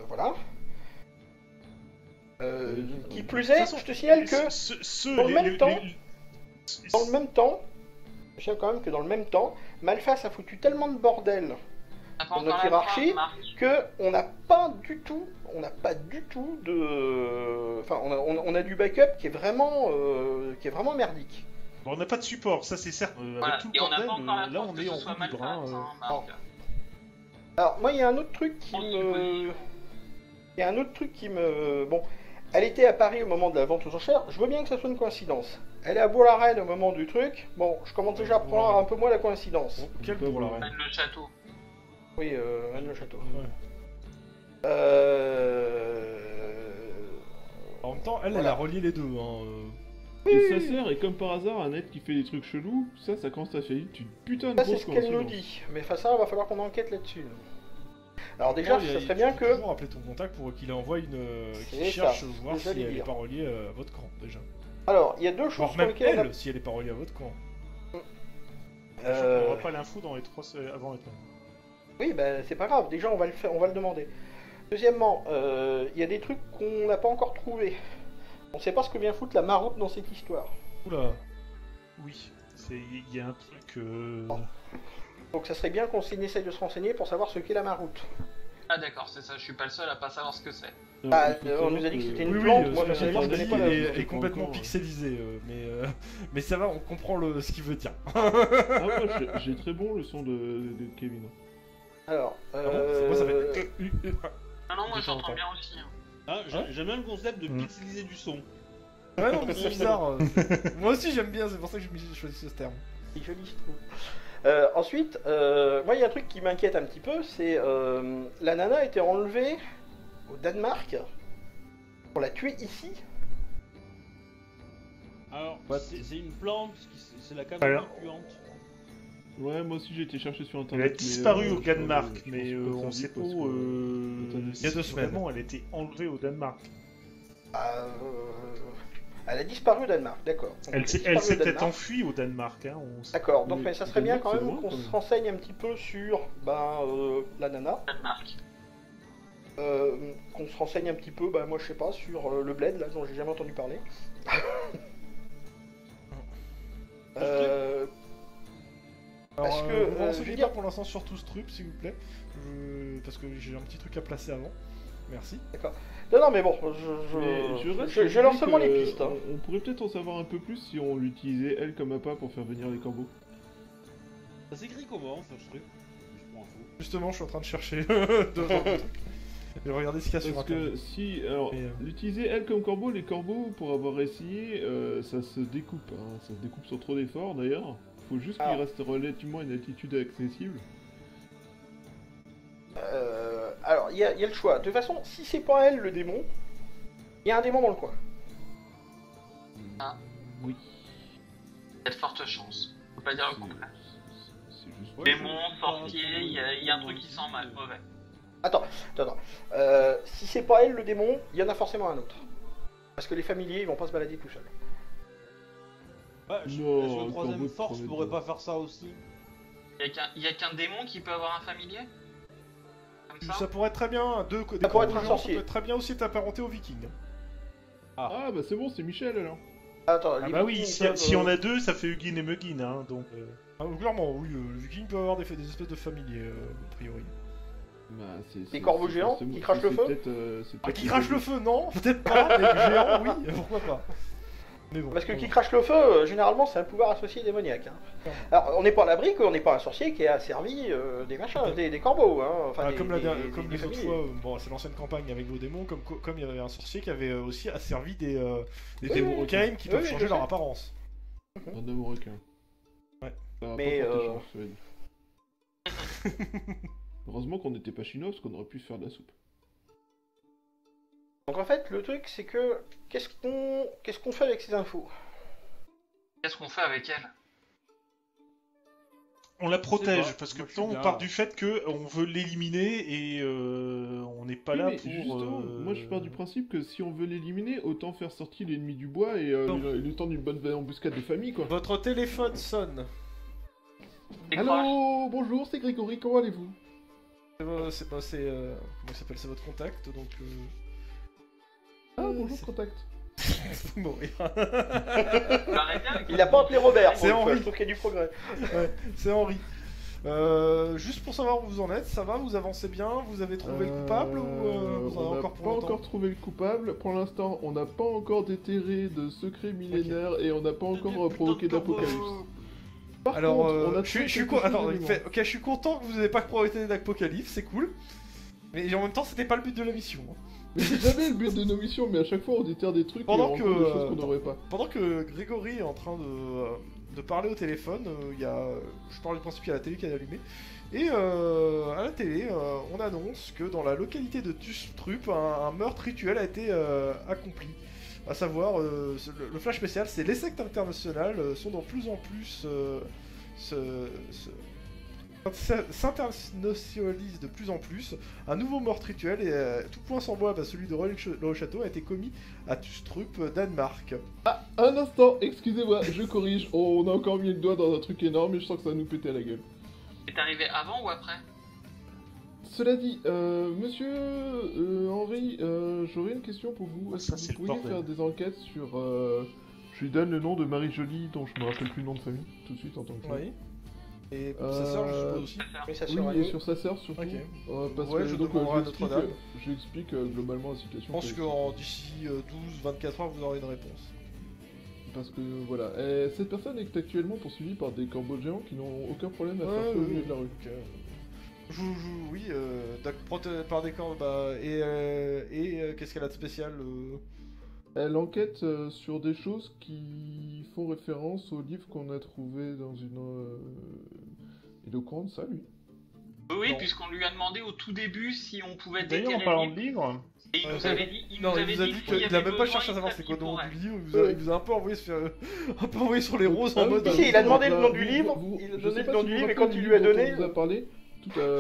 voilà. Qui plus De toute est, façon, je te signale que dans le même temps- dans le même temps, je sais quand même que dans le même temps, Malphas a foutu tellement de bordel T'as pas dans encore notre la hiérarchie, preuve, Marc. que on n'a pas du tout de, enfin, on a du backup qui est vraiment merdique. Bon, on n'a pas de support, ça c'est certes. Voilà. Avec tout Et le on n'a bordel, pas encore la là preuve on que est ce en soit roue mal libre. fait, Hein, Marc. Alors moi il y a un autre truc qui Pense me, bon, elle était à Paris au moment de la vente aux enchères. Je veux bien que ça soit une coïncidence. Elle est à Bourg-la-Reine au moment du truc. Bon, je commence déjà à prendre un peu moins la coïncidence. Quel pour la reine. Anne le château. Oui, Anne le château. Ouais. En même temps, elle Voilà. a relié les deux. Hein. Et sa sœur est comme par hasard un être qui fait des trucs chelous, ça commence à faire une putain de Ça c'est grosse ce qu'elle nous coïncidence. dit. Mais face à ça, il va falloir qu'on enquête là-dessus. Alors déjà, Bon, ça serait bien tu peux que... toujours appeler ton contact pour qu'il envoie une. Qu'il C'est cherche ça, voir c'est si ça, elle lui n'est dire. pas reliée à votre camp déjà. Alors, il y a deux choses Voire sur même lesquelles... elle, si elle n'est pas reliée à votre camp. On Euh, n'aura pas l'info dans les 3 avant maintenant. Oui, bah c'est pas grave, déjà on va le faire, on va le demander. Deuxièmement, il y a des trucs qu'on n'a pas encore trouvés. On sait pas ce que vient foutre la maroute dans cette histoire. Oula. Oui, il y a un truc. Donc ça serait bien qu'on essaye de se renseigner pour savoir ce qu'est la maroute. Ah d'accord, c'est ça, je suis pas le seul à pas savoir ce que c'est. Alors, Ah, il faut on savoir nous a dit que c'était une Oui, plante, oui, moi ce personnellement je qu'il connais dit pas la... est complètement encore, pixelisé, mais ça va, on comprend ce qu'il veut dire. Ah, moi j'ai très bon le son de Kevin. Alors, Ah bon moi ça fait. Non, non, moi De temps en j'entends temps. bien aussi. Hein. Ah, j'aime bien le concept de Mm. pixeliser du son. Ouais, non, mais c'est bizarre. Moi aussi j'aime bien, c'est pour ça que j'ai choisi ce terme. c'est joli, je trouve. Ensuite, moi il y a un truc qui m'inquiète un petit peu, c'est la nana a été enlevée au Danemark. On l'a tuée ici. Alors, What c'est une plante, c'est la Alors- caméra puante. Ouais, moi aussi j'ai été chercher sur Elle internet. a disparu au je- Danemark, je mais pense pas on que ça sait dit pas parce où. que- Il y a 2 semaines. Vraiment, elle a été enlevée au Danemark. Elle a disparu au Danemark, d'accord. Donc, Elle a s'est disparu au peut-être Danemark. enfuie au Danemark. Hein, on sait- D'accord, donc Mais mais ça serait bien Danemark, quand c'est même loin, qu'on quand se même. renseigne un petit peu sur la nana. Danemark. Qu'on se renseigne un petit peu, moi je sais pas, sur le bled là dont j'ai jamais entendu parler. Parce Alors, que, vous je renseignez veux pas dire- pour l'instant sur tout ce truc, s'il vous plaît. Parce que j'ai un petit truc à placer avant. Merci. Non, mais bon, Mais je lance seulement les que pistes. Hein. On pourrait peut-être en savoir un peu plus si on l'utilisait elle comme appât pour faire venir les corbeaux. Ça s'écrit comment, ce truc? Je prends un fou. Justement, je suis en train de chercher devant le truc. Et regardez ce qu'il y a sur Parce internet. que si, alors, Et, l'utiliser elle comme corbeau, les corbeaux, pour avoir essayé, ça se découpe. Hein. Ça se découpe sans trop d'efforts d'ailleurs. Faut juste qu'il Ah. reste relativement une altitude accessible. Alors, il y a le choix. De toute façon, si c'est pas elle le démon, il y a un démon dans le coin. Oui. Il y a de fortes chances. Faut pas dire le contraire. C'est juste. Ouais, Démon, c'est sorcier, pas- il y a un truc qui sent mal, mauvais. Attends. Si c'est pas elle le démon, il y en a forcément un autre. Parce que les familiers, ils vont pas se balader tout seuls. Ouais, Non, est-ce que un le troisième corbeau de force premier pourrait degré. pas faire ça aussi? Il y a qu'un démon qui peut avoir un familier Comme ça, Ça pourrait être très bien, des pourrait être un corbeaux géants, ça sorcier. peut être très bien aussi être apparenté aux vikings. Ah bah c'est bon, c'est Michel alors. Attends, Ah les bah oui, Vikings si, peuvent, si on a deux, ça fait Hugin et Muggin. Hein, donc, Ah, clairement, oui, le viking peut avoir des espèces de familiers, a priori. Bah, Les corbeaux géants forcément- qui crachent le c'est feu peut-être, c'est Ah, peut-être qui crache le feu, non, peut-être pas, mais géant, oui, pourquoi pas. Mais bon. Parce que bon. qui crache le feu, généralement, c'est un pouvoir associé démoniaque. Hein. Alors, on n'est pas à l'abri qu'on n'est pas un sorcier qui a servi des machins, des corbeaux. Hein. Enfin, Ah, des- comme des- des- comme des les autres familiers. fois, bon, c'est l'ancienne campagne avec vos démons, comme il y avait un sorcier qui avait aussi asservi des Oui, démons oui, Okaim qui oui, peuvent oui, changer je leur sais. apparence. Un homme requin. Ouais. Ça va Mais, pas porter chance, cela dit. Heureusement qu'on n'était pas chinois, parce qu'on aurait pu se faire de la soupe. Donc en fait, le truc, c'est que qu'est-ce qu'on fait avec ces infos? qu'est-ce qu'on fait avec elle on la pas. protège parce que Moi, je suis on bien. part du fait que on veut l'éliminer et on n'est pas Oui, là mais pour. justement, moi je pars du principe que si on veut l'éliminer, autant faire sortir l'ennemi du bois et Non. le temps d'une bonne embuscade de famille quoi. Votre téléphone sonne. Décroche. Allô, bonjour, c'est Grégory, comment allez-vous? Comment il s'appelle, c'est votre contact, donc... Ah, bonjour, contact. Faut mourir. Arrêtez avec Il a pas appelé Robert, C'est pour une fois, Henri. je trouve qu'il y a du progrès. Ouais, c'est Henri. Juste pour savoir où vous en êtes, ça va, vous avancez bien, vous avez trouvé le coupable ou vous en On avez n'a encore pour pas longtemps encore trouvé le coupable. Pour l'instant, on n'a pas encore déterré de secrets millénaires et on n'a pas encore provoqué d'apocalypse. Par Alors, contre, on a je suis trouvé quelques attends, éléments. ok, je suis content que vous n'ayez pas provoqué d'apocalypse, c'est cool. Mais en même temps, c'était pas le but de la mission. Hein. Mais c'est jamais le but de nos missions, mais à chaque fois on déterre des trucs Pendant et on que, rencontre des choses qu'on devrait pas. Pendant que Grégory est en train de parler au téléphone, il y a, je parle du principe qu'il y a la télé qui est allumée, et à la télé, on annonce que dans la localité de Tustrup, un meurtre rituel a été accompli. À savoir, le flash spécial, c'est les sectes internationales sont de plus en plus s'internationalise de plus en plus. Un nouveau meurtre rituel et tout point semblable à celui de le château a été commis à Tustrup, Danemark. Ah, un instant, excusez-moi, je corrige. On a encore mis le doigt dans un truc énorme et je sens que ça va nous péter à la gueule. C'est arrivé avant ou après? Cela dit, monsieur Henri, j'aurais une question pour vous. Est-ce Ça, que c'est vous le pourriez bordel. faire des enquêtes sur... Je lui donne le nom de Marie Jolie, dont je me rappelle plus le nom de famille, tout de suite en tant que ça. Oui. Et pour sa sœur, je suppose aussi. Oui, ça Oui, sera et nous. sur sa sœur surtout. Ok. Parce Ouais, que je donc, demanderai à j'explique, Notre-Dame. j'explique globalement la situation. Je pense qu'en d'ici 12-24 heures, vous aurez une réponse. Parce que voilà, et cette personne est actuellement poursuivie par des corbeaux géants qui n'ont aucun problème à faire feu au milieu de la rue. Donc, oui, par des corps, bah, et qu'est-ce qu'elle a de spécial Elle enquête sur des choses qui font référence au livre qu'on a trouvé dans une... Il est au courant de ça, lui? Oui, Non. puisqu'on lui a demandé au tout début si on pouvait D'ailleurs, en déterrer parlant le de livre. livres, Et il nous avait dit, Non, il vous a dit qu'il y qu'il a avait même pas besoin cherché à savoir c'est quoi le nom pourrait. du livre, il vous a un peu envoyé, un peu envoyé sur les roses en Ah oui, mode... bah, Si, il a vous- demandé le nom vous- du vous- livre, vous- il a je donné sais le pas nom si du vous livre, et rappelez quand il du lui a livre dont donné... on vous a parlé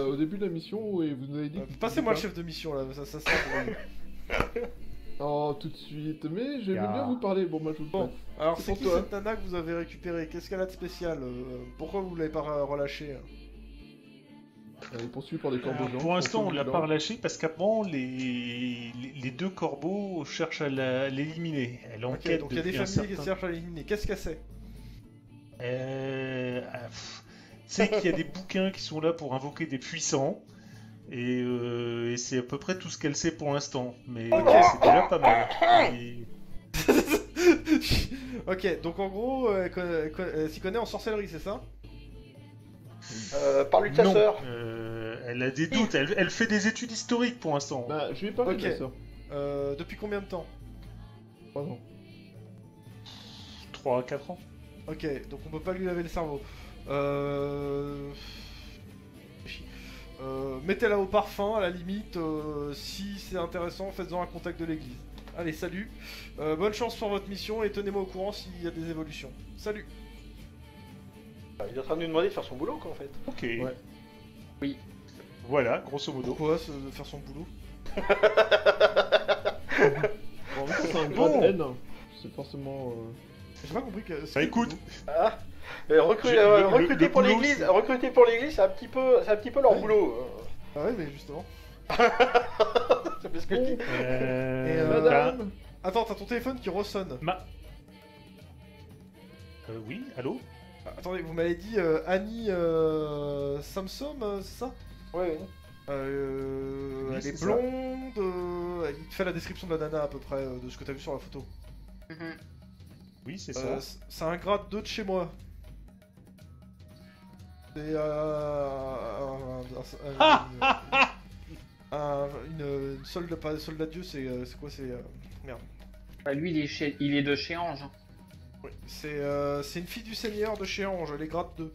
au début de la mission et vous nous avez dit... que- Passez-moi le chef de mission là, ça sert pour lui. Oh, tout de suite, mais j'aimais Ya. bien vous parler, bon, moi je vous le Bon, prête. alors C'est c'est pour qui toi. cette nana que vous avez récupérée? Qu'est-ce qu'elle a de spécial? Pourquoi vous l'avez pas relâchée? Elle est poursuivie par des corbeaux géants. pour l'instant, on l'a l'a pas relâché parce qu'avant, les deux corbeaux cherchent à l'éliminer. Elle Ok, enquête donc il y a des depuis un familles qui certain- cherchent à l'éliminer. Qu'est-ce qu'elle sait? C'est qu'il y a des bouquins qui sont là pour invoquer des puissants. Et c'est à peu près tout ce qu'elle sait pour l'instant. Mais c'est déjà pas mal. Et- Ok, donc en gros, elle s'y connaît en sorcellerie, c'est ça? Parle-lui de sa non, sœur. elle a des doutes. Elle fait des études historiques pour l'instant. Bah, je vais parler Ok. de la sœur. Depuis combien de temps? 3 ans. 3 à 4 ans. Ok, donc on peut pas lui laver le cerveau. Mettez-la au parfum, à la limite, si c'est intéressant, faites-en un contact de l'église. Allez, salut. Bonne chance pour votre mission et tenez-moi au courant s'il y a des évolutions. Salut. Il est en train de nous demander de faire son boulot, quoi, en fait. Ok. Ouais. Oui. Voilà, grosso modo. Pourquoi faire son boulot? Bon, vu que c'est un Bon. grade N, c'est forcément... J'ai pas compris que... Bah écoute, Ah, recruter pour boulot, l'église, c'est- recruter pour l'église, c'est un petit peu leur Ouais. boulot. Ah ouais, mais justement. C'est parce que je dis. Madame Attends, t'as ton téléphone qui ressonne. oui, allô. Attendez, vous m'avez dit Annie Samsom, c'est ça? Ouais, Oui, Elle c'est est ça. blonde, il te fait la description de la nana à peu près de ce que t'as vu sur la photo. Mhm. Oui, c'est ça. C'est un grade 2 de chez moi. C'est une soldat, pas soldat de Dieu, c'est quoi? C'est merde. Bah, lui, il est de chez Ange. Oui, c'est une fille du Seigneur de chez Ange, elle est grade 2.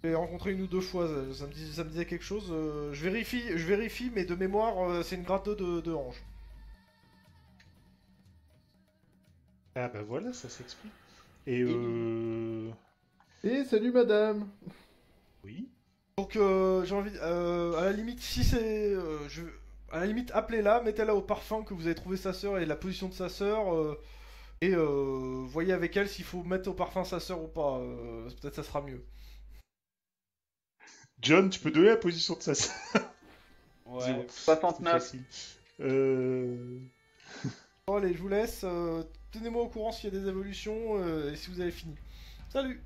J'ai rencontré une ou deux fois, ça me disait quelque chose. Je vérifie, mais de mémoire, c'est une grade 2 de Ange. Ah bah voilà, ça s'explique. Et Et salut madame. oui. Donc j'ai envie, à la limite, si c'est, à la limite, appelez-la, mettez-la au parfum que vous avez trouvé sa sœur et la position de sa sœur, et voyez avec elle s'il faut mettre au parfum sa sœur ou pas. Peut-être ça sera mieux. John, tu peux donner la position de sa sœur. C'est bon. Ouais, C'est 69. facile. Bon allez, je vous laisse. Tenez-moi au courant s'il y a des évolutions et si vous avez fini. Salut.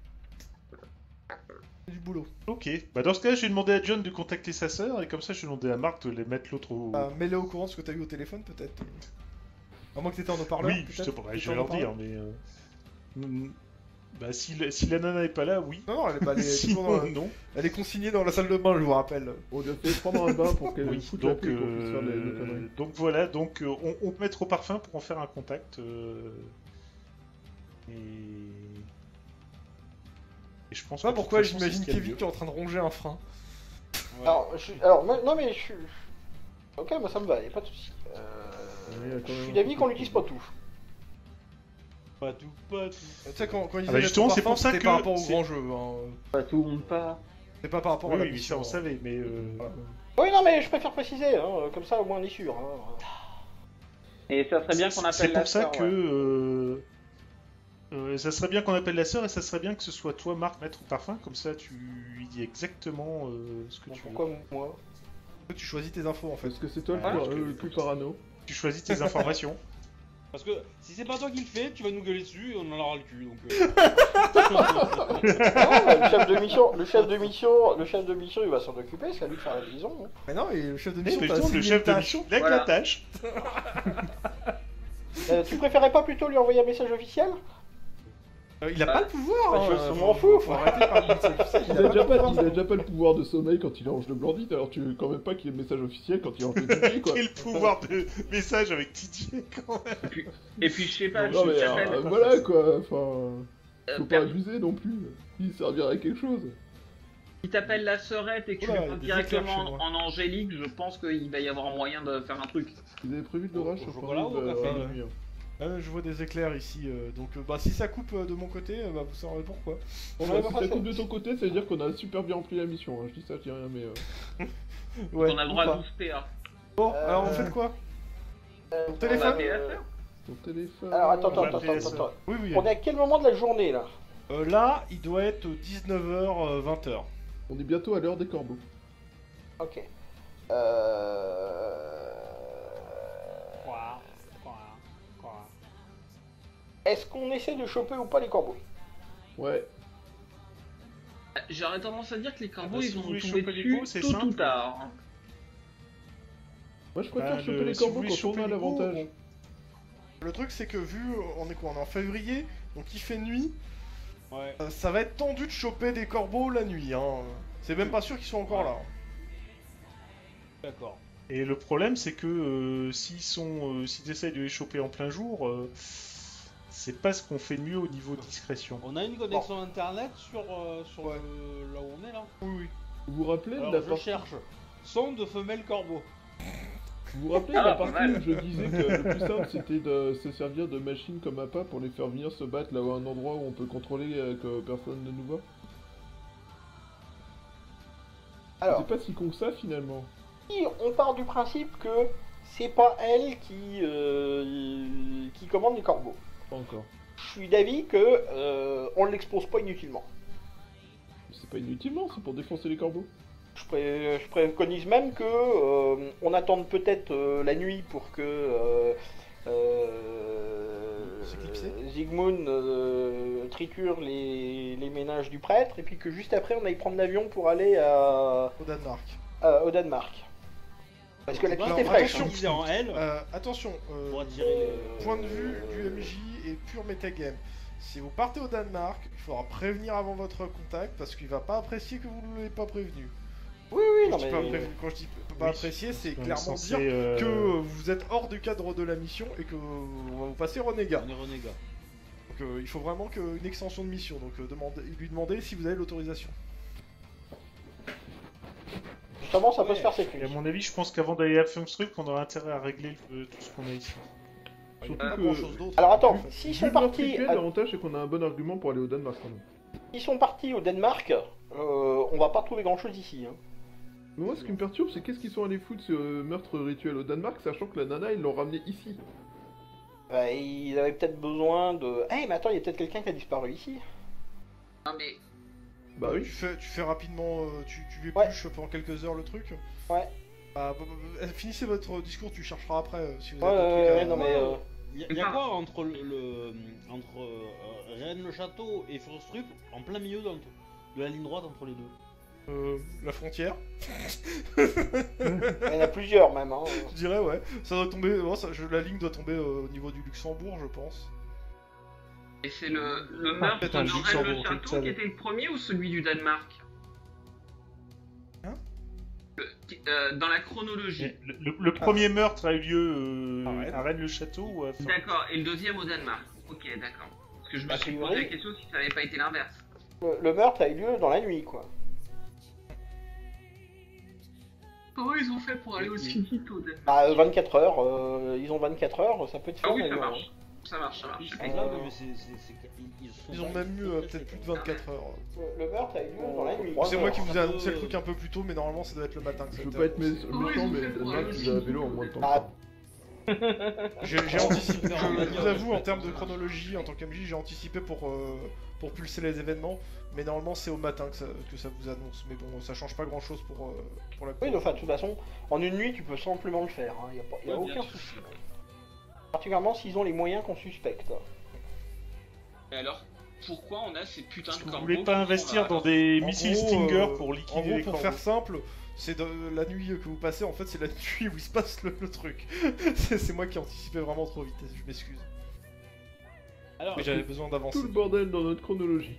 du boulot. Ok, bah dans ce cas, je vais demander à John de contacter sa sœur, et comme ça, je vais demander à Marc de les mettre l'autre au... Mets-le au courant de ce que t'as eu au téléphone, peut-être. À moins que t'étais en haut-parleur. oui, peut-être. justement, bah, T'étais je vais en leur haut-parleur. dire, mais... Bah, si la nana est pas là, oui. Non, elle est Sinon, toujours non. elle est consignée dans la salle de bain, je vous rappelle. On lui a fait prendre un bain pour qu'elle Oui, foute la donc, paix, qu'on puisse faire des conneries. donc voilà, donc on peut mettre au parfum pour en faire un contact. Et je pense Je sais pas que de pourquoi toute façon, j'imagine c'est ce qu'il y a de Kevin mieux. qui est en train de ronger un frein. Non mais je suis... Ok, moi ça me va, y a pas de soucis. Je suis d'avis qu'on l'utilise pas tout. Pas tout, pas tout. Tu sais, quand ils bah justement, c'est pour ça c'était que par rapport au c'est- grand jeu. Hein. Pas tout, pas. C'est pas par rapport à la Oui, oui, ça mission. on savait, mais... Oui, non mais je préfère préciser, hein, comme ça au moins on est sûr. Hein. Et ça serait bien qu'on appelle C'est la pour ça sœur, que... ouais. ça serait bien qu'on appelle la sœur, et ça serait bien que ce soit toi, Marc, maître au parfum, comme ça tu lui dis exactement ce que Bon, tu veux. pourquoi moi Tu choisis tes infos en fait. Parce que c'est toi Voilà, le plus parano. Tu choisis tes informations. Parce que si c'est pas toi qui le fais, tu vas nous gueuler dessus et on en aura le cul. Donc, Non, le chef de mission, il va s'en occuper, c'est à lui de faire la liaison. Hein. Mais non, et le chef de Et mission, t'as le assigné chef une de tâche. mission lègue Voilà. la tâche. Tu préférais pas plutôt lui envoyer un message officiel? Il a pas le pouvoir. Bah, hein, je m'en fous. Faut arrêter de parler de ça. Il a déjà pas le pouvoir de sommeil quand il ange le Blandit, alors tu veux quand même pas qu'il y ait le message officiel quand il ange le Didier, quoi. Quel pouvoir de message avec Didier quand même. Et puis je sais pas, Non mais je t'appelle. voilà quoi, enfin... Faut pas per- abuser non plus, il servirait à quelque chose. Si t'appelles la sœurette et que tu Oula, lui il y a parles des éclairs directement chez moi. en angélique, je pense qu'il va y avoir moyen de faire un truc. Vous avez prévu de l'orage Au sur chocolat Paris, ou au café, la ouais. nuit, hein. Je vois des éclairs ici, donc bah, si ça coupe de mon côté, bah, vous saurez pourquoi. Bon, Ouais, bah, si bah, ça c'est- coupe de ton côté, ça veut dire qu'on a super bien rempli la mission, hein. Je dis ça, je dis rien, mais... Ouais, On a le ou droit à pas. 12 PA. Bon, alors on fait de quoi Ton téléphone appeler la sœur. Ton téléphone... Alors attends, On va appeler la attends. Oui, oui. On est à quel moment de la journée là? Là, il doit être 19h, 20h. On est bientôt à l'heure des corbeaux. Ok. Quoi. Est-ce qu'on essaie de choper ou pas les corbeaux? Ouais. J'aurais tendance à dire que les corbeaux, bah, si ils vous vont voulez tomber choper les dessus beaux, c'est tôt ou simple. tard. hein. Moi je préfère Bah, choper les si vous corbeaux voulez quand on choper a les beaux, l'avantage. Le truc, c'est que vu, on est quoi? On est en février, donc il fait nuit. Ouais. Ça va être tendu de choper des corbeaux la nuit, hein. C'est même pas sûr qu'ils soient encore là. D'accord. Et le problème, c'est que s'ils essayent de les choper en plein jour, c'est pas ce qu'on fait de mieux au niveau discrétion. On a une connexion internet sur Ouais. là où on est là. Oui, oui. Vous vous rappelez de Alors la je partie... cherche son de femelle corbeau. Vous vous rappelez de Ah, la pas partie mal. où je disais que le plus simple c'était de se servir de machines comme appât pour les faire venir se battre là où un endroit où on peut contrôler que personne ne nous voit? Alors, C'est pas si con que ça finalement. si on part du principe que c'est pas elle qui commande les corbeaux. Pas encore. Je suis d'avis que on l'expose pas inutilement. C'est pas inutilement, c'est pour défoncer les corbeaux. Je préconise même que on attende peut-être la nuit pour que S'éclipser. Zygmunt triture les ménages du prêtre et puis que juste après on aille prendre l'avion pour aller Au Danemark. au Danemark. Parce que la piste Alors, est fraîche. attention. hein. Disait en L Attention, pour attirer les. point de vue du MJ et pur metagame. Si vous partez au Danemark, il faudra prévenir avant votre contact parce qu'il va pas apprécier que vous ne l'ayez pas prévenu. Oui, oui, Quand non je dis mais. pas prévenu- quand je dis pas Oui, apprécier, c'est Quand clairement même dire censé, que vous êtes hors du cadre de la mission et que on va vous passer renégat. On est renégat. Donc il faut vraiment une extension de mission. Donc lui demander si vous avez l'autorisation. Justement, ça peut Ouais. se faire cette Et à nuit. mon avis, je pense qu'avant d'aller à Funkstruck, on aura intérêt à régler tout ce qu'on a ici. Il n'y a Surtout pas que- grand chose d'autre. Alors attends, En fait. s'ils Vu sont de leur partis, rituel, l'avantage c'est qu'on a un bon argument pour aller au Danemark quand même. s'ils sont partis au Danemark, on va pas trouver grand chose ici. Hein. Mais moi ce qui me perturbe c'est qu'est-ce qu'ils sont allés foutre ce meurtre rituel au Danemark sachant que la nana ils l'ont ramené ici. Ils avaient peut-être besoin de. Eh, mais attends, il y a peut-être quelqu'un qui a disparu ici. Non mais Bah oui. Tu fais rapidement, tu Ouais. épluches pendant quelques heures le truc. Ouais. Finissez votre discours, tu chercheras après si vous Ouais, avez d'autres trucs à- non mais. Il y a quoi entre Rennes le château et Frostrup en plein milieu de la ligne droite entre les deux? La frontière. Il y en a plusieurs même. Hein. Je dirais, ouais. Ça doit tomber. Bon, la ligne doit tomber au niveau du Luxembourg, je pense. Et c'est le meurtre peut-être un de Luxembourg, Rennes le je le Château savais. qui était le premier ou celui du Danemark? Hein? Dans la chronologie. Le premier meurtre a eu lieu À Rennes. à Rennes-le-Château ou à... D'accord, et le deuxième au Danemark. Ok, d'accord. Parce que je me A suis priori. posé la question si ça n'avait pas été l'inverse. Le meurtre a eu lieu dans la nuit, quoi. Comment ils ont fait pour aller aussi vite au Danemark? Bah, 24 heures, ils ont 24 heures, ça peut te Ah faire oui, mais ça bon, marche. Ça marche, ça marche. C'est là, mais Ils ont même eu peut-être plus de 24 heures. hein. Le meurtre a eu lieu dans la nuit. C'est moi qui vous ai annoncé le truc un peu plus tôt, mais normalement ça doit être le matin que ça Je a veux été pas être annoncé. méchant, mais le Danemark, il va à vélo en moins de temps. Ah, J'ai anticipé, je vous avoue, en termes de chronologie, en tant qu'MJ, j'ai anticipé pour pulser les événements, mais normalement c'est au matin que ça vous annonce. Mais bon, ça change pas grand chose pour la oui, enfin, de toute façon, en une nuit, tu peux simplement le faire. Il n'y a, Ouais, bien aucun sûr. souci. Particulièrement s'ils ont les moyens qu'on suspecte. Et alors, pourquoi on a ces putains de Vous corbeaux voulez qui pas sont investir là dans des En missiles gros, Stinger pour En liquider gros, les pour corbeaux? faire simple, c'est la nuit que vous passez, en fait, c'est la nuit où il se passe le truc. C'est moi qui ai anticipé vraiment trop vite, je m'excuse. Alors, Mais j'avais besoin d'avancer. Tout le bordel dans notre chronologie.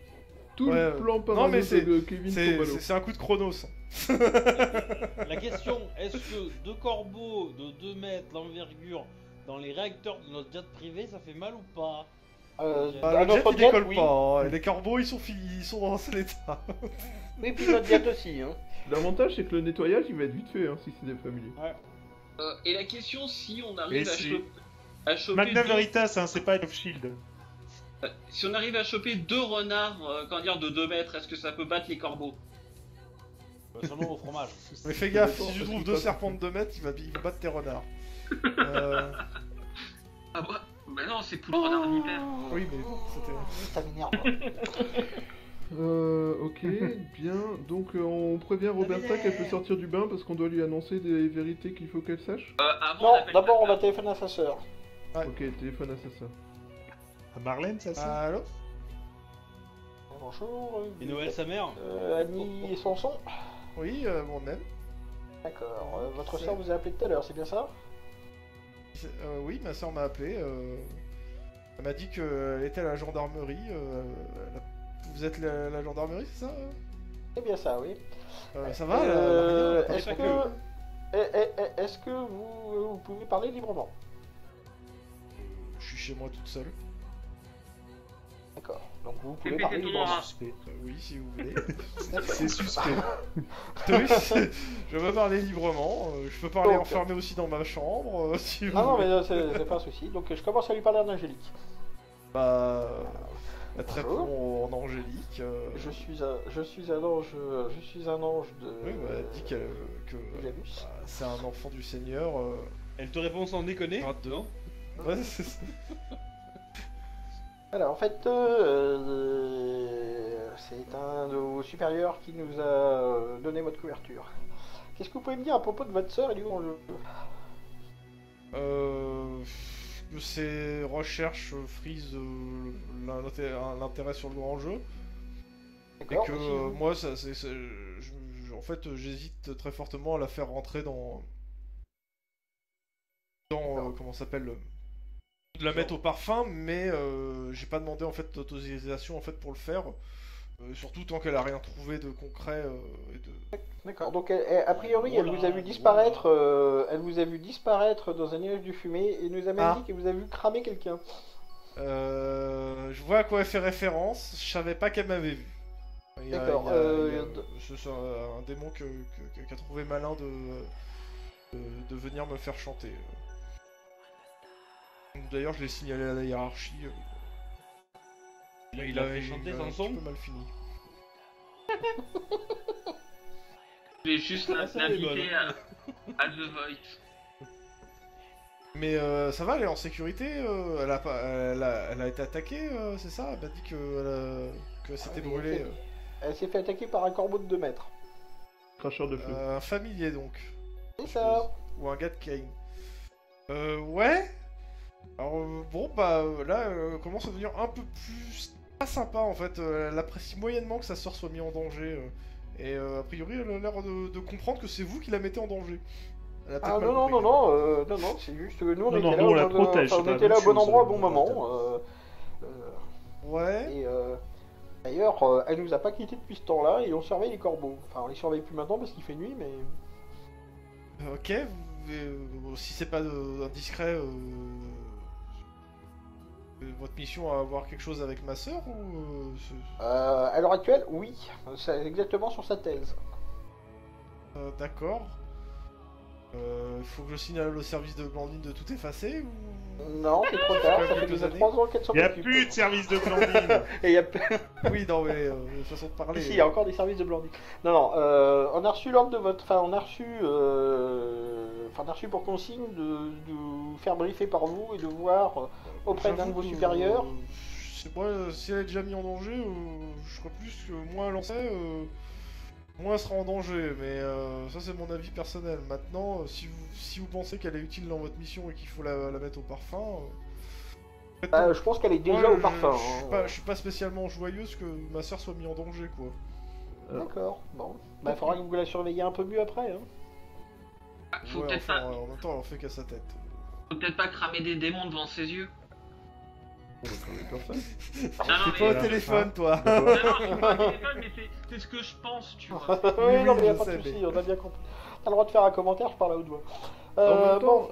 Tout Ouais, le plan non, parano mais c'est- de Kevin Corbalo. C'est un coup de chronos. la question, est-ce que deux corbeaux de 2 mètres d'envergure dans les réacteurs de notre jet privé, ça fait mal ou pas? Bah, le jet, notre il décolle oui. pas, hein. Les corbeaux, ils sont dans un sale état. Oui, puis notre jet aussi. Hein. L'avantage, c'est que le nettoyage, il va être vite fait, hein, si c'est des familiers. Et la question, si on Et arrive c'est- à choper Magna deux- Veritas, hein, c'est pas Eye of Shield. si on arrive à choper 2 renards, comment dire, de 2 mètres, est-ce que ça peut battre les corbeaux? Seulement au fromage. Mais fais gaffe, dépend, si tu parce trouves qu'il deux passe- serpents de 2 mètres, il va battre tes renards. Ah bah non, c'est poule renard vipère. Oui, mais bon, c'était... Ça m'énerve. Ok, bien. Donc, on prévient Roberta qu'elle peut sortir du bain parce qu'on doit lui annoncer des vérités qu'il faut qu'elle sache. Avant, Non, appelle d'abord on papa. va téléphoner à sa sœur. Ouais. Ok, téléphone à sa sœur. À Marlène, ça c'est Allô? Bonjour. Et Noël, sa mère? Annie et Sanson. Oui, moi-même. D'accord. Votre sœur vous a appelé tout à l'heure, c'est bien ça? Oui, ma soeur m'a appelé. Elle m'a dit qu'elle était à la gendarmerie. Vous êtes la gendarmerie, c'est ça? C'est bien ça, oui. Ça va la Est-ce pas que, est-ce que vous pouvez parler librement? Je suis chez moi toute seule. D'accord. Donc vous pouvez Répétez parler ton librement. nom. suspect. Oui, si vous voulez. C'est suspect. Oui, je peux parler librement. Je peux parler Donc, enfermé aussi dans ma chambre, si vous Non, non, voulez. mais c'est pas un souci. Donc je commence à lui parler d'Angélique. Bah, elle te Bonjour. répond en angélique. Je suis un ange de. Oui, bah, elle dit que Janus. bah, c'est un enfant du Seigneur. Elle te répond sans déconner? Rate dedans. Ouais, c'est ça. Alors en fait, c'est un de vos supérieurs qui nous a donné votre couverture. Qu'est-ce que vous pouvez me dire à propos de votre sœur et du jeu? Que ses recherches frisent l'intérêt sur le grand jeu. Et D'accord, que mais si- moi, en fait, j'hésite très fortement à la faire rentrer dans comment ça s'appelle, de la mettre au parfum, mais j'ai pas demandé en fait d'autorisation en fait pour le faire. Surtout tant qu'elle a rien trouvé de concret et de. D'accord. Donc a priori, elle vous a vu disparaître. Elle vous a vu disparaître dans un nuage de fumée et nous a même Ah. dit qu'elle vous a vu cramer quelqu'un. Je vois à quoi elle fait référence. Je savais pas qu'elle m'avait vu. D'accord, C'est un démon qui a trouvé malin de venir me faire chanter. D'ailleurs, je l'ai signalé à la hiérarchie. Il a fait chanter un Sanson? petit peu mal fini. Je vais juste Ah, ça, elle est l'inviter bonne. à The Voice. Mais ça va, elle est en sécurité. Elle a été attaquée, c'est ça? Elle m'a dit que s'était mais brûlée. Elle s'est fait attaquer par un corbeau de 2 mètres. Cracheur de feu. Un familier donc. C'est ça. Ou un gars de Kane. Ouais. Alors bon bah là commence à devenir un peu plus pas sympa en fait. Elle apprécie moyennement que sa sœur soit mise en danger. Et a priori, elle a l'air de comprendre que c'est vous qui la mettez en danger. Elle a peut-être Ah mal non, compris. non, c'est juste que nous on Non, était non, là, nous, on la au bon- protège, enfin, c'est on pas était la là au même bon chose, endroit au bon on moment. Ouais. Et d'ailleurs, elle nous a pas quitté depuis ce temps-là et on surveille les corbeaux. Enfin, on les surveille plus maintenant parce qu'il fait nuit, mais. Ok, si c'est pas indiscret, votre mission à avoir quelque chose avec ma sœur ou À l'heure actuelle, oui. C'est exactement sur sa thèse. d'accord. Il faut que je signale au service de Blandine de tout effacer ou... Non, c'est trop tard, ça fait quelques déjà années. 3 ans qu'elle s'en Il n'y a occupe. plus de service de Blandine. Et il y a... Oui, non, mais façon de parler. Si, il y a encore des services de Blandine. Non, on a reçu l'ordre de votre... Enfin, on a reçu pour consigne de vous faire briefer par vous et de voir auprès d'un de vos J'avoue que, supérieurs. c'est moi, si elle est déjà mise en danger, je serais plus que moins elle en sait, moins elle sera en danger. Mais ça, c'est mon avis personnel. Maintenant, si vous pensez qu'elle est utile dans votre mission et qu'il faut la mettre au parfum... Je pense qu'elle est déjà moi, au parfum. je suis pas spécialement joyeuse que ma soeur soit mise en danger, quoi. D'accord, bon. Bah, il faudra que vous la surveillez un peu mieux après. Hein. Faut Ouais, peut-être enfin, pas, en même temps, elle en fait qu'à sa tête. faut peut-être pas cramer des démons devant ses yeux. On va cramer personne. Non, T'es mais- pas au téléphone, toi. Non, non, je suis pas au téléphone, mais c'est ce que je pense, tu vois. Oui, non, mais y a je pas sais, de soucis, mais- on a bien compris. T'as le droit de faire un commentaire, je parle à haute voix. En même Bon, temps,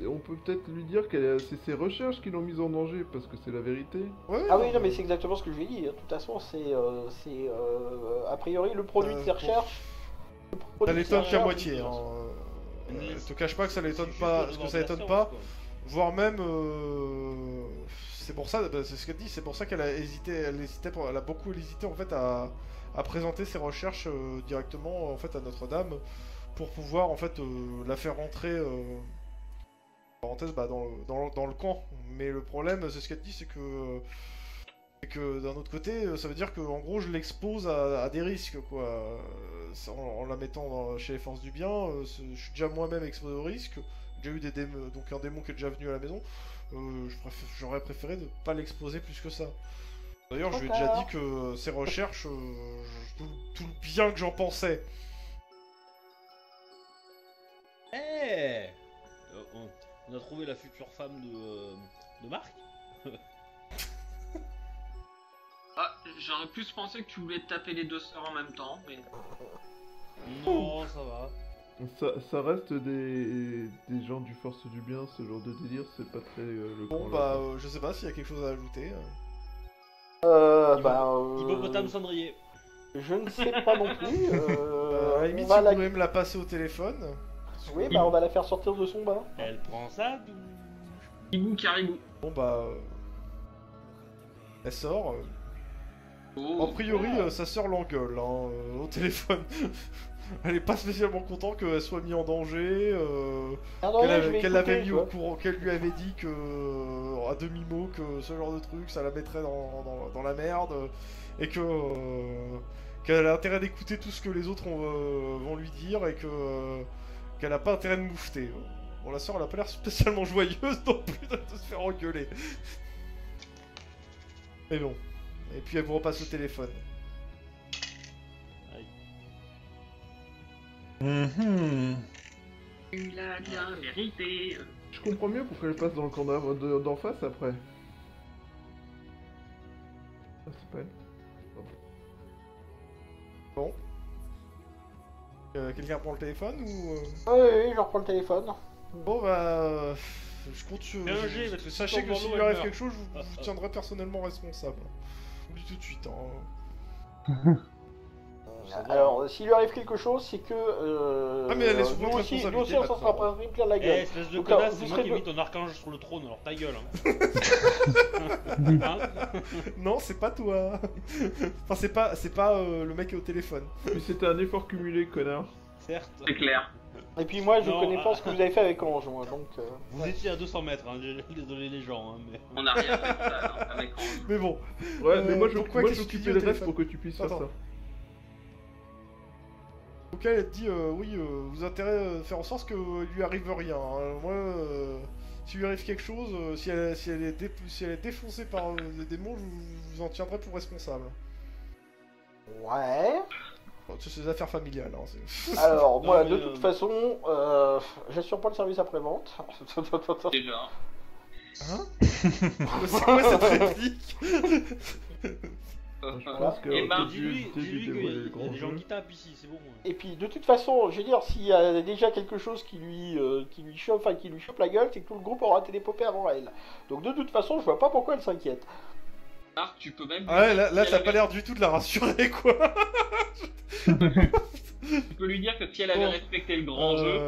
on peut peut-être lui dire que c'est ses recherches qui l'ont mise en danger, parce que c'est la vérité. Ouais, ah oui, non, mais c'est exactement ce que je lui ai dit. De toute façon, c'est a priori le produit de ses bon. recherches. le Ça produit de ses l'étonne qu'à recherches, moitié. Hein. Je te cache pas que ça l'étonne pas, parce que ça l'étonne pas. Voire même, c'est pour ça, c'est ce qu'elle dit, c'est pour ça qu'elle a hésité, elle a beaucoup hésité en fait à présenter ses recherches directement en fait à Notre-Dame pour pouvoir en fait la faire rentrer parenthèse dans le camp. Mais le problème, c'est ce qu'elle dit, c'est que d'un autre côté, ça veut dire que en gros je l'expose à des risques quoi. En la mettant chez les forces du bien, je suis déjà moi-même exposé au risque. J'ai eu donc un démon qui est déjà venu à la maison. J'aurais préféré ne pas l'exposer plus que ça. D'ailleurs, je lui ai déjà dit que ses recherches, tout le bien que j'en pensais. Eh on a trouvé la future femme de Marc. Ah, j'aurais plus pensé que tu voulais te taper les deux sœurs en même temps, mais... Non, ça va. Ça reste des gens du force du bien, ce genre de délire, c'est pas très le Bon, camp, bah, là. je sais pas s'il y a quelque chose à ajouter. Hippopotame cendrier. Je ne sais pas non plus. À la limite, on si va vous la... pouvez me la passer au téléphone. Oui, bah on va la faire sortir de son bain. Elle prend sa douche. Hibou caribou. Bon, bah. Elle sort. Oh. A priori, sa sœur l'engueule hein, au téléphone. Elle est pas spécialement contente qu'elle soit mise en danger. Qu'elle l'avait mis au courant, qu'elle lui avait dit que à demi-mot que ce genre de truc, ça la mettrait dans la merde, et que qu'elle a intérêt d'écouter tout ce que les autres vont lui dire et qu'elle a pas intérêt de moufter. Bon, la sœur, elle a pas l'air spécialement joyeuse non plus de se faire engueuler. Mais bon. Et puis elle vous repasse au téléphone. Il a bien vérité. Je comprends mieux pourquoi elle passe dans le camp d'en face après. Ah, c'est pas elle. Bon. Quelqu'un prend le téléphone ou Oui, je reprends le téléphone. Bon bah... je compte sur... Fais un jet, parce que si Sachez tombe que dans s'il l'eau, lui elle arrive meurt. quelque chose, je vous tiendrai personnellement responsable. Je vous le dis tout de suite. Hein. Alors, s'il lui arrive quelque chose, c'est que. Ah, mais elle est sous nous votre aussi, responsabilité, on s'en sera maintenant. pris plein la Eh, gueule. espèce de Donc, connasse, vous c'est moi serez qui ai deux. mis ton archange sur le trône, alors ta gueule. Hein. Non, c'est pas toi. Enfin, c'est pas le mec qui est au téléphone. Puis c'était un effort cumulé, connard. Certes. C'est clair. Et puis moi, je Non, connais pas ce que vous avez fait avec Ange, moi, donc. Vous étiez à 200 mètres, hein. Désolé les gens, hein, mais... On n'a rien fait de ça, non, avec Ange. Mais bon. Ouais, mais moi donc, ouais, qu'est-ce que tu j'occupais dis au le reste téléphone pour que tu puisses faire Attends. ça. Donc elle te dit, oui, vous intérêt de faire en sorte qu'il lui arrive rien. Hein. Moi, s'il lui arrive quelque chose, si elle est défoncée par des démons, je vous en tiendrai pour responsable. Ouais. Bon, c'est des affaires familiales. Hein, Alors, moi, mais, de toute façon, j'assure pas le service après-vente. Déjà. Hein? C'est quoi cette réplique? Je pense que Et ben, Dis-lui début qu'il dévoiler y les a grands des gens jeux. qui tapent ici, c'est bon. Et puis, de toute façon, je veux dire, s'il y a déjà quelque chose qui lui chope, enfin, qui lui chope la gueule, c'est que tout le groupe aura télépopé avant elle. Donc, de toute façon, je vois pas pourquoi elle s'inquiète. Marc, tu peux même. Ah ouais, là lui dire si t'as elle pas l'air du tout de la rassurer, quoi. Tu peux lui dire que si elle avait Bon. respecté le grand jeu,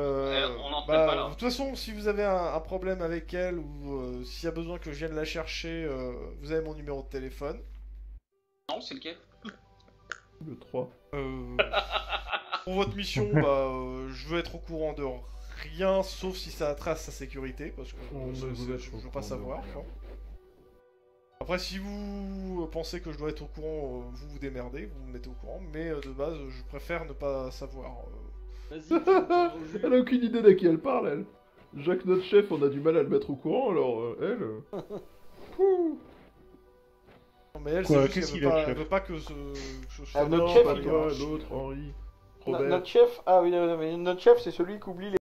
on n'en serait pas là. De toute façon, si vous avez un problème avec elle ou s'il y a besoin que je vienne la chercher, vous avez mon numéro de téléphone. Non, c'est lequel? Le 3. Pour votre mission, je veux être au courant de rien, sauf si ça trace sa sécurité, parce que je veux pas savoir. Quoi. Après, si vous pensez que je dois être au courant, vous vous démerdez, vous me mettez au courant, mais de base, je préfère ne pas savoir. Vas-y, tu me tiens au jus. Elle a aucune idée de qui elle parle, elle. Jacques, notre chef, on a du mal à le mettre au courant, alors elle... Pouh. Non, mais elle, Quoi, c'est qu'est-ce juste qu'il qu'elle a, veut le pas, chef elle veut pas que ce soit... Ah, notre Non, chef, pas il toi, est- l'autre, Henri. No- Robert. notre chef, ah oui, non, mais notre chef, c'est celui qui oublie les